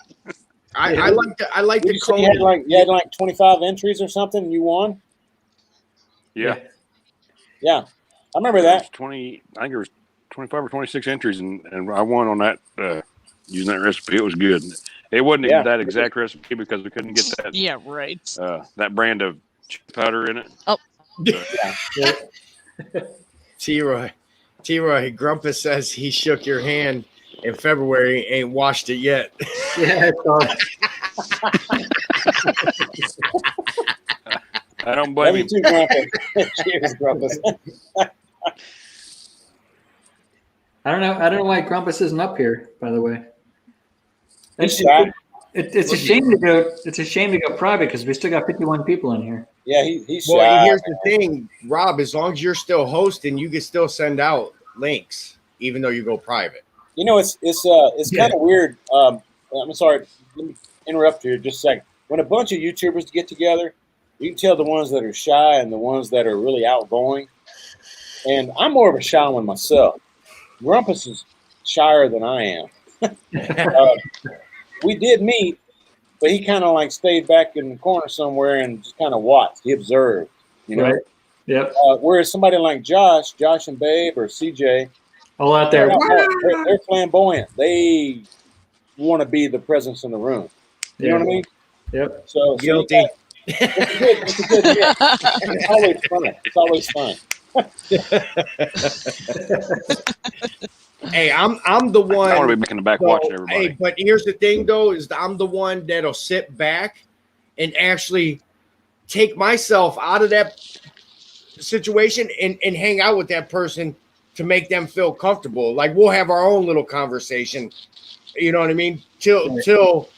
I like the you had like 25 entries or something, and you won. Yeah. I remember that. I think it was 25 or 26 entries, and I won on that using that recipe. It was good. It wasn't even that exact recipe because we couldn't get that. Yeah, right. That brand of chili powder in it. Oh. T-Roy, Grumpus says he shook your hand in February, ain't washed it yet. Yeah, I don't blame you. Too, Grumpus. Cheers, Grumpus. I don't know why Grumpus isn't up here, by the way. It's a shame to go. It's a shame to go private because we still got 51 people in here. Yeah, he's well. shy. Here's the thing, Rob. As long as you're still hosting, you can still send out links, even though you go private. You know, it's kind of weird. I'm sorry, let me interrupt you just a second. When a bunch of YouTubers get together, you can tell the ones that are shy and the ones that are really outgoing. And I'm more of a shy one myself. Grumpus is shyer than I am. We did meet, but he kind of like stayed back in the corner somewhere and just kind of watched. He observed, you know. Right. Yep. Whereas somebody like Josh and Babe or CJ, all out there, they're flamboyant. They want to be the presence in the room. You know what I mean? Yep. So guilty. It's good. Yeah. It's always fun. It's always fun. Hey, I'm the one. I want to be making the back watching everybody. Hey, but here's the thing, though, is I'm the one that'll sit back and actually take myself out of that situation and hang out with that person to make them feel comfortable. Like we'll have our own little conversation. You know what I mean? Till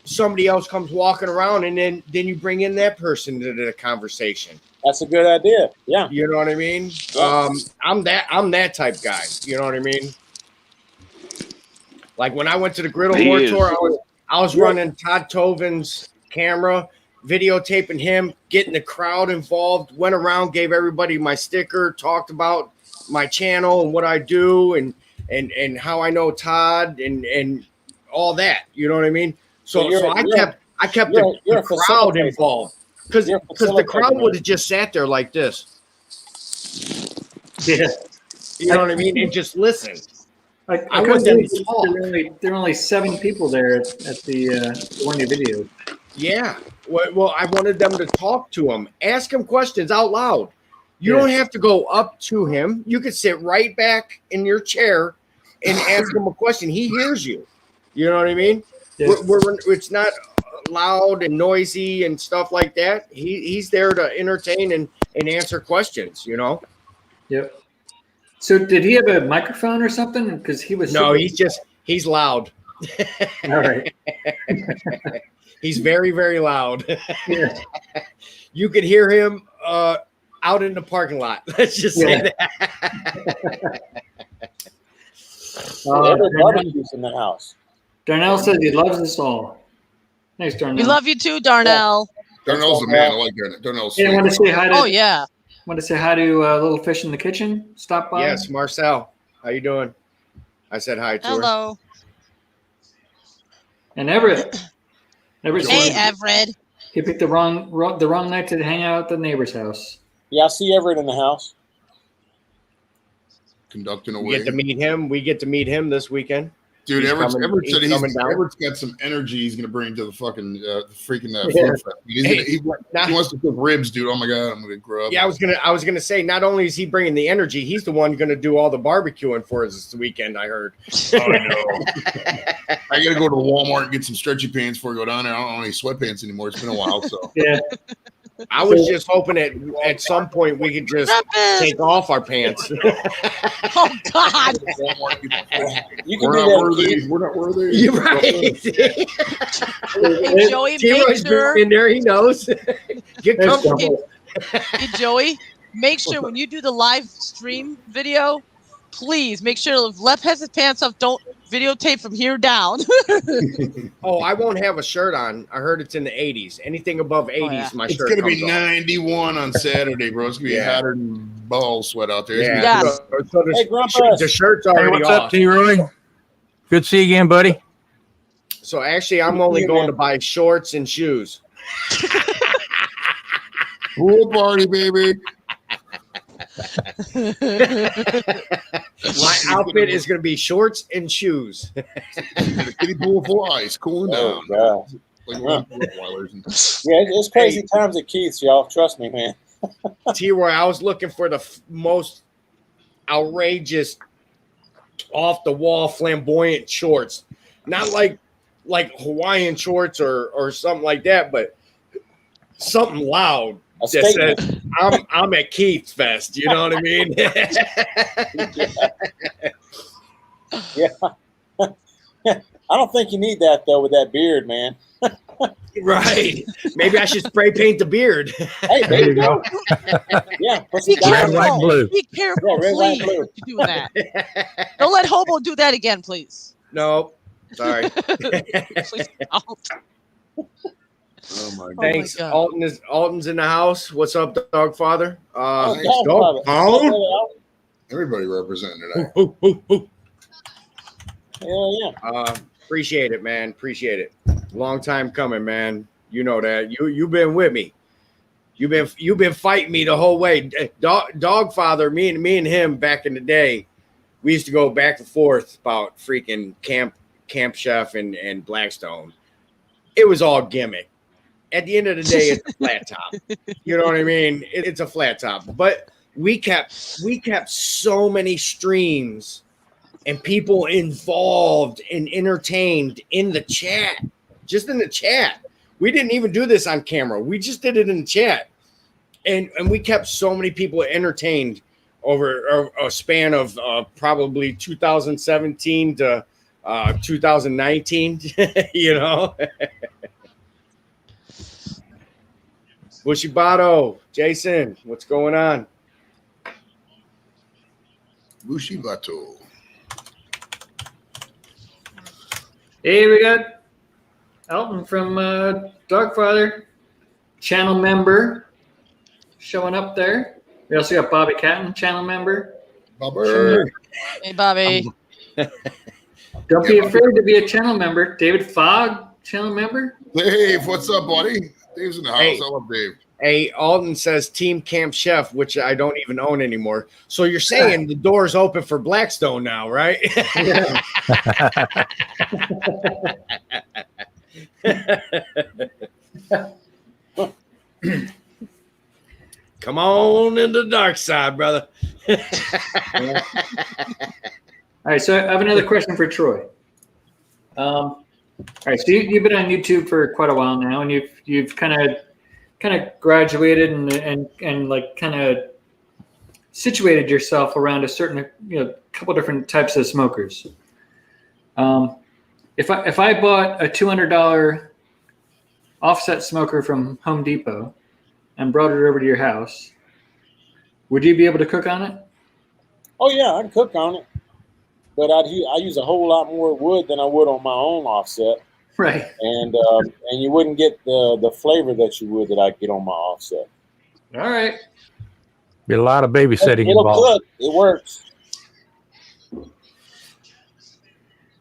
somebody else comes walking around, and then you bring in that person to the conversation. That's a good idea. Yeah. You know what I mean? Yeah. I'm that type guy. You know what I mean? Like when I went to the Griddle War tour, I was running Todd Tovin's camera, videotaping him, getting the crowd involved, went around, gave everybody my sticker, talked about my channel and what I do and how I know Todd and all that. You know what I mean? So I kept the crowd involved. Because the crowd would have just sat there like this. Yeah. You know what I mean? And just listen. I couldn't believe there were only 7 people there at the one of your videos. Yeah. Well, I wanted them to talk to him. Ask him questions out loud. You don't have to go up to him. You could sit right back in your chair and ask him a question. He hears you. You know what I mean? Yeah. It's not loud and noisy and stuff like that. He's there to entertain and answer questions, you know? Yep. So did he have a microphone or something? Because he was No, he's loud. all right. He's very, very loud. Yeah. You could hear him out in the parking lot. Let's just say that. Every barbecue's in the house. Darnell says he loves us all. Thanks, Darnell. We love you too, Darnell. Darnell's the man. I like Darnell. Darnell's Yeah, sweet. want to say hi to. Oh yeah. Want to say hi to Little Fish in the Kitchen? Stop by. Yes, Marcel. How you doing? I said hi to her. Hello. And Everett. Everett. Hey, said Everett. he picked the wrong night to hang out at the neighbor's house. Yeah, I see Everett in the house. Conducting We away. get to meet him. We get to meet him this weekend. Dude, He's Everett coming- said he's coming down. Everett's got some energy he's going to bring to the fucking freaking Yeah. food fest. Hey, He wants to cook ribs, dude. Oh my god, I'm going to grow up. Yeah, I was gonna say, not only is he bringing the energy, he's the one gonna do all the barbecuing for us this weekend. I heard. Oh, no. I got to go to Walmart and get some stretchy pants before I go down there. I don't own any sweatpants anymore. It's been a while, so. Yeah. I was just hoping at some point we could just take off our pants. Oh God. Walmart, You can we're do not that. worthy. We're not worthy. You're right. Hey Joey, T-Roy's make sure. in there. He knows. Get That's comfortable. Hey Joey, make sure when you do the live stream video, please make sure Lep has his pants up. Don't videotape from here down. Oh, I won't have a shirt on. I heard it's in the 80s. Anything above 80s, yeah. my It's shirt going to be comes off. 91 on Saturday, bro. It's going to be Yeah. hotter than ball sweat out there. It's Yeah. gonna be Yes. So Hey, Grandpa. the shirt's Hey, already what's off. up, T-Roy? Good to see you again, buddy. So actually, I'm only going to buy shorts and shoes. pool party, baby. My outfit is going to be shorts and shoes. The kiddie pool full of ice, cooling Oh, down. God. Like Rottweilers and- Yeah, it's crazy times at Keith's, y'all. Trust me, man. T-Roy, I was looking for the most outrageous, off-the-wall, flamboyant shorts. Not like Hawaiian shorts or something like that, but something loud A that statement. says, I'm at Keith's Fest. You know what I mean? Yeah. I don't think you need that, though, with that beard, man. Right. Maybe I should spray paint the beard. Hey, There you go. Yeah, put Be some Red, diamonds white, on. blue. Be careful, Yeah, red, white, please. blue. You doing that? Don't let Hobo do that again, please. No. Sorry. Please don't. Oh my god. Thanks. God. Alton's in the house. What's up, dog father? Oh, Let's God, go. Father. Alton. Everybody representing today. Ooh, ooh, ooh. Hell yeah. Appreciate it, man. Appreciate it. Long time coming, man. You know that. You've been with me. You've been fighting me the whole way. Dog father, me and him back in the day, we used to go back and forth about freaking Camp Chef and Blackstone. It was all gimmick. At the end of the day, it's a flat top. You know what I mean? It's a flat top. But we kept so many streams and people involved and entertained in the chat, just in the chat. We didn't even do this on camera. We just did it in the chat. And we kept so many people entertained over a span of probably 2017 to 2019, you know. Bushibato, Jason, what's going on? Bushibato. Hey, we got Elton from Dogfather, channel member, showing up there. We also got Bobby Catton, channel member. Bobber. Hey, Bobby. Don't be afraid to be a channel member. David Fogg, channel member. Dave, what's up, buddy? Dave's in the house. Hey. I love Dave. Hey, Alton says Team Camp Chef, which I don't even own anymore. So you're saying the door's open for Blackstone now, right? Come on in the dark side, brother. All right, so I have another question for Troy. All right, so you've been on YouTube for quite a while now, and you've kind of graduated and like kind of situated yourself around a certain couple different types of smokers. If I bought a $200 offset smoker from Home Depot and brought it over to your house, would you be able to cook on it? Oh yeah, I can cook on it, but I use a whole lot more wood than I would on my own offset. Right. And you wouldn't get the flavor that you would that I get on my offset. All right. Be a lot of babysitting It'll involved. cook. It works.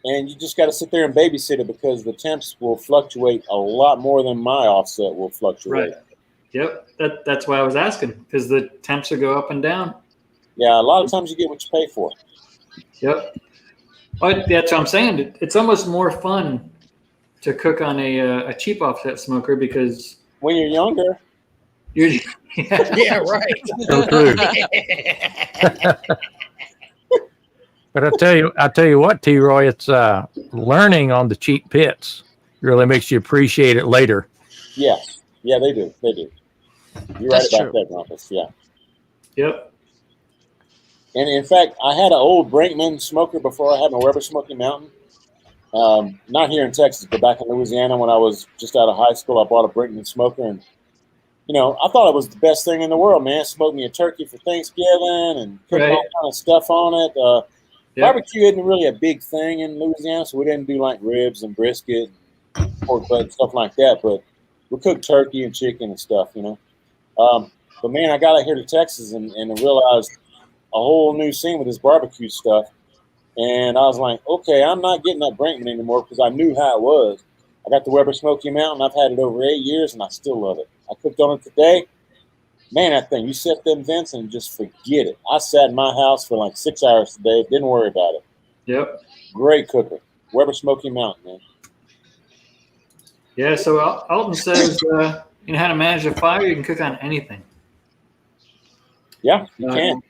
And you just got to sit there and babysit it because the temps will fluctuate a lot more than my offset will fluctuate. Right. Yep. That's why I was asking, because the temps will go up and down. Yeah, a lot of times you get what you pay for. Yep. But that's what I'm saying. It's almost more fun to cook on a cheap offset smoker because when you're younger, yeah, right. So true. But I tell you what, T-Roy, it's learning on the cheap pits really makes you appreciate it later. Yeah, they do. You're That's right about true. that, Rumpus. Yeah. Yep. And in fact, I had an old Brinkman smoker before I had my Weber Smoky Mountain. Not here in Texas, but back in Louisiana when I was just out of high school, I bought a Brinkman smoker, and I thought it was the best thing in the world, man. Smoked me a turkey for Thanksgiving and put all kind of stuff on it. Barbecue isn't really a big thing in Louisiana, so we didn't do like ribs and brisket, and pork butt and stuff like that. But we cooked turkey and chicken and stuff, But man, I got out here to Texas and realized a whole new scene with this barbecue stuff. And I was like, okay, I'm not getting that Brinkman anymore because I knew how it was. I got the Weber Smoky Mountain. I've had it over 8 years, and I still love it. I cooked on it today. Man, that thing, you set them vents and just forget it. I sat in my house for like 6 hours today. Didn't worry about it. Yep. Great cooker. Weber Smoky Mountain, man. Yeah, so Alton says, you know how to manage a fire. You can cook on anything. Yeah, you can.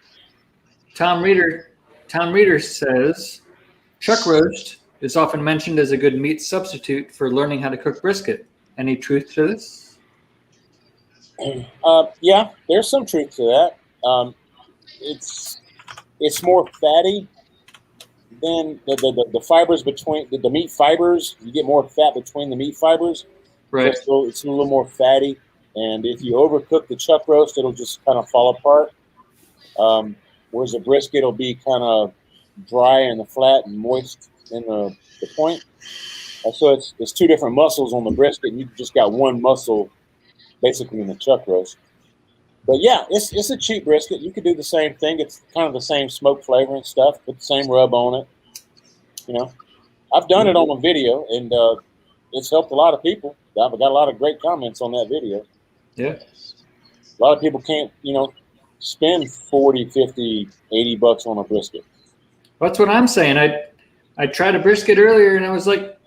Tom Reeder says, chuck roast is often mentioned as a good meat substitute for learning how to cook brisket. Any truth to this? Yeah, there's some truth to that. It's more fatty than the fibers between the meat fibers. You get more fat between the meat fibers. Right. So it's a little more fatty. And if you overcook the chuck roast, it'll just kind of fall apart. Whereas the brisket will be kind of dry in the flat and moist in the point. So it's two different muscles on the brisket, and you just got one muscle basically in the chuck roast. But yeah, it's a cheap brisket. You could do the same thing. It's kind of the same smoke flavor and stuff, put the same rub on it. I've done it on a video, and it's helped a lot of people. I've got a lot of great comments on that video. Yeah. A lot of people can't, spend 40, 50, 80 bucks on a brisket. That's what I'm saying. I tried a brisket earlier, and I was like,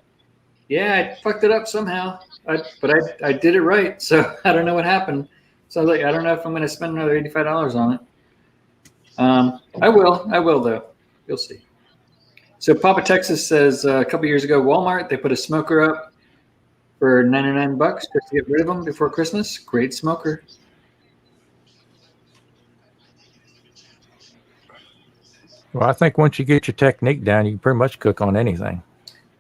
yeah, I fucked it up somehow. But I did it right, so I don't know what happened. So I was like, I don't know if I'm going to spend another $85 on it. I will though. You'll see. So Papa Texas says a couple years ago, Walmart, they put a smoker up for 99 bucks just to get rid of them before Christmas. Great smoker. Well, I think once you get your technique down, you can pretty much cook on anything.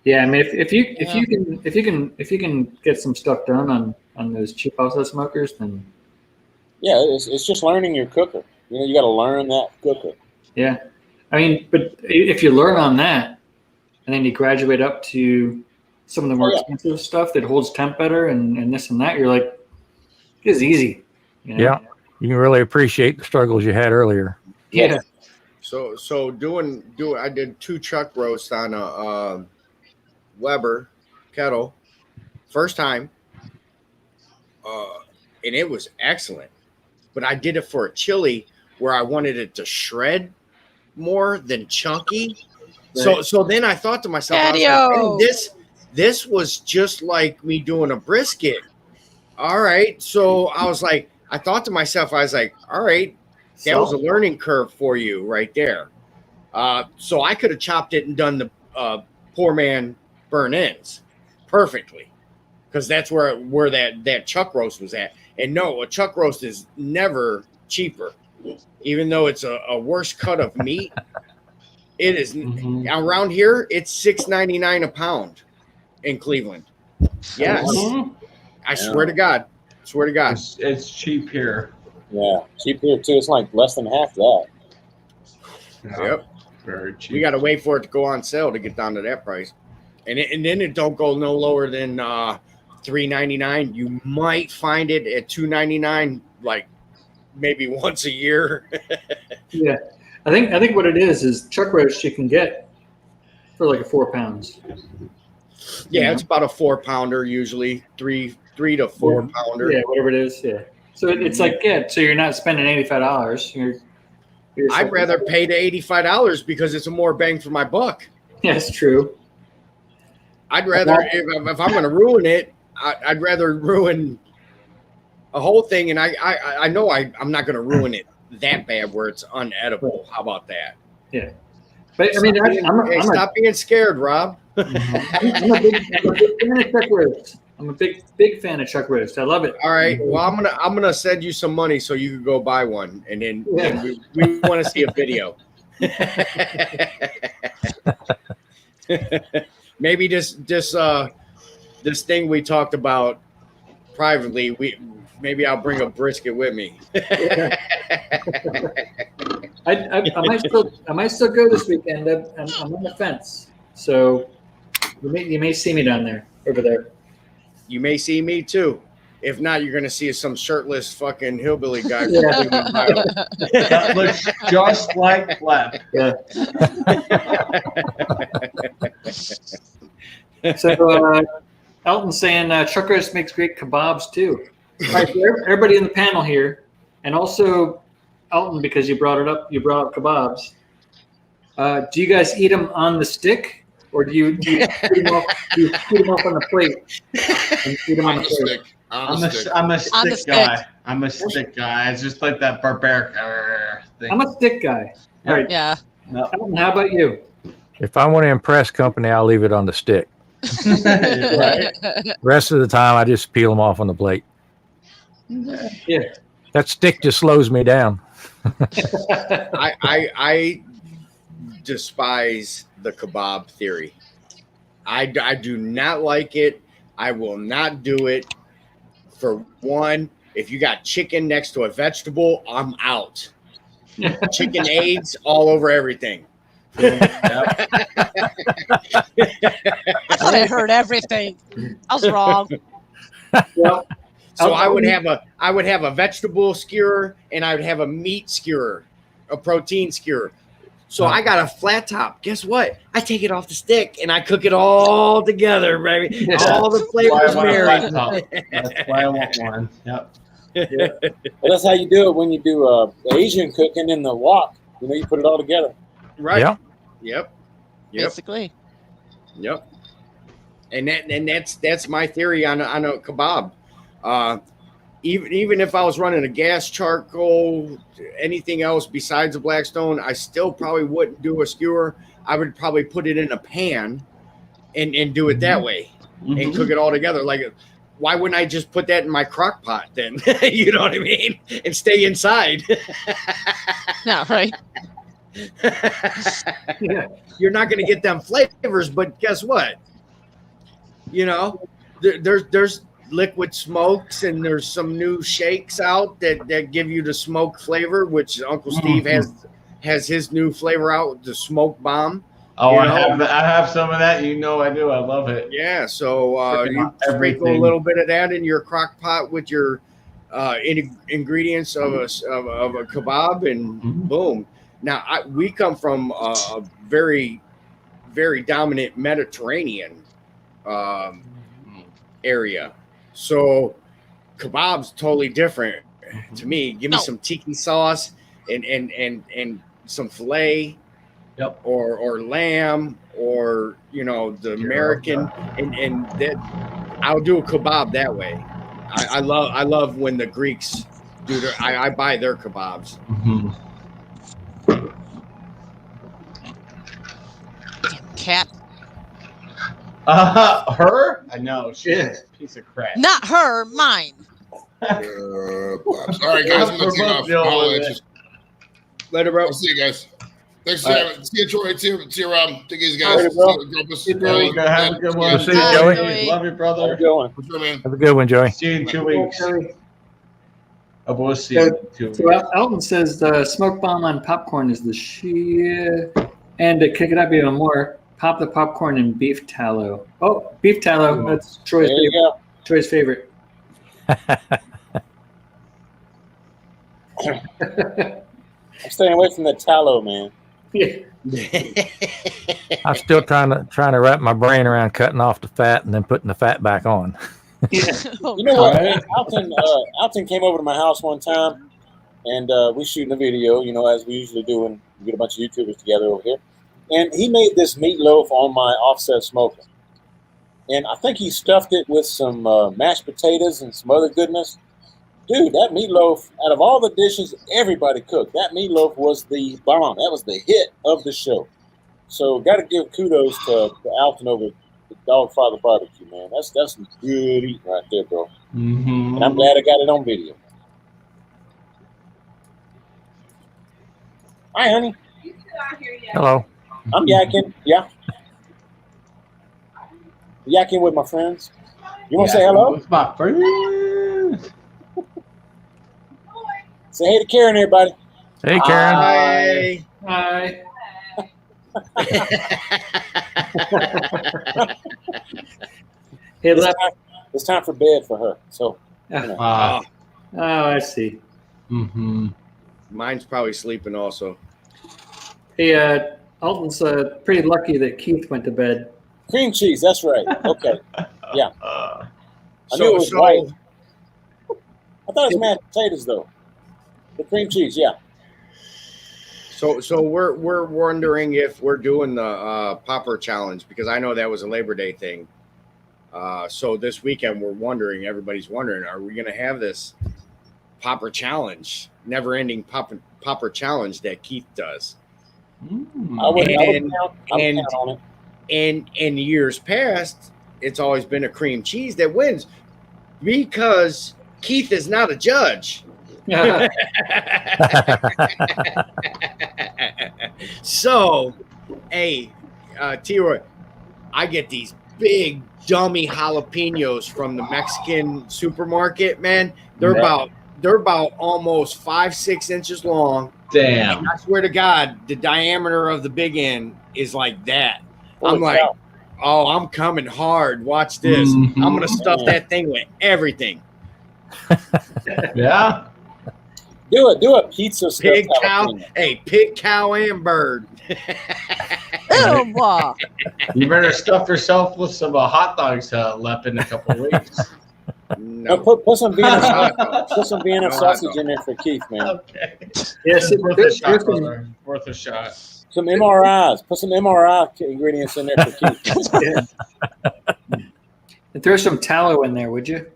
Yeah, I mean, if you can get some stuff done on those cheap offset smokers, then yeah, it's just learning your cooker. You got to learn that cooker. Yeah, I mean, but if you learn on that, and then you graduate up to some of the more expensive stuff that holds temp better and this and that, you're like, it's easy. Yeah, you can really appreciate the struggles you had earlier. Yeah. So I did 2 chuck roasts on a Weber kettle first time, and it was excellent. But I did it for a chili where I wanted it to shred more than chunky. Right. So then I thought to myself, I was like, hey, this was just like me doing a brisket. All right. So I thought to myself, I was like, all right, that was a learning curve for you right there. So I could have chopped it and done the poor man burn ends perfectly, because that's where that chuck roast was at. And no, a chuck roast is never cheaper, even though it's a worse cut of meat. It is around here. It's $6.99 a pound in Cleveland. Yes, I swear to God. Swear to God. It's cheap here. Yeah, cheap here too. It's like less than half that. Yep. Very cheap. We got to wait for it to go on sale to get down to that price, and then it don't go no lower than $3.99. You might find it at $2.99, like maybe once a year. Yeah, I think what it is chuck roast you can get for like 4 pounds. Yeah, it's about a 4-pounder usually, 3 to 4 pounder. Yeah, whatever it is. Yeah. So it's like so you're not spending $85. I'd rather pay the $85 because it's a more bang for my buck. Yeah, it's true. I'd rather if I'm going to ruin it, I'd rather ruin a whole thing, and I know I'm not going to ruin it that bad where it's unedible. How about that? Yeah, but I mean, stop being scared, Rob. I'm a big fan of chuck roast. I'm a big fan of chuck roast. I love it. All right. Well, I'm gonna send you some money so you can go buy one, and then we want to see a video. Maybe this thing we talked about privately. Maybe I'll bring a brisket with me. I might still go this weekend. I'm on the fence, so you may see me down there over there. You may see me too. If not, you're going to see some shirtless fucking hillbilly guy. That looks just like Flap. Yeah. So Elton's saying chuck roast makes great kebabs too. All right, so everybody in the panel here, and also Elton, because you brought up kebabs. Do you guys eat them on the stick? Or do you put them off on the plate? And eat them on the plate? I'm a stick guy. I'm a stick guy. It's just like that barbaric thing. I'm a stick guy. All right. Yeah. Elton, how about you? If I want to impress company, I'll leave it on the stick. Right. Rest of the time, I just peel them off on the plate. Yeah. That stick just slows me down. I despise the kebab theory. I do not like it. I will not do it. For one, if you got chicken next to a vegetable, I'm out. Chicken AIDS all over everything. I thought I heard everything. I was wrong. Well, so I would have a vegetable skewer, and I would have a meat skewer, a protein skewer. So I got a flat top. Guess what? I take it off the stick and I cook it all together, baby. All the flavors married. That's why I want one. Yep. Yeah. Well, that's how you do it when you do Asian cooking in the wok. You put it all together. Right. Yeah. Yep. Basically. Yep. And that's my theory on a kebab. Even if I was running a gas charcoal, anything else besides a Blackstone, I still probably wouldn't do a skewer. I would probably put it in a pan and do it that way and cook it all together. Like, why wouldn't I just put that in my crock pot then? You know what I mean? And stay inside. Yeah, right. You're not going to get them flavors, but guess what? There's liquid smokes, and there's some new shakes out that give you the smoke flavor, which Uncle Steve has his new flavor out, the smoke bomb. Oh, I have some of that. I do. I love it. Yeah, so you sprinkle a little bit of that in your crock pot with your ingredients of a kebab, and boom. Now we come from a very, very dominant Mediterranean area. So kebab's totally different to me. Give me some tiki sauce and some filet, or lamb, or the American, and that I'll do a kebab that way. I love when the Greeks do their. I buy their kebabs. Cat. Her? I know. She's a piece of crap. Not her, mine. All right, guys. I'm gonna take off. Later, bro. I'll see you guys. Thanks for having. See you, Troy. See you, Rob. Take it easy, guys. All right, bro. Have a good one. We'll see you, Joey. Love you, brother. How's it going? What's up, man? Have a good one, Joey. See you in 2 weeks. We'll see you in 2 weeks. So Elton says the smoke bomb on popcorn is the shit. And to kick it up even more, pop the popcorn in beef tallow. Oh, beef tallow. That's Troy's There you favorite. go. Troy's favorite. I'm staying away from the tallow, man. Yeah. I'm still trying to wrap my brain around cutting off the fat and then putting the fat back on. Oh, You know what? Alton came over to my house one time, and we shooting a video, you know, as we usually do when we get a bunch of YouTubers together over here. And he made this meatloaf on my offset smoker. And I think he stuffed it with some mashed potatoes and some other goodness. Dude, that meatloaf, out of all the dishes everybody cooked, that meatloaf was the bomb. That was the hit of the show. So got to give kudos to Alton over the Dogfather Barbecue, man. That's some good eating right there, bro. Mm-hmm. And I'm glad I got it on video. Hi, honey. Hello. I'm yakking. Yeah. Yakking with my friends. You want to say hello? With my friends. Say hey to Karen, everybody. Hey, Karen. Hi. Hey, left. It's time for bed for her. So, you know. Oh, I see. Mm-hmm. Mine's probably sleeping also. Hey, Alton's pretty lucky that Keith went to bed. Cream cheese. That's right. Okay. Yeah. I knew it was so- white. I thought it was mashed potatoes, though. The cream cheese, yeah. So we're wondering if we're doing the popper challenge, because I know that was a Labor Day thing. So this weekend everybody's wondering, are we going to have this popper challenge, never-ending popper challenge that Keith does? I would count on it. And in years past, it's always been a cream cheese that wins because Keith is not a judge. So, hey, T-Roy, I get these big dummy jalapenos from the Mexican supermarket, man. They're about almost 5-6 inches long. Damn. And I swear to God, the diameter of the big end is like that. Holy I'm like, cow. oh, I'm coming hard. Watch this. Mhm. I'm gonna stuff that thing with everything. Yeah. Do a pizza stuffed Pig, cow, jalapeno. hey, pig, cow, and bird. Ew, wow. You better stuff yourself with some hot dogs left in a couple of weeks. No, No, put some Vienna No. put some Vienna No, sausage no. in there for Keith, man. Okay. Yes, Worth a shot, brother. Worth a shot. Some MRIs. Put some MRI ingredients in there for Keith. and throw some tallow in there, would you?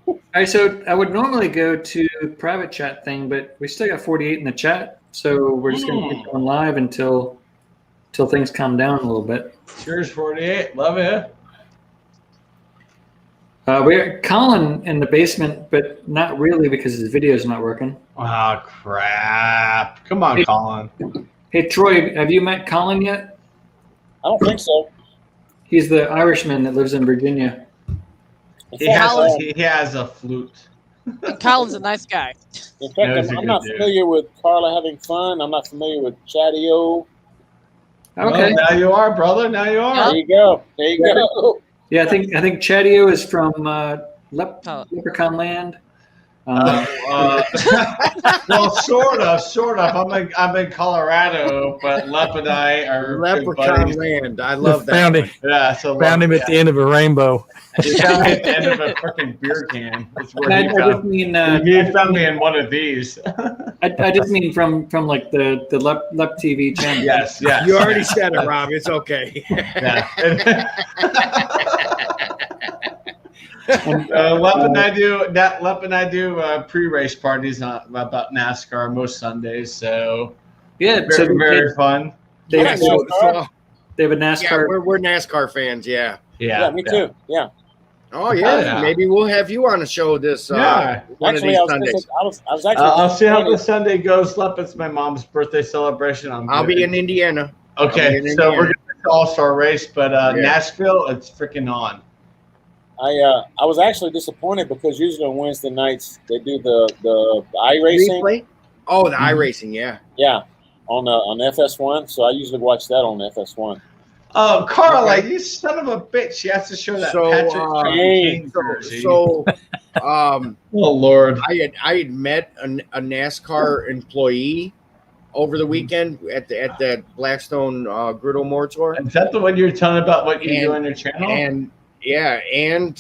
All right, so I would normally go to private chat thing, but we still got 48 in the chat, so we're just going to keep going live until things calm down a little bit. Cheers, 48. Love it. We're Colin in the basement, but not really because his video's not working. Oh, crap. Come on, Colin. Hey, Troy, have you met Colin yet? I don't think so. He's the Irishman that lives in Virginia. He has a flute. Colin's a nice guy. In fact, Yeah, he's a I'm good not dude. familiar with Carla having fun. I'm not familiar with Chatty-O. Okay. Well, now you are, brother. Now you are. There you go. There you go. Yeah, I think Chatty-O is from Leprechaun Land. Well, sort of. I'm in Colorado, but Lep and I are Leprechaun buddies. Land. I love that. Found him. Yeah, so Found him at the end of a rainbow. He found me at the end of a freaking beer can. That's where I he just found me. mean He found me in one of these. I just mean from like the Lep TV channel. Yes. You already said it, Rob. It's okay. Yeah. Lep and I do pre-race parties about NASCAR most Sundays. So Yeah, very fun. They Yeah, have, NASCAR. they have a Yeah, NASCAR. we're NASCAR fans. Yeah. Yeah, me too. Yeah. Oh yeah. Yeah. Maybe we'll have you on a show this Yeah. one Actually, of I these was, Sundays. I was actually. I'll see how disappointed. the Sunday goes. Lep, it's my mom's birthday celebration. I'll be in Indiana. Okay, in so we're Indiana. going to All-Star race, but Yeah. Nashville, it's freaking on. I was actually disappointed because usually on Wednesday nights they do the iRacing. Replay? Oh, the iRacing, yeah. Yeah, on FS1. So I usually watch that on FS1. Oh, Carla, you son of a bitch! She has to show that So, Patrick Kane jersey. So, oh Lord, I had met a NASCAR employee over the weekend at the Blackstone Griddle Motor Tour. is that the one you were telling about what you do on your channel? And yeah, and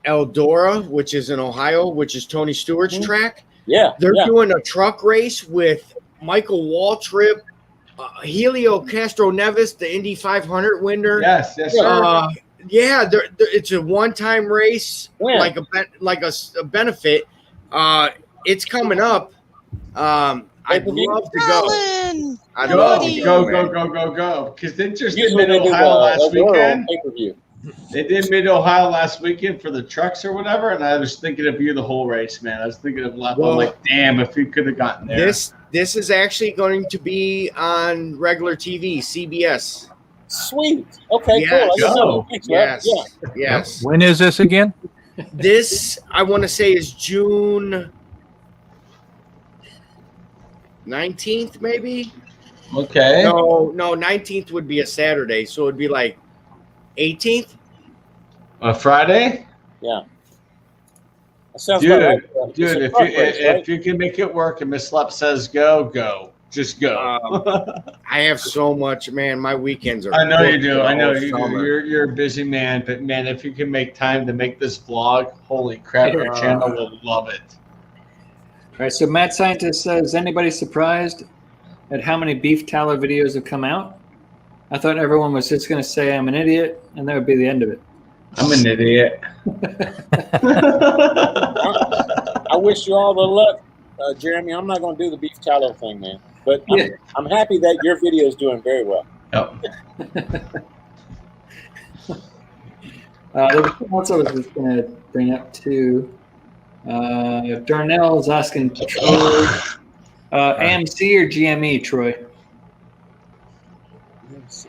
Eldora, which is in Ohio, which is Tony Stewart's track. Yeah, They're doing a truck race with Michael Waltrip, Helio Castro Neves, the Indy 500 winner. Yes, sir. Yeah, it's a one-time race, Yeah. like a benefit. It's coming up. I'd love to go. Colin, I'd love to Go! Because they just did Usually they do Mid-Ohio last weekend. pay-per-view. They did Mid-Ohio last weekend for the trucks or whatever, and I was thinking of you the whole race, man. I was thinking of Lep. Well, I'm like, damn, if we could have gotten there. This is actually going to be on regular TV, CBS. Sweet. Okay, Yes. cool. I didn't know. Go. Thanks, Yes. Lep. Yeah. Yes. When is this again? This, I want to say, is June 19th, maybe? Okay. No, 19th would be a Saturday, so it'd be like 18th. A Friday? Yeah. That sounds Dude, about right. dude, It's a truck race, right? if you can make it work and Miss Lep says go. Just go. I have so much, man. My weekends are. I know you booked do. the I know whole you summer. do. You're a busy man, but man, if you can make time to make this vlog, holy crap, your channel will love it. All right, so Mad Scientist says, is anybody surprised at how many beef tallow videos have come out? I thought everyone was just going to say I'm an idiot, and that would be the end of it. I'm an idiot. I wish you all the luck, Jeremy. I'm not going to do the beef tallow thing, man. But I'm happy that your video is doing very well. Yep. There was something else I was just going to bring up too. Darnell is asking Troy, AMC or GME, Troy?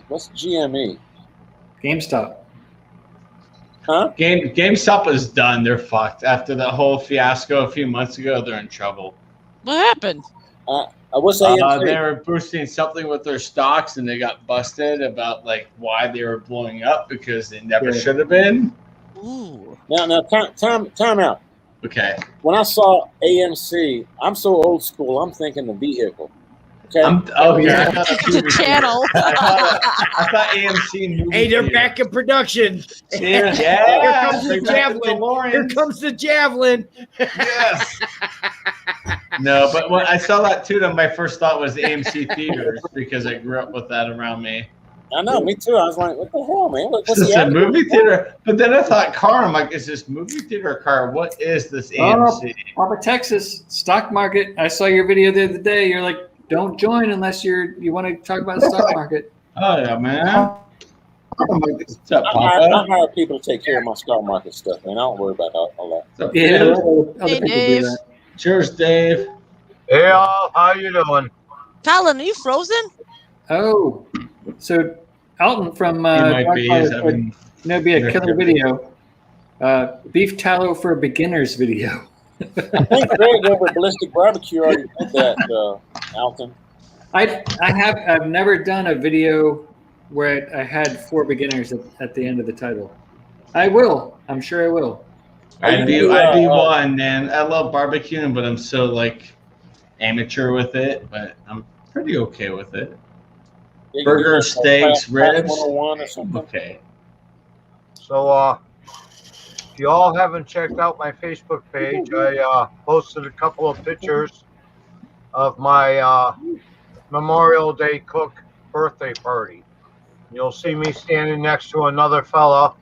What's GME? GameStop. Huh? GameStop is done. They're fucked. After that whole fiasco a few months ago, they're in trouble. what happened? What's AMC? They were boosting something with their stocks, and they got busted about like why they were blowing up because they never should have been. Ooh. Now, time out. Okay. When I saw AMC, I'm so old school. I'm thinking the vehicle. Okay. Yeah. I thought The channel. I thought AMC movie. Hey, they're theater. back in production. Yeah. Here comes They're the back to javelin. DeLoreans. Here comes the javelin. Yes. No, but when I saw that too, then my first thought was AMC theaters because I grew up with that around me. I know, me too. I was like, what the hell, man? What's This is the a movie theater. But then I thought car. I'm like, is this movie theater or car? What is this AMC? Papa Texas stock market. I saw your video the other day. You're like, don't join unless you want to talk about the stock market. Oh yeah, man. What's up, I Papa? hire people to take care of my stock market stuff, man. I don't worry about all that. What's up, Yeah, dude? other Hey, people Dave. do that. Cheers, Dave. Hey, all, how you doing? Colin, are you frozen? Oh, so Alton from He might be. Godfather He's said, having- it'd be a killer video. Beef tallow for beginners video. I think Greg over at Ballistic Barbecue already did that, Alton. I've never done a video where I had for beginners at the end of the title. I will. I'm sure I will. I'd be one, man. I love barbecuing, but I'm so like amateur with it. But I'm pretty okay with it. Yeah, Burger, you do steaks, class ribs. 101 or something. Okay. So, if you all haven't checked out my Facebook page, I posted a couple of pictures of my Memorial Day cook birthday party. You'll see me standing next to another fella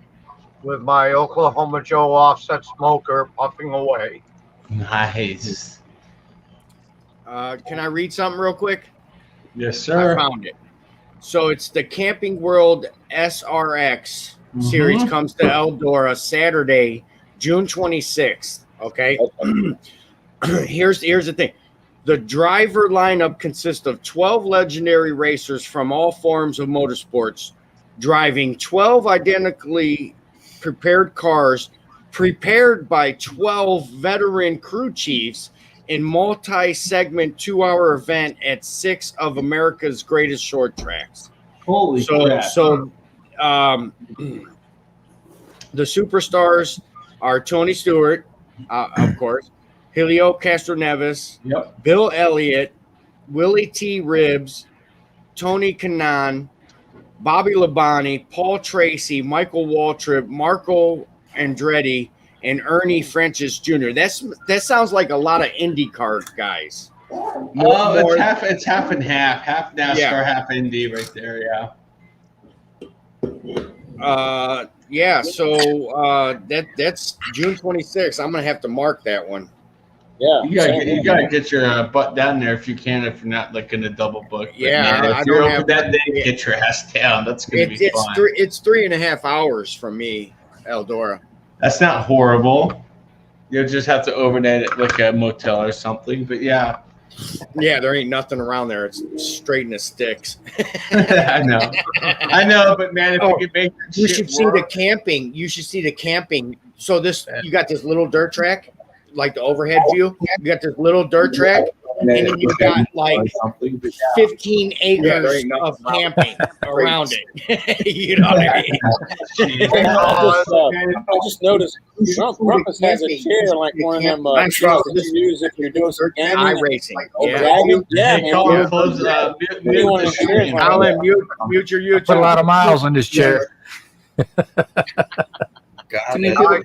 with my Oklahoma Joe offset smoker puffing away. Nice. Can I read something real quick? Yes, sir. I found it. So it's the Camping World SRX series comes to Eldora Saturday, June 26th. Okay. Here's the thing. The driver lineup consists of 12 legendary racers from all forms of motorsports, driving 12 identically prepared cars, prepared by 12 veteran crew chiefs in multi-segment 2-hour event at 6 of America's greatest short tracks. Holy crap. So the superstars are Tony Stewart, of course, Helio Castroneves, Bill Elliott, Willie T. Ribbs, Tony Kanaan, Bobby Labonte, Paul Tracy, Michael Waltrip, Marco Andretti, and Ernie Francis Jr. That sounds like a lot of IndyCar guys. It's half and half. Half NASCAR, half Indy right there, So that's June 26th. I'm gonna have to mark that one. Yeah, you gotta get your butt down there if you can. If you're not like in a double book. Yeah, if you're open that day, get your ass down. That's gonna be fun. It's 3.5 hours from me, Eldora. That's not horrible. You'll just have to overnight at like a motel or something. But yeah, there ain't nothing around there. It's straight in the sticks. I know. But man, if you could make you should see the camping. You should see the camping. So you got this little dirt track. Like the overhead view, you got this little dirt track, and then you got like 15 acres of camping around it. You know what I mean? I just noticed Rumpus has a chair like one of them that you use if you're doing some iRacing. Colin, mute your YouTube. Put a lot of miles in this chair. Hi,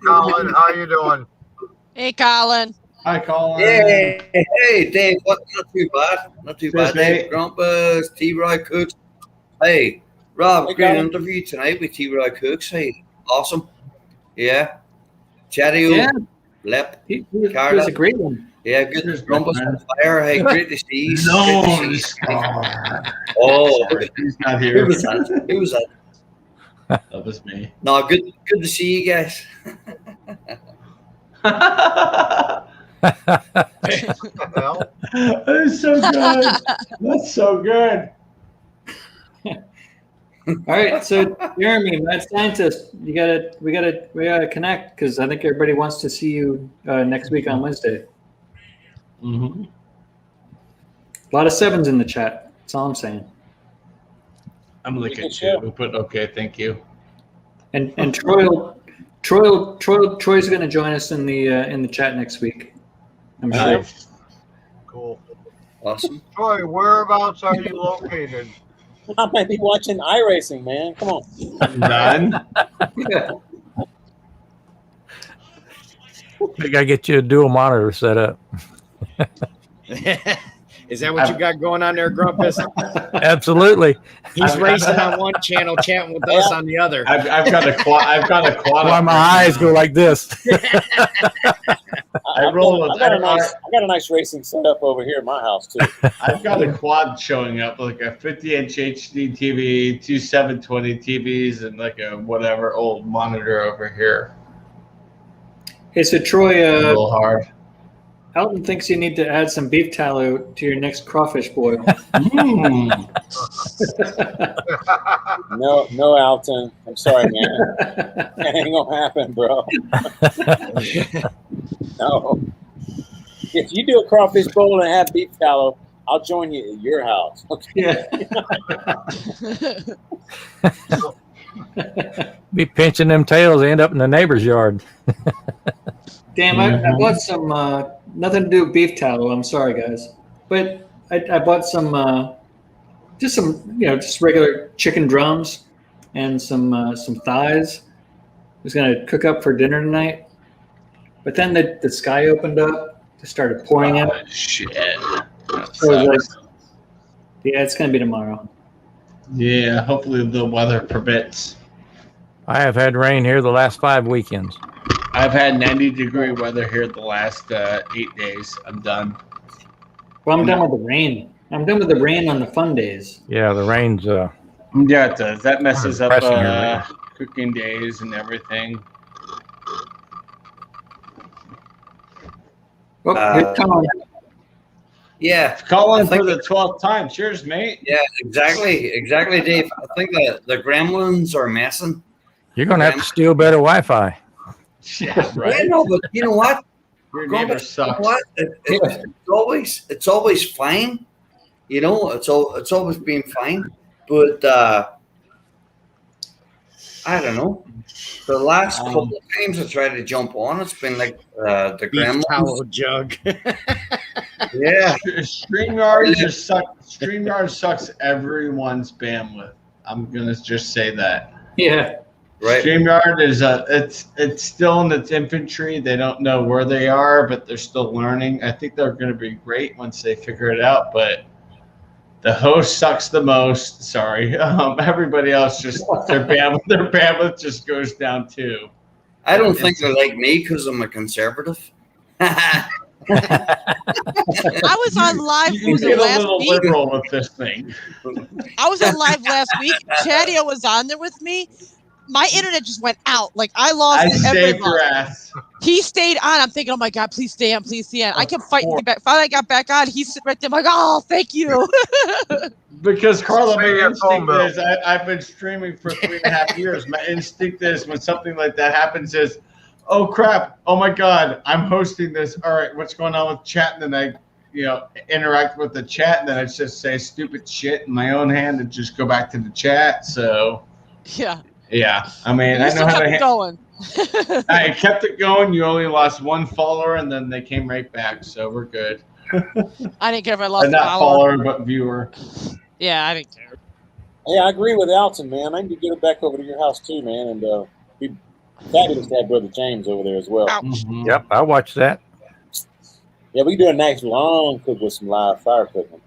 Colin. How you doing? Hey, Colin. Hi, Colin. Hey, Dave. Not too bad. Not too bad, Dave. Grumpus, T-Roy Cooks. Hey, Rob, great interview tonight with T-Roy Cooks. Hey, awesome. Yeah. Chatty, Lep. He was a great one. Yeah, good. Grumpus on fire. Hey, great to see you. He's not here. Who was that? Who was that? That was me. No, good to see you guys. That's so good. That's so good. All right, so Jeremy, mad scientist, we gotta connect because I think everybody wants to see you next week on Wednesday. A lot of 7s in the chat. That's all I'm saying. I'm looking too, but okay, thank you. And Troy's going to join us in the chat next week. I'm sure. Cool. Awesome. Troy, whereabouts are you located? I might be watching iRacing, man. Come on. None. I gotta get you a dual monitor set up. Is that what you got going on there, Grumpus? Absolutely. He's racing on one channel, chatting with us on the other. I've got a quad. Why my eyes go like this? I got a nice racing setup over here at my house too. I've got a quad showing up, like a 50-inch HD TV, 2 720 TVs, and like a whatever old monitor over here. Hey, so Troy, a little hard. Elton thinks you need to add some beef tallow to your next crawfish boil. No, Alton. I'm sorry, man. That ain't gonna happen, bro. No. If you do a crawfish bowl and have beef tallow, I'll join you at your house. Okay. Be pinching them tails, end up in the neighbor's yard. Damn, I bought some, nothing to do with beef tallow. I'm sorry, guys. But I bought some, just regular chicken drums and some thighs. I was going to cook up for dinner tonight. But then the sky opened up. It started pouring in. Shit. So it's going to be tomorrow. Yeah, hopefully the weather permits. I have had rain here the last 5 weekends. I've had 90-degree weather here the last 8 days. I'm done. Well, I'm done with the rain. I'm done with the rain on the fun days. Yeah, the rain's. Yeah, it does. That messes up cooking days and everything. Oh, here's Colin. Yeah, Colin for the 12th time. Cheers, mate. Yeah, exactly, Dave. I think the gremlins are messing. You're gonna have to steal better Wi-Fi. Yeah, right. Yeah, no, but you know what? Your neighbor sucks. You know what? It's always fine. You know, it's always been fine. But I don't know. The last couple of times I tried to jump on, it's been like the gremlins. Towel jug. Yeah. StreamYard sucks everyone's bandwidth. I'm gonna just say that. Yeah. Right. StreamYard is it's still in its infancy. They don't know where they are, but they're still learning. I think they're going to be great once they figure it out. But the host sucks the most. Sorry, everybody else just their bandwidth just goes down too. I don't think they like me because I'm a conservative. I was on live. You get a little liberal with this thing. I was on live last week. Chadio was on there with me. My internet just went out. Like I lost it every month. He stayed on. I'm thinking, oh my God, please stay on, please stay on. I kept fighting to get back. Finally, I got back on. He's sitting right there. I'm like, oh, thank you. Because Carla, my instinct is I've been streaming for 3.5 years. My instinct is when something like that happens is, oh crap, oh my God, I'm hosting this. All right, what's going on with chat? And then I, interact with the chat, and then I just say stupid shit in my own hand and just go back to the chat. So yeah, I mean, I know how to going. I kept it going. You only lost one follower, and then they came right back, so we're good. I didn't care if I lost not a follower, but viewer. Yeah, I didn't care. Yeah, I agree with Alton, man. I need to get it back over to your house too, man, and be fabulous to have Brother James over there as well. Mm-hmm. Yep, I watched that. Yeah, we do a nice long cook with some live fire cooking.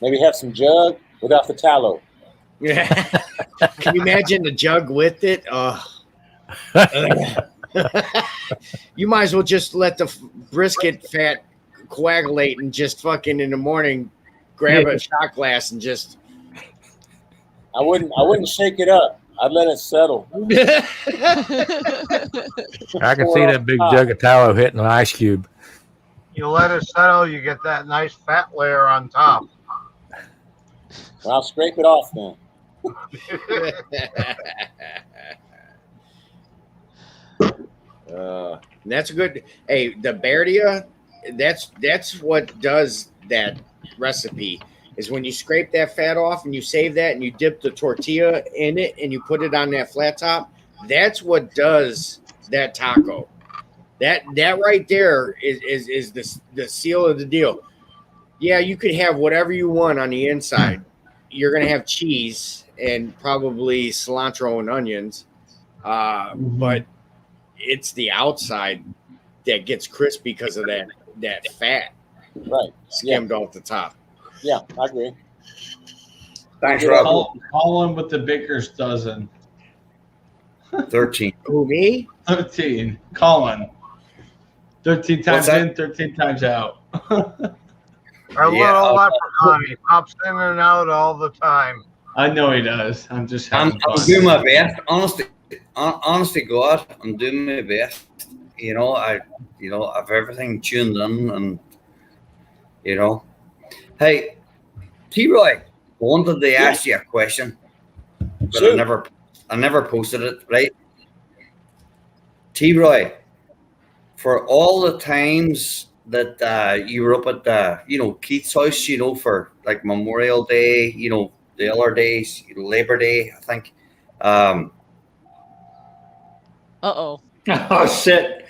Maybe have some jug without the tallow. Yeah. Can you imagine the jug with it? You might as well just let the brisket fat coagulate and just fucking in the morning grab a shot glass and just. I wouldn't shake it up. I'd let it settle. I can see that big jug of tallow hitting an ice cube. You let it settle, you get that nice fat layer on top. Well, I'll scrape it off then. That's a good. Hey, the Bardia, that's what does that recipe. Is when you scrape that fat off and you save that and you dip the tortilla in it and you put it on that flat top. That's what does that taco. That right there is the seal of the deal. Yeah, you could have whatever you want on the inside. You're gonna have cheese and probably cilantro and onions, but it's the outside that gets crispy because of that fat skimmed off the top. Yeah, I agree. Thanks, Rob. Colin with the baker's dozen. 13. Who, me? 13. Colin. 13 times in, 13 times out. Our little leprechaun pops in and out all the time. I know he does. I'm just I'm doing my best. Honestly, God, I'm doing my best. I've everything tuned in, and Hey, T-Roy, I wanted to ask you a question, but I never posted it, right? T-Roy, for all the times that you were up at Keith's house, for like Memorial Day, the other days, Labor Day, I think. Oh shit!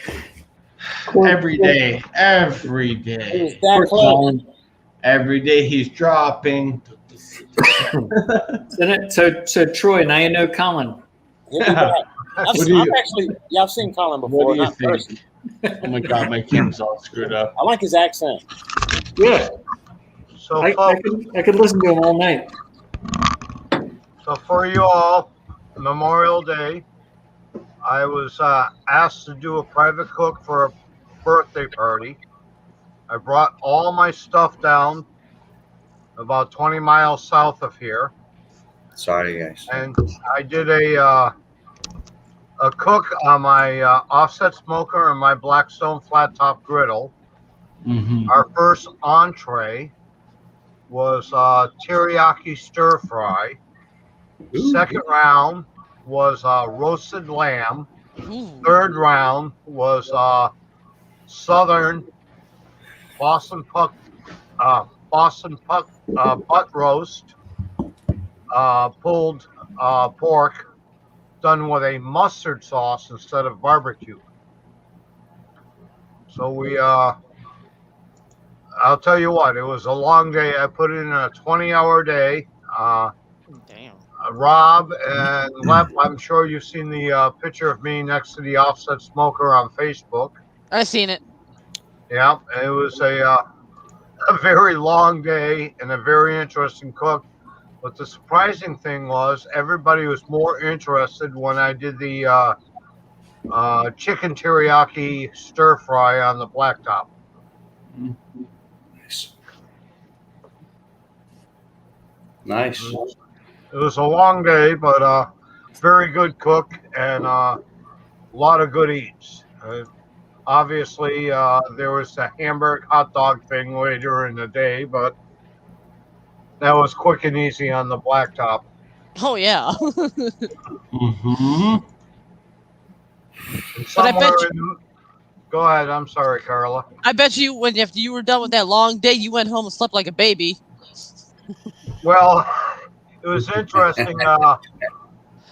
Every day. Every day he's dropping. So Troy, now you know Colin. I've seen Colin before. What do you think? Oh my God, my camera's all screwed up. I like his accent. Yeah. So I could listen to him all night. So So for you all, Memorial Day, I was asked to do a private cook for a birthday party. I brought all my stuff down about 20 miles south of here. Sorry, guys. And I did a cook on my offset smoker and my Blackstone flat top griddle. Our first entree was teriyaki stir fry. Second round was roasted lamb. Third round was southern Boston butt roast, pulled pork done with a mustard sauce instead of barbecue. So we I'll tell you what, it was a long day. I put in a 20-hour day. Damn. Rob and Lep, I'm sure you've seen the picture of me next to the offset smoker on Facebook. I seen it. Yeah, it was a very long day and a very interesting cook. But the surprising thing was everybody was more interested when I did the chicken teriyaki stir fry on the blacktop. Nice. It was a long day, but very good cook and a lot of good eats. Obviously, there was the hamburger hot dog thing later in the day, but that was quick and easy on the blacktop. Oh yeah. But I bet you. Go ahead. I'm sorry, Carla. I bet you when after you were done with that long day, you went home and slept like a baby. Well, it was interesting. I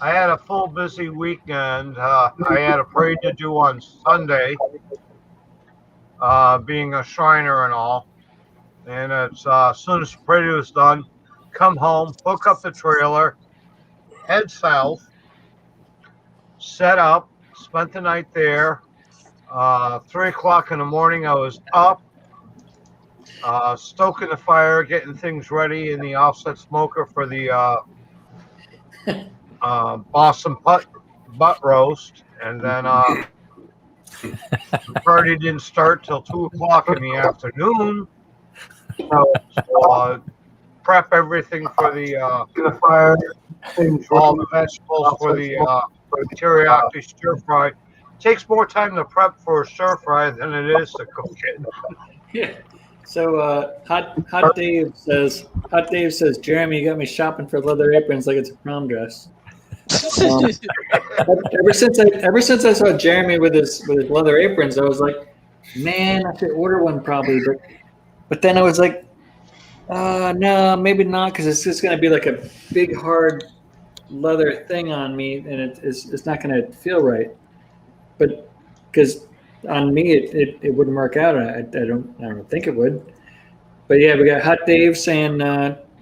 had a full busy weekend. I had a parade to do on Sunday, being a Shriner and all. And it's as soon as the parade was done, come home, hook up the trailer, head south, set up, spent the night there. 3 o'clock in the morning, I was up, stoking the fire, getting things ready in the offset smoker for the Boston butt roast. And then the party didn't start till 2 o'clock in the afternoon. So prep everything for the fire, all the vegetables for the teriyaki stir fry. Takes more time to prep for a stir fry than it is to cook it. Yeah. So Hot Dave says, Jeremy, you got me shopping for leather aprons like it's a prom dress. Ever since I saw Jeremy with his leather aprons, I was like, man, I should order one probably, but then I was like, no, maybe not, because it's just going to be like a big hard leather thing on me, and it's not going to feel right. But because on me it wouldn't work out. I don't think it would. But yeah, we got Hot Dave saying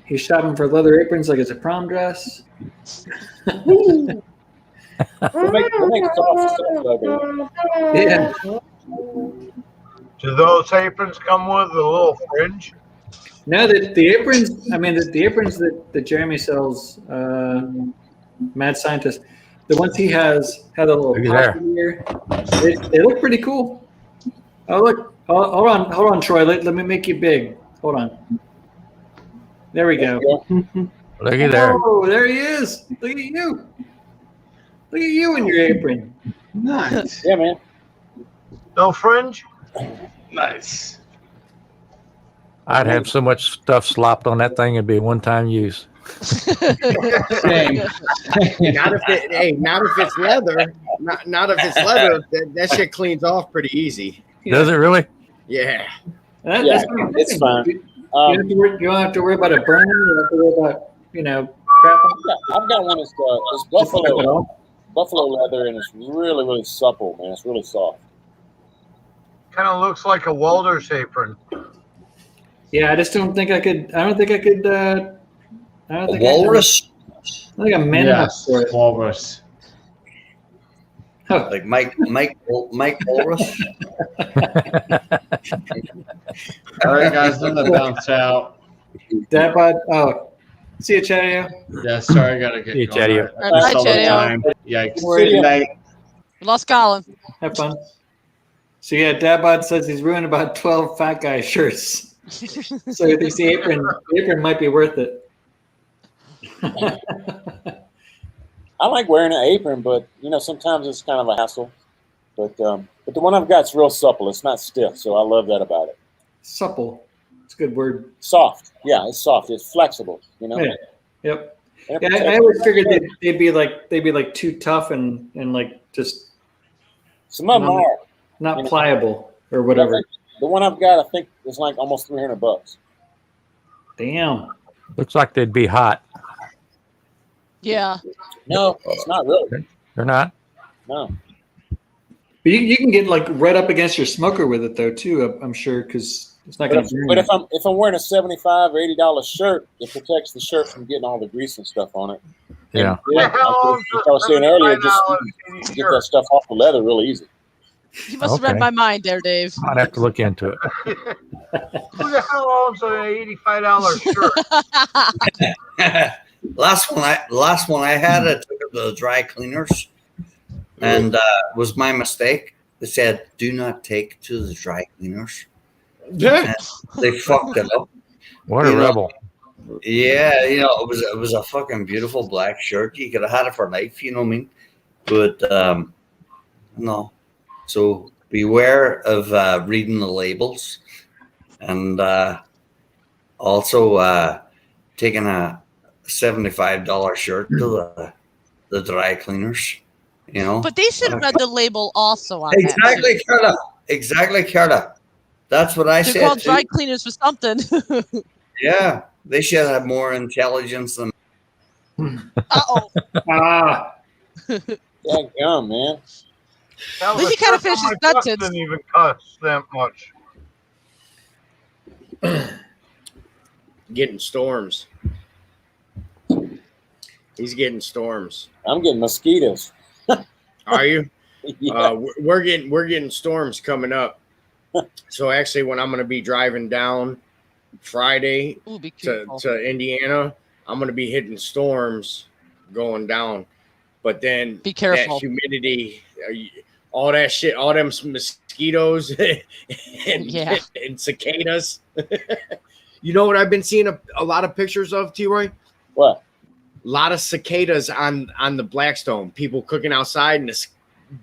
he's shopping for leather aprons like it's a prom dress. We'll make soft leather. Yeah. Do those aprons come with a little fringe? No, the aprons. I mean, the aprons that Jeremy sells, Mad Scientist. The ones he has had a little pocket here. They look pretty cool. Oh look! Hold on, Troy. Let me make you big. Hold on. There we go. Look at there. Oh, there he is. Look at you. Look at you in your apron. Nice. Yeah, man. No fringe? Nice. I'd have so much stuff slopped on that thing, it'd be one-time use. Same. Not if it's leather. Not if it's leather. That shit cleans off pretty easy. Does it really? Yeah. It's fine. You don't have to worry about a burner. You don't have to worry about crap. I've got one that's buffalo leather, and it's really, really supple, man. It's really soft. Kind of looks like a welder's apron. Yeah, I just don't think I could. I don't think I could. I don't think Walrus? I think I'm man enough for it. Walrus. Like Mike Walrus? All right, guys, I'm gonna bounce out. That, See you, Chadio. Yeah, sorry, I gotta get See you, going. Chadio. I Bye, all the Chadio. time. Yikes. Good night. We lost Colin. Have fun. So yeah, Dabod says he's ruined about 12 fat guy shirts. So he thinks the apron might be worth it. I like wearing an apron, but sometimes it's kind of a hassle. But the one I've got's real supple. It's not stiff, so I love that about it. Supple. It's a good word. Soft. Yeah, it's soft. It's flexible. Yeah. Yep. Yeah, I always figured they'd be like too tough and like just some of them are not pliable or whatever. The one I've got, I think, is like almost $300. Damn. Looks like they'd be hot. Yeah. No, it's not really. They're not. No. But you can get like right up against your smoker with it though too. I'm sure because it's not going to burn. But if I'm wearing a $75 or $80 shirt, it protects the shirt from getting all the grease and stuff on it. Yeah. Like I was saying earlier, just get that stuff off the leather really easy. You must have read my mind there, Dave. I'd have to look into it. Who the hell owns an $85 shirt? Last one I had, I took it to the dry cleaners, and was my mistake. They said, "Do not take to the dry cleaners." And they fucked it up. What a rebel! Yeah, it was a fucking beautiful black shirt. You could have had it for life, you know what I mean? But no. So beware of reading the labels, and also taking a $75 shirt to the dry cleaners. But they should have read the label also on exactly, that. Carla. Exactly, Carla. That's what I said. They're called dry cleaners for something. Yeah, they should have more intelligence than. Uh-oh. Gum, man. At least he kind of finished his sentence. Didn't even cuss that much. Getting storms. He's getting storms. I'm getting mosquitoes. Are you? Yeah. We're getting storms coming up. So actually, when I'm going to be driving down Friday to Indiana, I'm going to be hitting storms going down. But then be careful. That humidity, all that shit, all them mosquitoes and cicadas. You know what I've been seeing a lot of pictures of, T-Roy? What? A lot of cicadas on the Blackstone. People cooking outside, and it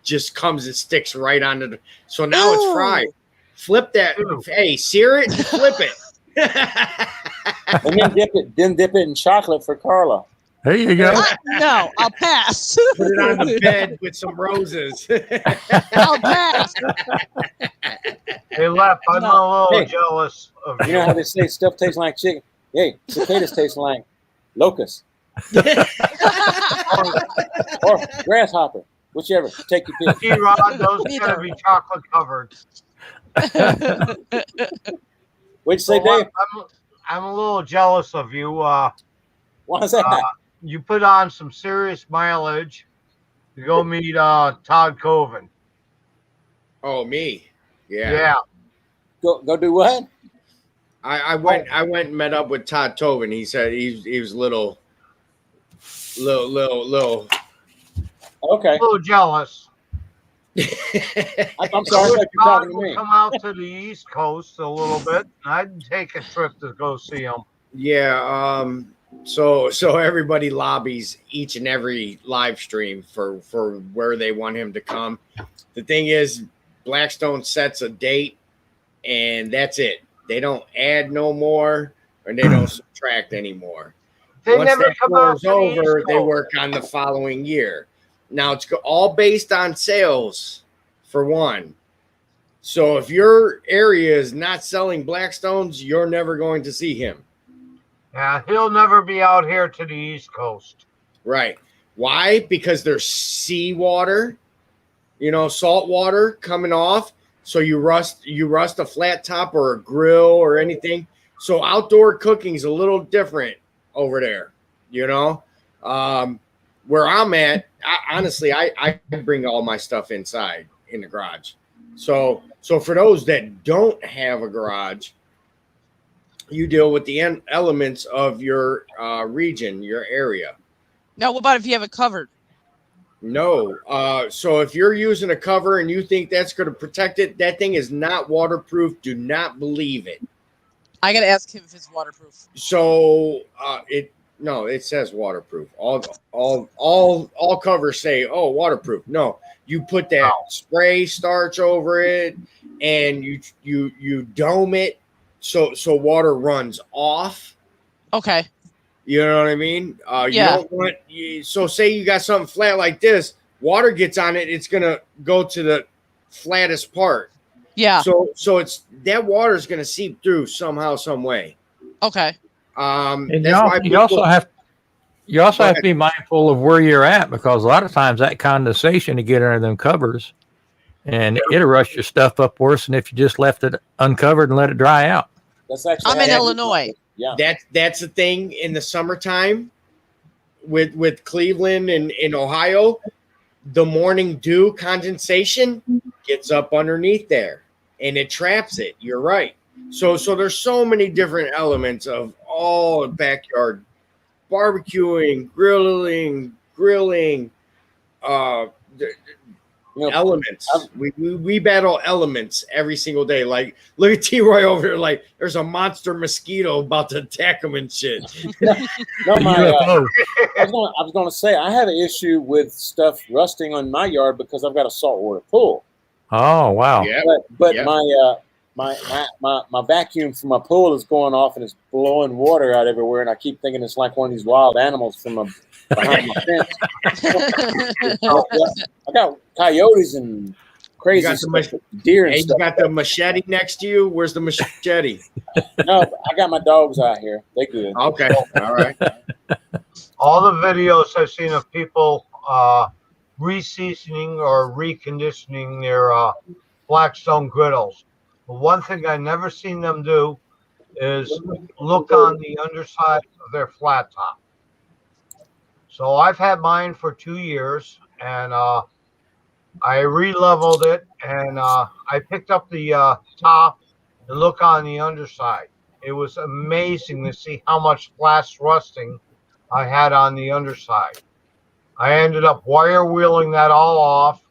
just comes and sticks right onto the. So now it's fried. Flip that. Hey, sear it, flip it, and then dip it in chocolate for Carla. There you go. No, I'll pass. Put it on the bed with some roses. I'll pass. Hey, Lep, I'm a little jealous of you. You know how they say stuff tastes like chicken? Hey, cicadas taste like locusts. or grasshopper, whichever. Take your pick. T-Rod, those gotta be chocolate covered. What'd you say, Dave? I'm a little jealous of you. Why is that? You put on some serious mileage to go meet Todd Coven. Oh, me? Yeah. Go do what? I went and met up with Todd Tobin. He said he was little. Okay. A little jealous. I'm sorry, you're talking to me. Come out to the East Coast a little bit. I'd take a trip to go see him. Yeah. So everybody lobbies each and every live stream for where they want him to come. The thing is, Blackstone sets a date, and that's it. They don't add no more, or they don't subtract anymore. They Once never that come out goes to the over, East they Coast. work on the following year. Now it's all based on sales, for one. So if your area is not selling Blackstones, you're never going to see him. Yeah, he'll never be out here to the East Coast. Right. Why? Because there's seawater, salt water coming off. So you rust a flat top or a grill or anything. So outdoor cooking is a little different over there, where I'm at. I bring all my stuff inside in the garage. So for those that don't have a garage, you deal with the elements of your region, your area. Now, what about if you have it covered? No. So if you're using a cover and you think that's going to protect it, that thing is not waterproof. Do not believe it. I got to ask him if it's waterproof. So it says waterproof. All covers say, oh, waterproof. No, you put that spray starch over it and you dome it so water runs off. Okay. You know what I mean? Yeah. You don't want so say you got something flat like this, water gets on it, it's gonna go to the flattest part. Yeah. So it's that water is gonna seep through somehow, some way. Okay. And That's why you also have to be mindful of where you're at, because a lot of times that condensation to get under them covers, and it'll rush your stuff up worse than if you just left it uncovered and let it dry out. That's actually I'm in Illinois. Yeah, that's the thing in the summertime with Cleveland and in Ohio. The morning dew condensation gets up underneath there and it traps it. You're right. So there's so many different elements of all backyard barbecuing, grilling, elements. We battle elements every single day. Like, look at T-Roy over here. Like, there's a monster mosquito about to attack him and shit. No, I was going to say I have an issue with stuff rusting on my yard because I've got a saltwater pool. Oh wow! Yeah, but my vacuum from my pool is going off and it's blowing water out everywhere, and I keep thinking it's like one of these wild animals from behind my fence. I got coyotes and crazy deer and stuff. You got the machete next to you. Where's the machete? No, I got my dogs out here. They good. Okay, all right. All the videos I've seen of people reseasoning or reconditioning their Blackstone griddles. But one thing I never seen them do is look on the underside of their flat top. So I've had mine for 2 years, and I re-leveled it, and I picked up the top and look on the underside. It was amazing to see how much flash rusting I had on the underside. I ended up wire wheeling that all off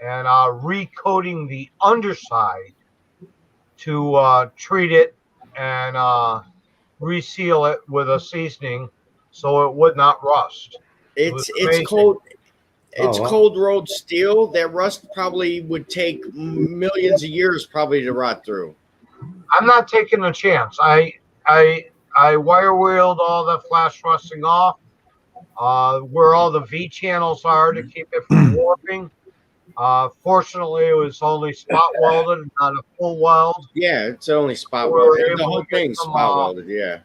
and recoating the underside to treat it and reseal it with a seasoning so it would not rust. It's cold. It's cold rolled steel. That rust probably would take millions of years probably to rot through. I'm not taking a chance. I wire wheeled all the flash rusting off. Where all the V channels are to keep it from warping. Fortunately, it was only spot welded, not a full weld. Yeah, it's only spot welded. The whole thing's spot welded. Yeah.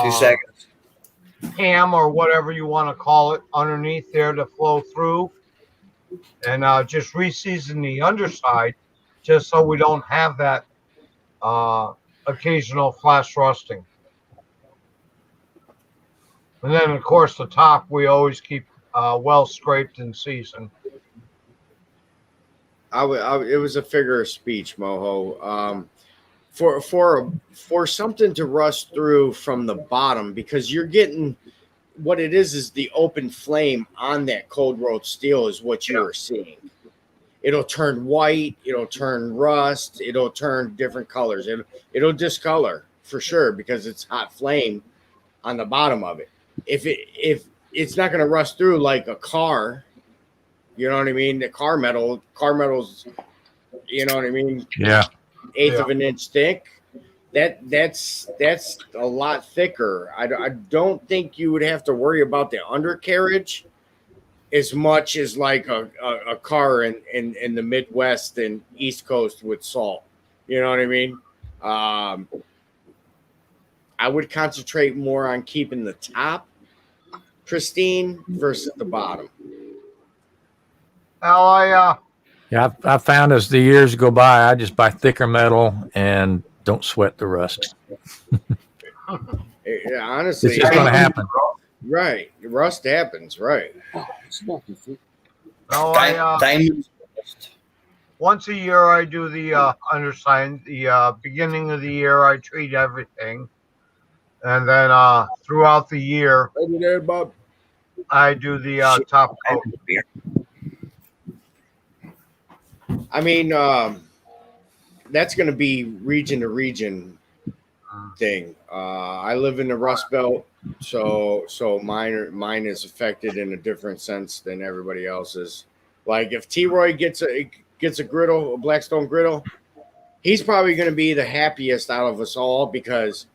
2 seconds. Cam or whatever you want to call it underneath there to flow through, and just reseason the underside, just so we don't have that occasional flash rusting. And then, of course, the top we always keep well scraped and seasoned. It was a figure of speech, Moho. For something to rust through from the bottom, because you're getting what it is the open flame on that cold rolled steel is what you are seeing. It'll turn white, it'll turn rust, it'll turn different colors. It'll discolor for sure because it's hot flame on the bottom of it. If it's not going to rust through like a car, you know what I mean? The car metal's, you know what I mean? Yeah. Eighth of an inch thick. That's a lot thicker. I don't think you would have to worry about the undercarriage as much as like a car in the Midwest and East Coast with salt. You know what I mean? I would concentrate more on keeping the top pristine versus the bottom. Well, I found as the years go by, I just buy thicker metal and don't sweat the rust. Yeah, honestly, It's just going to happen. Right, rust happens. Right. no, Diamond. once a year I do the undersigned. The beginning of the year I treat everything, and then throughout the year Over there, Bob. I do the top coat. I mean, that's going to be region to region thing. I live in the Rust Belt, so mine is affected in a different sense than everybody else's. Like if T-Roy gets a griddle, a Blackstone griddle, he's probably going to be the happiest out of us all because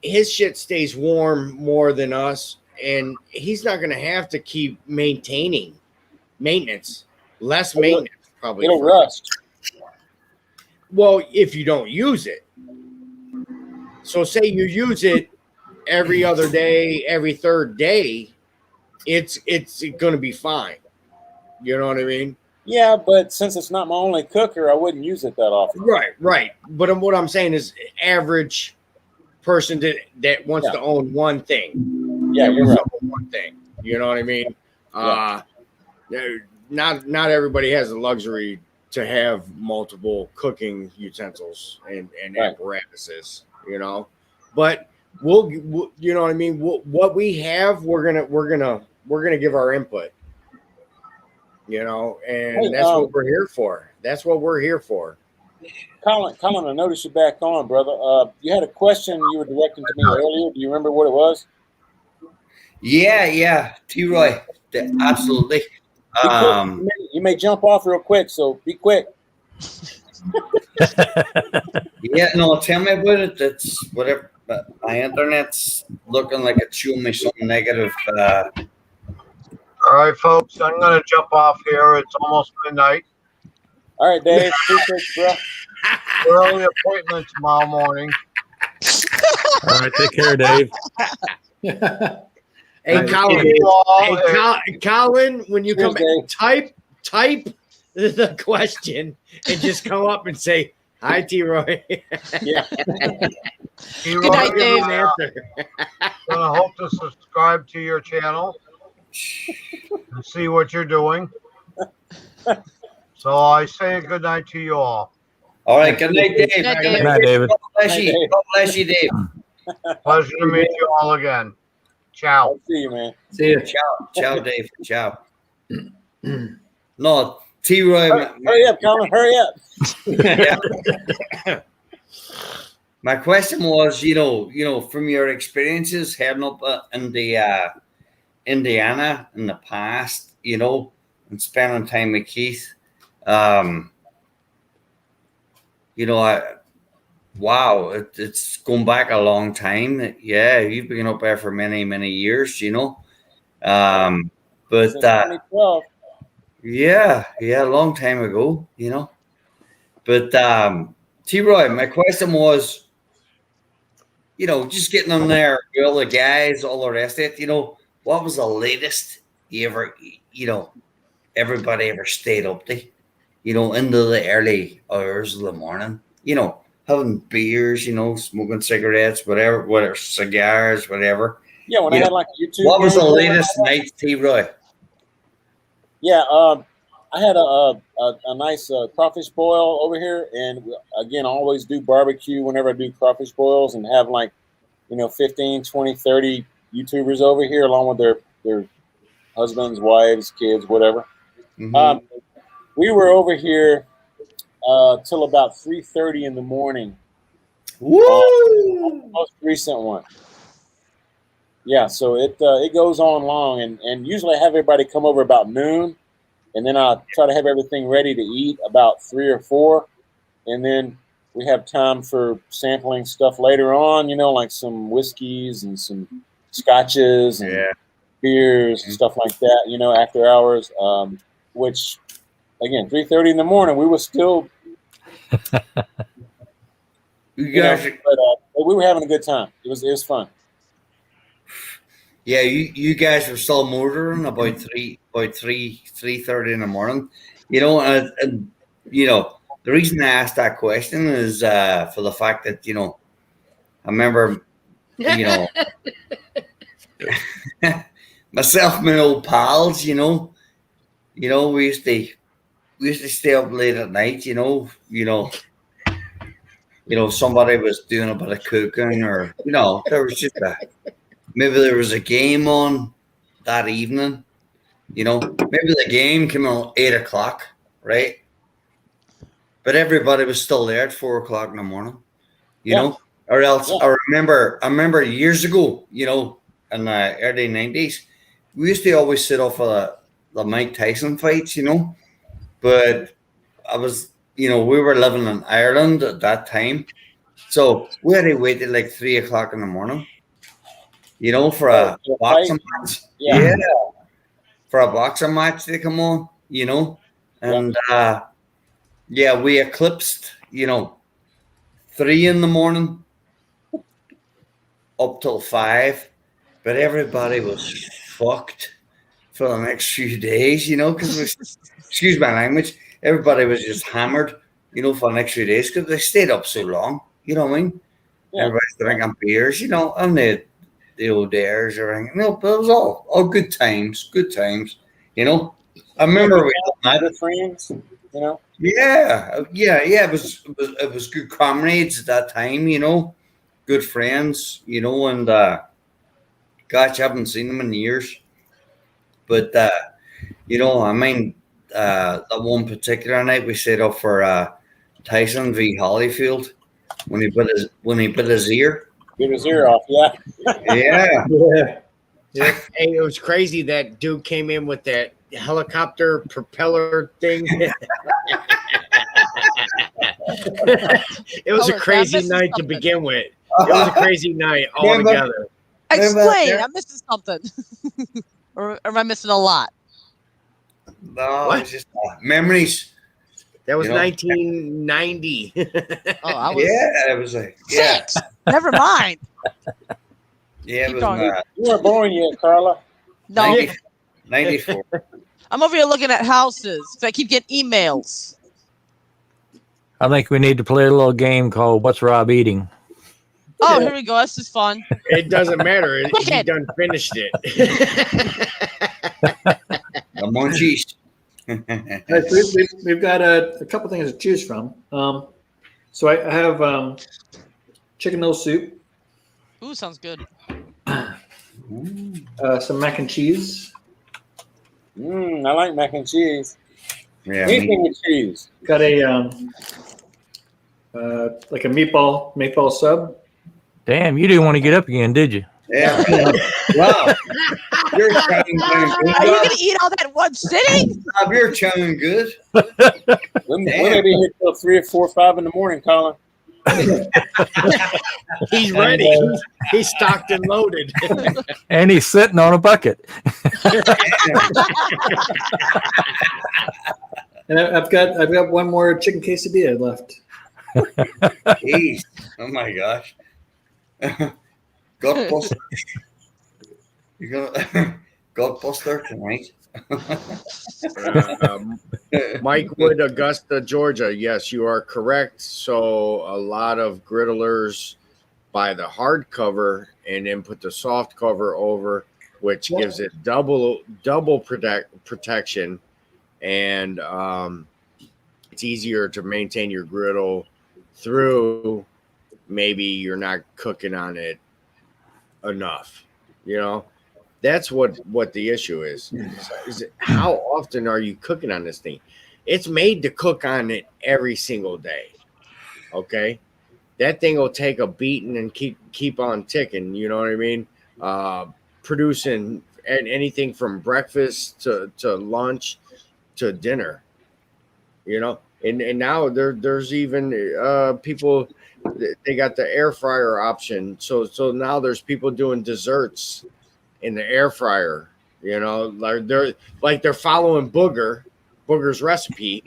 his shit stays warm more than us, and he's not going to have to keep maintenance, less maintenance probably. It'll rust. Well, if you don't use it. So say you use it every other day, every third day, it's going to be fine. You know what I mean? Yeah, but since it's not my only cooker, I wouldn't use it that often. Right. But what I'm saying is average person that wants to own one thing. Yeah, you're right. One thing. You know what I mean? Not everybody has the luxury to have multiple cooking utensils and apparatuses, you know. But we'll you know what I mean. What we have, we're gonna give our input, you know, and that's what we're here for. That's what we're here for. Colin, I noticed you back on, brother. You had a question you were directing to me earlier. Do you remember what it was? Yeah, T-Roy, absolutely. You may jump off real quick, so be quick. Yeah, no, tell me about it. That's whatever. But my internet's looking like it's showing me something negative. All right, folks, I'm going to jump off here. It's almost midnight. All right, Dave. Appreciate you, bro. Early appointment tomorrow morning. All right, take care, Dave. Hey, Colin, when you come back, type the question and just come up and say, hi, T-Roy. Yeah. Good night, Dave. I hope to subscribe to your channel and see what you're doing. So I say good night to you all. All right, good night, Dave. Good night, Dave. Good night, David. God bless you. God bless you, Dave. Pleasure to meet you all again. Ciao. I'll see you, man. See you. Ciao, Dave. Ciao. No, T-Roy. Hurry up, Colin. Hurry up. My question was, you know, from your experiences heading up in the Indiana in the past, you know, and spending time with Keith, you know, wow, it's going back a long time. Yeah, you've been up there for many, many years, you know. But Since 2012. yeah, a long time ago, you know. But T-Roy, my question was, you know, just getting on there, all the guys, all the rest of it, you know, what was the latest you ever, you know, everybody ever stayed up to, you know, into the early hours of the morning, you know, having beers, you know, smoking cigarettes, whatever, cigars, whatever. Yeah, when I had like a YouTube. What was the latest night, T-Roy? Yeah, I had a nice crawfish boil over here, and again, I always do barbecue whenever I do crawfish boils, and have like, you know, 15, 20, 30 YouTubers over here along with their husbands, wives, kids, whatever. Mm-hmm. We were over here till about 3:30 in the morning. Woo! Most recent one. Yeah, so it goes on long, and usually I have everybody come over about noon, and then I'll try to have everything ready to eat about 3 or 4, and then we have time for sampling stuff later on, you know, like some whiskeys and some scotches and beers and stuff like that, you know, after hours, which, again, 3:30 in the morning, we were still, we were having a good time. It was fun. Yeah, you guys were still motoring about 3:30 in the morning, you know, and you know, the reason I asked that question is for the fact that, you know, I remember, you know, myself and my old pals, you know, we used to we used to stay up late at night, somebody was doing a bit of cooking, or there was just maybe there was a game on that evening. Maybe the game came on 8 o'clock, right? But everybody was still there at 4 o'clock in the morning, or else I remember years ago, in the early 90s, we used to always sit off the Mike Tyson fights, but I was, we were living in Ireland at that time. So we had to wait till like 3 o'clock in the morning, for a boxing match. Yeah. For a boxing match to come on, and we eclipsed, 3 in the morning up till 5, but everybody was fucked for the next few days, because excuse my language, everybody was just hammered, for the next few days because they stayed up so long. You know what I mean? Yeah. Everybody's drinking beers, and the old dares or anything. But it was all good times. Good times. I remember we had other friends. Yeah. It was good comrades at that time. Good friends. And gosh, I haven't seen them in years. But that one particular night we stayed up for Tyson v. Holyfield when he bit his ear. Bit his ear off, yeah. Hey, it was crazy that dude came in with that helicopter propeller thing. It was a crazy night to begin with. It was a crazy night altogether. Explain. I'm missing something. or am I missing a lot? No, it's just memories. That was 1990. It was like 6. Never mind. Yeah, it was you weren't born yet, Carla. No. 94. I'm over here looking at houses. So I keep getting emails. I think we need to play a little game called "What's Rob Eating?" Oh, here we go. This is fun. It doesn't matter. He done finished it. The munchies. We've got a couple things to choose from. So I have chicken noodle soup. Ooh, sounds good. Some mac and cheese. I like mac and cheese. Yeah, anything with cheese. Got a like a meatball sub. Damn, you didn't want to get up again, did you? Yeah. Wow. You're chowing good. Are you going to eat all that in one sitting? You're chowing good. We may be here till 3 or 4 or 5 in the morning, Colin. He's ready. He's stocked and loaded. And he's sitting on a bucket. And I've got one more chicken quesadilla left. Jeez. Oh my gosh. Godbuster. You got Godbuster tonight. Mike Wood, Augusta, Georgia. Yes, you are correct. So a lot of griddlers buy the hard cover and then put the soft cover over, which gives it double protection, and it's easier to maintain your griddle through. Maybe you're not cooking on it enough, That's what the issue is. How often are you cooking on this thing? It's made to cook on it every single day. Okay, that thing will take a beating and keep on ticking. You know what I mean? Producing anything from breakfast to lunch to dinner. And now there's even people. They got the air fryer option. So now there's people doing desserts in the air fryer, they're following Booger's recipe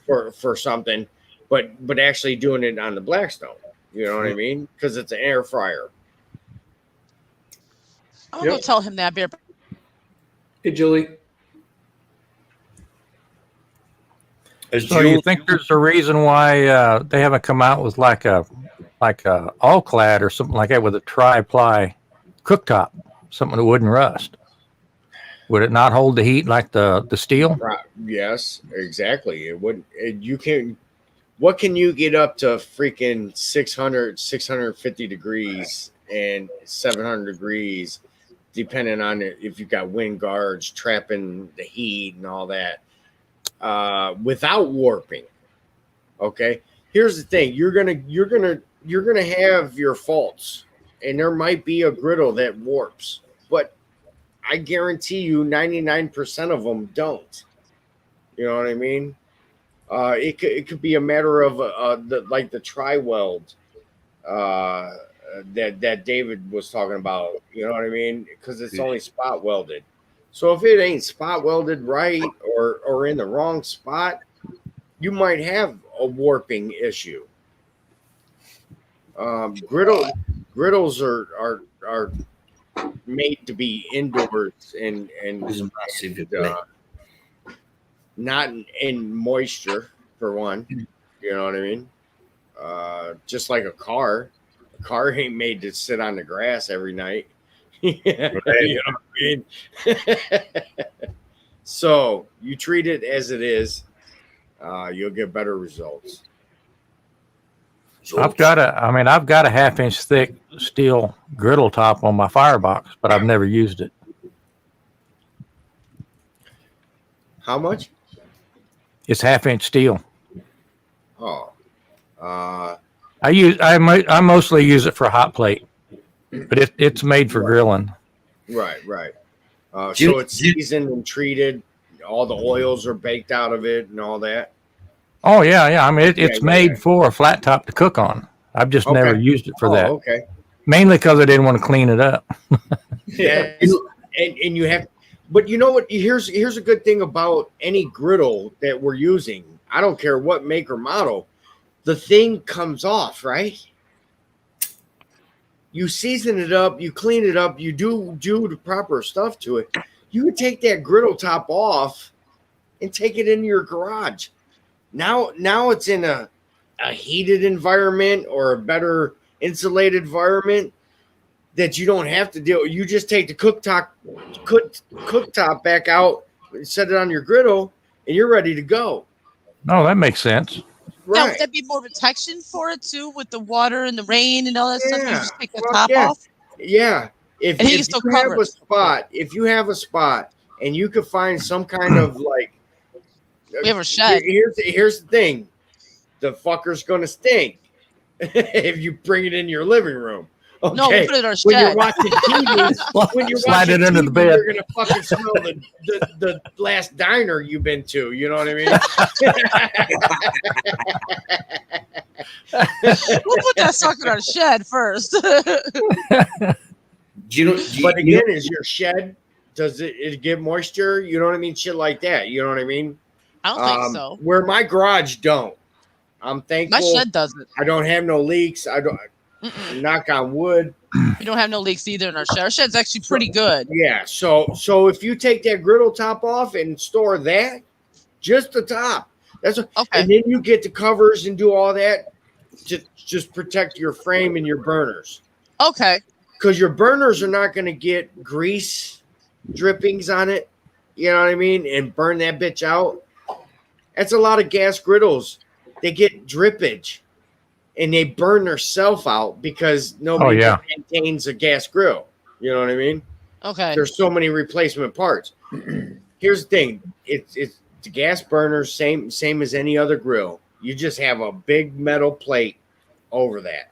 for something, but actually doing it on the Blackstone. You know what I mean? Because it's an air fryer. I'm gonna go tell him that, beer. Hey, Julie. So you think there's a reason why they haven't come out with like a all-clad or something like that with a tri-ply cooktop, something that wouldn't rust? Would it not hold the heat like the steel? Yes, exactly. It wouldn't. What can you get up to freaking 600, 650 degrees and 700 degrees, depending on if you've got wind guards trapping the heat and all that, without warping. Okay. Here's the thing. You're gonna have your faults, and there might be a griddle that warps, but I guarantee you 99% of them don't. You know what I mean? It could be a matter of the tri-weld that David was talking about. You know what I mean? Because it's only spot welded. So if it ain't spot welded right or in the wrong spot, you might have a warping issue. Griddles are made to be indoors and not in moisture, for one. You know what I mean? Just like a car ain't made to sit on the grass every night. You know what I mean? So you treat it as it is, you'll get better results. I've got a half-inch thick steel griddle top on my firebox, but I've never used it. How much? It's half-inch steel. Oh, I mostly use it for hot plate, but it's made for grilling. Right. So it's seasoned and treated. All the oils are baked out of it and all that. Oh yeah. I mean, it's made for a flat top to cook on. I've just never used it for that. Okay. Mainly because I didn't want to clean it up. Yeah, and you have, but you know what? Here's a good thing about any griddle that we're using. I don't care what make or model, the thing comes off, right? You season it up, you clean it up, you do the proper stuff to it. You can take that griddle top off and take it into your garage. Now it's in a heated environment or a better insulated environment that you don't have to deal. You just take the cooktop back out, set it on your griddle, and you're ready to go. No, that makes sense. Now, Right. would that be more protection for it too, with the water and the rain and all that stuff? You just take the Fuck top yeah. off. Yeah. If And he you can still have cover a it. spot, and you could find some kind of like, We have a shed. Here's the thing, the fucker's gonna stink if you bring it in your living room. Okay. No, we put it in our When you're shed. watching TV, Slide it under the bed. you're gonna fucking smell the last diner you've been to. You know what I mean? We'll put that sucker in our shed first. But again, is your shed, does it get moisture? You know what I mean? Shit like that. You know what I mean? I don't think so. Where my garage don't. I'm thankful. My shed doesn't. I don't have no leaks. I don't. Knock on wood. We don't have no leaks either in our shed. Our shed's actually pretty good. Yeah. So if you take that griddle top off and store that, just the top. That's okay. And then you get the covers and do all that to just protect your frame and your burners. Okay. Because your burners are not going to get grease drippings on it. You know what I mean? And burn that bitch out. That's a lot of gas griddles. They get drippage and they burn themselves out because nobody maintains a gas grill. You know what I mean? Okay. There's so many replacement parts. Here's the thing. It's the gas burner, same as any other grill. You just have a big metal plate over that.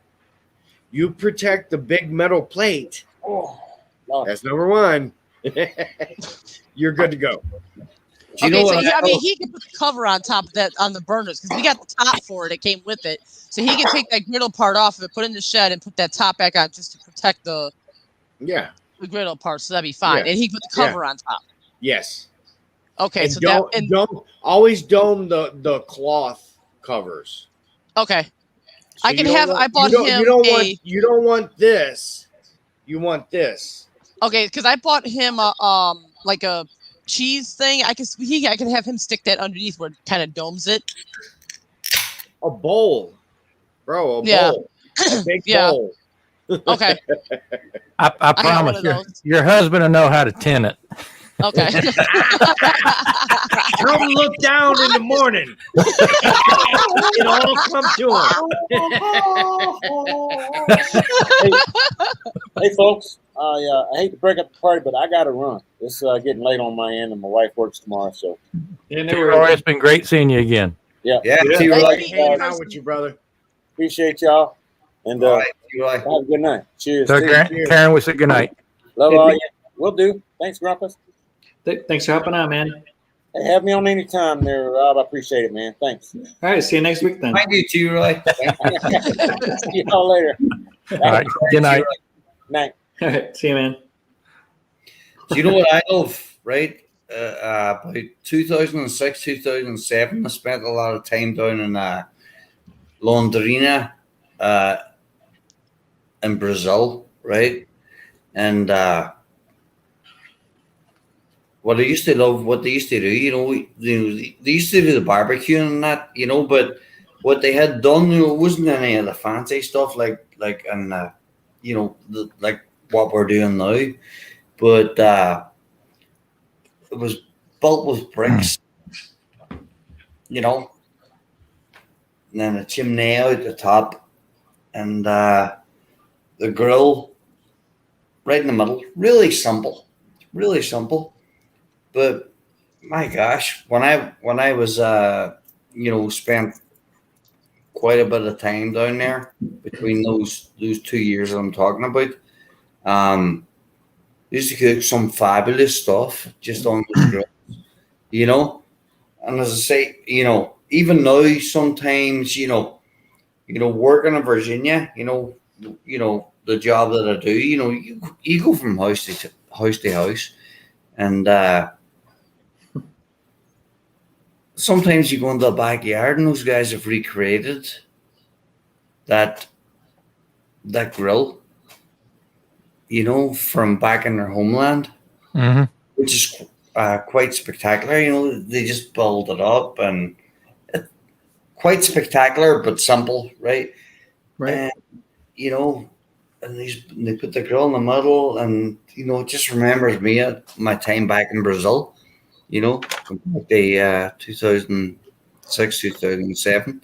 You protect the big metal plate. That's number one. You're good to go. He can put the cover on top of that on the burners because we got the top for it. It came with it, so he can take that griddle part off of it, put it in the shed, and put that top back on just to protect the griddle part. So that'd be fine. Yeah. And he put the cover on top. Yes. Okay. And So don't always dome the cloth covers. Okay. So I can have. I bought him. You don't want this. You want this. Okay, because I bought him like a cheese thing. I can have him stick that underneath where it kind of domes it. A bowl, bro. Bowl. A big bowl. Okay. I promise your husband will know how to tin it. Okay. Come look down in the morning. It all come to him. Hey, folks. I hate to break up the party, but I got to run. It's getting late on my end, and my wife works tomorrow. So, Roy, it's been great seeing you again. yeah. Hanging out with you, brother. Appreciate y'all. And All right, have a good night. Cheers. So, Karen, we say good night. Love all you. Will do. Thanks, Grumpus. Thanks for helping out, man. Hey, have me on any time there, Rob. I appreciate it, man. Thanks. All right. See you next week then. Thank you, T-Roy. See y'all later. All right. Good night. Night. All right. See you, man. Do you know what I love, right? About 2006, 2007, I spent a lot of time down in Londrina in Brazil, right? And what I used to love, what they used to do, they used to do the barbecue and that, but what they had done, it wasn't any of the fancy stuff like what we're doing now, but it was built with bricks, and then a chimney out the top, and the grill right in the middle. Really simple, but my gosh, when I was spent quite a bit of time down there between those 2 years that I'm talking about. Used to cook some fabulous stuff just on the grill, And as I say, even now sometimes, working in Virginia, the job that I do, you go from house to house, and sometimes you go into the backyard and those guys have recreated that grill, from back in their homeland, which is quite spectacular. They just build it up and quite spectacular, but simple, right? Right. And, and they put the grill in the middle, and, it just remembers me at my time back in Brazil, the 2006, 2007,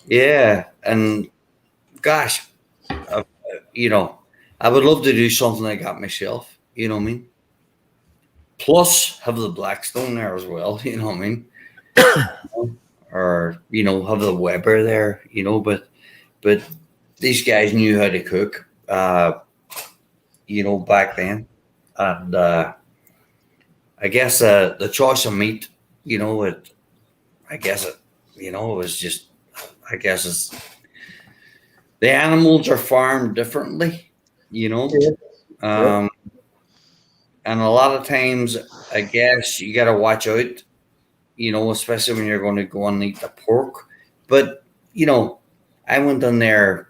yeah. And gosh, I would love to do something like that myself, you know what I mean? Plus have the Blackstone there as well, you know what I mean? Or, have the Weber there, but these guys knew how to cook, back then. And I guess the choice of meat, it was just, it's the animals are farmed differently, and a lot of times, I guess you got to watch out, especially when you're going to go and eat the pork. But, I went in there,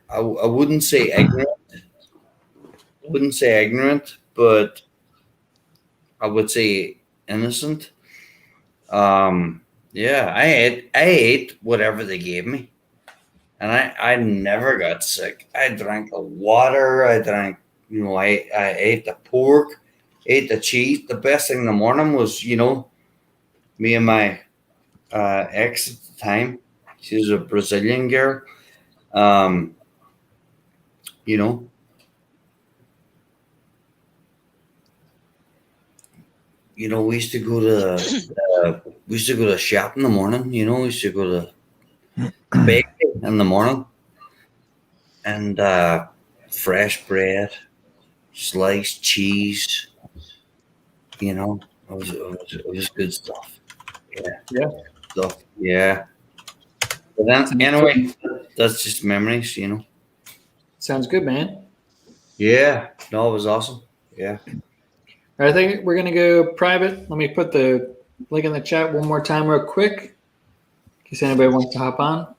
I wouldn't say ignorant, but I would say innocent. Yeah, I ate whatever they gave me. And I never got sick. I drank the water. I drank, I ate the pork, ate the cheese. The best thing in the morning was, me and my ex at the time. She was a Brazilian girl. We used to go to the shop in the morning. We used to go to bakery in the morning, and fresh bread, sliced cheese. It was good stuff. Yeah. Stuff. Yeah. But then anyway, that's just memories. Sounds good, man. Yeah. No, it was awesome. Yeah. I think we're gonna go private. Let me put the link in the chat one more time real quick, in case anybody wants to hop on.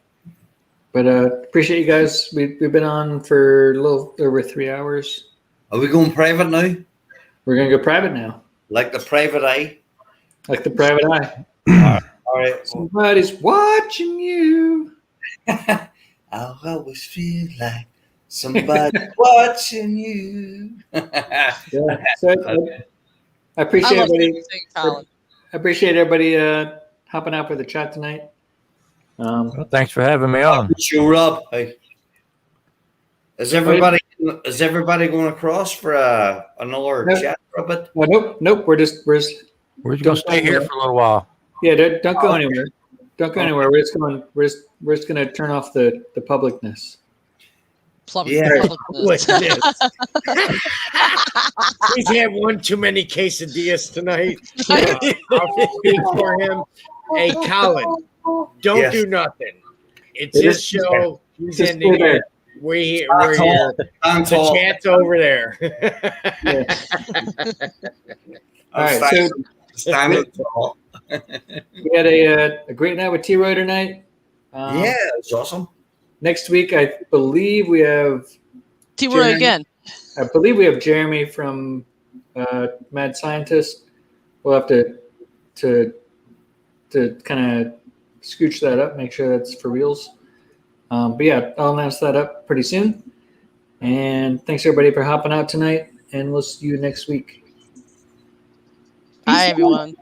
But appreciate you guys. We've been on for a little over 3 hours. Are we going private now? We're gonna go private now. Like the private eye? Like the private eye. All right. Somebody's watching you. I always feel like somebody watching you. Yeah. So I appreciate love everybody. everything, Colin. I appreciate everybody hopping out for the chat tonight. Well, thanks for having me on. Sure, Rob. Hey. Is everybody going across for another chat for a bit? Well, nope. We're just gonna stay here for a little while. Yeah, don't go anywhere. Don't go anywhere. We're just gonna turn off the publicness. Publicness. He's had one too many quesadillas tonight. I'll speak for him. Hey, Colin, don't do nothing. It's his show. He's ending it. We're here. The chat's over there. All right. So we had a great night with T-Roy tonight. Yeah, it was awesome. Next week, I believe we have T-Roy again. I believe we have Jeremy from Mad Scientist. We'll have to kind of scooch that up, make sure that's for reals. But yeah, I'll announce that up pretty soon. And thanks everybody for hopping out tonight, and we'll see you next week. Bye, everyone.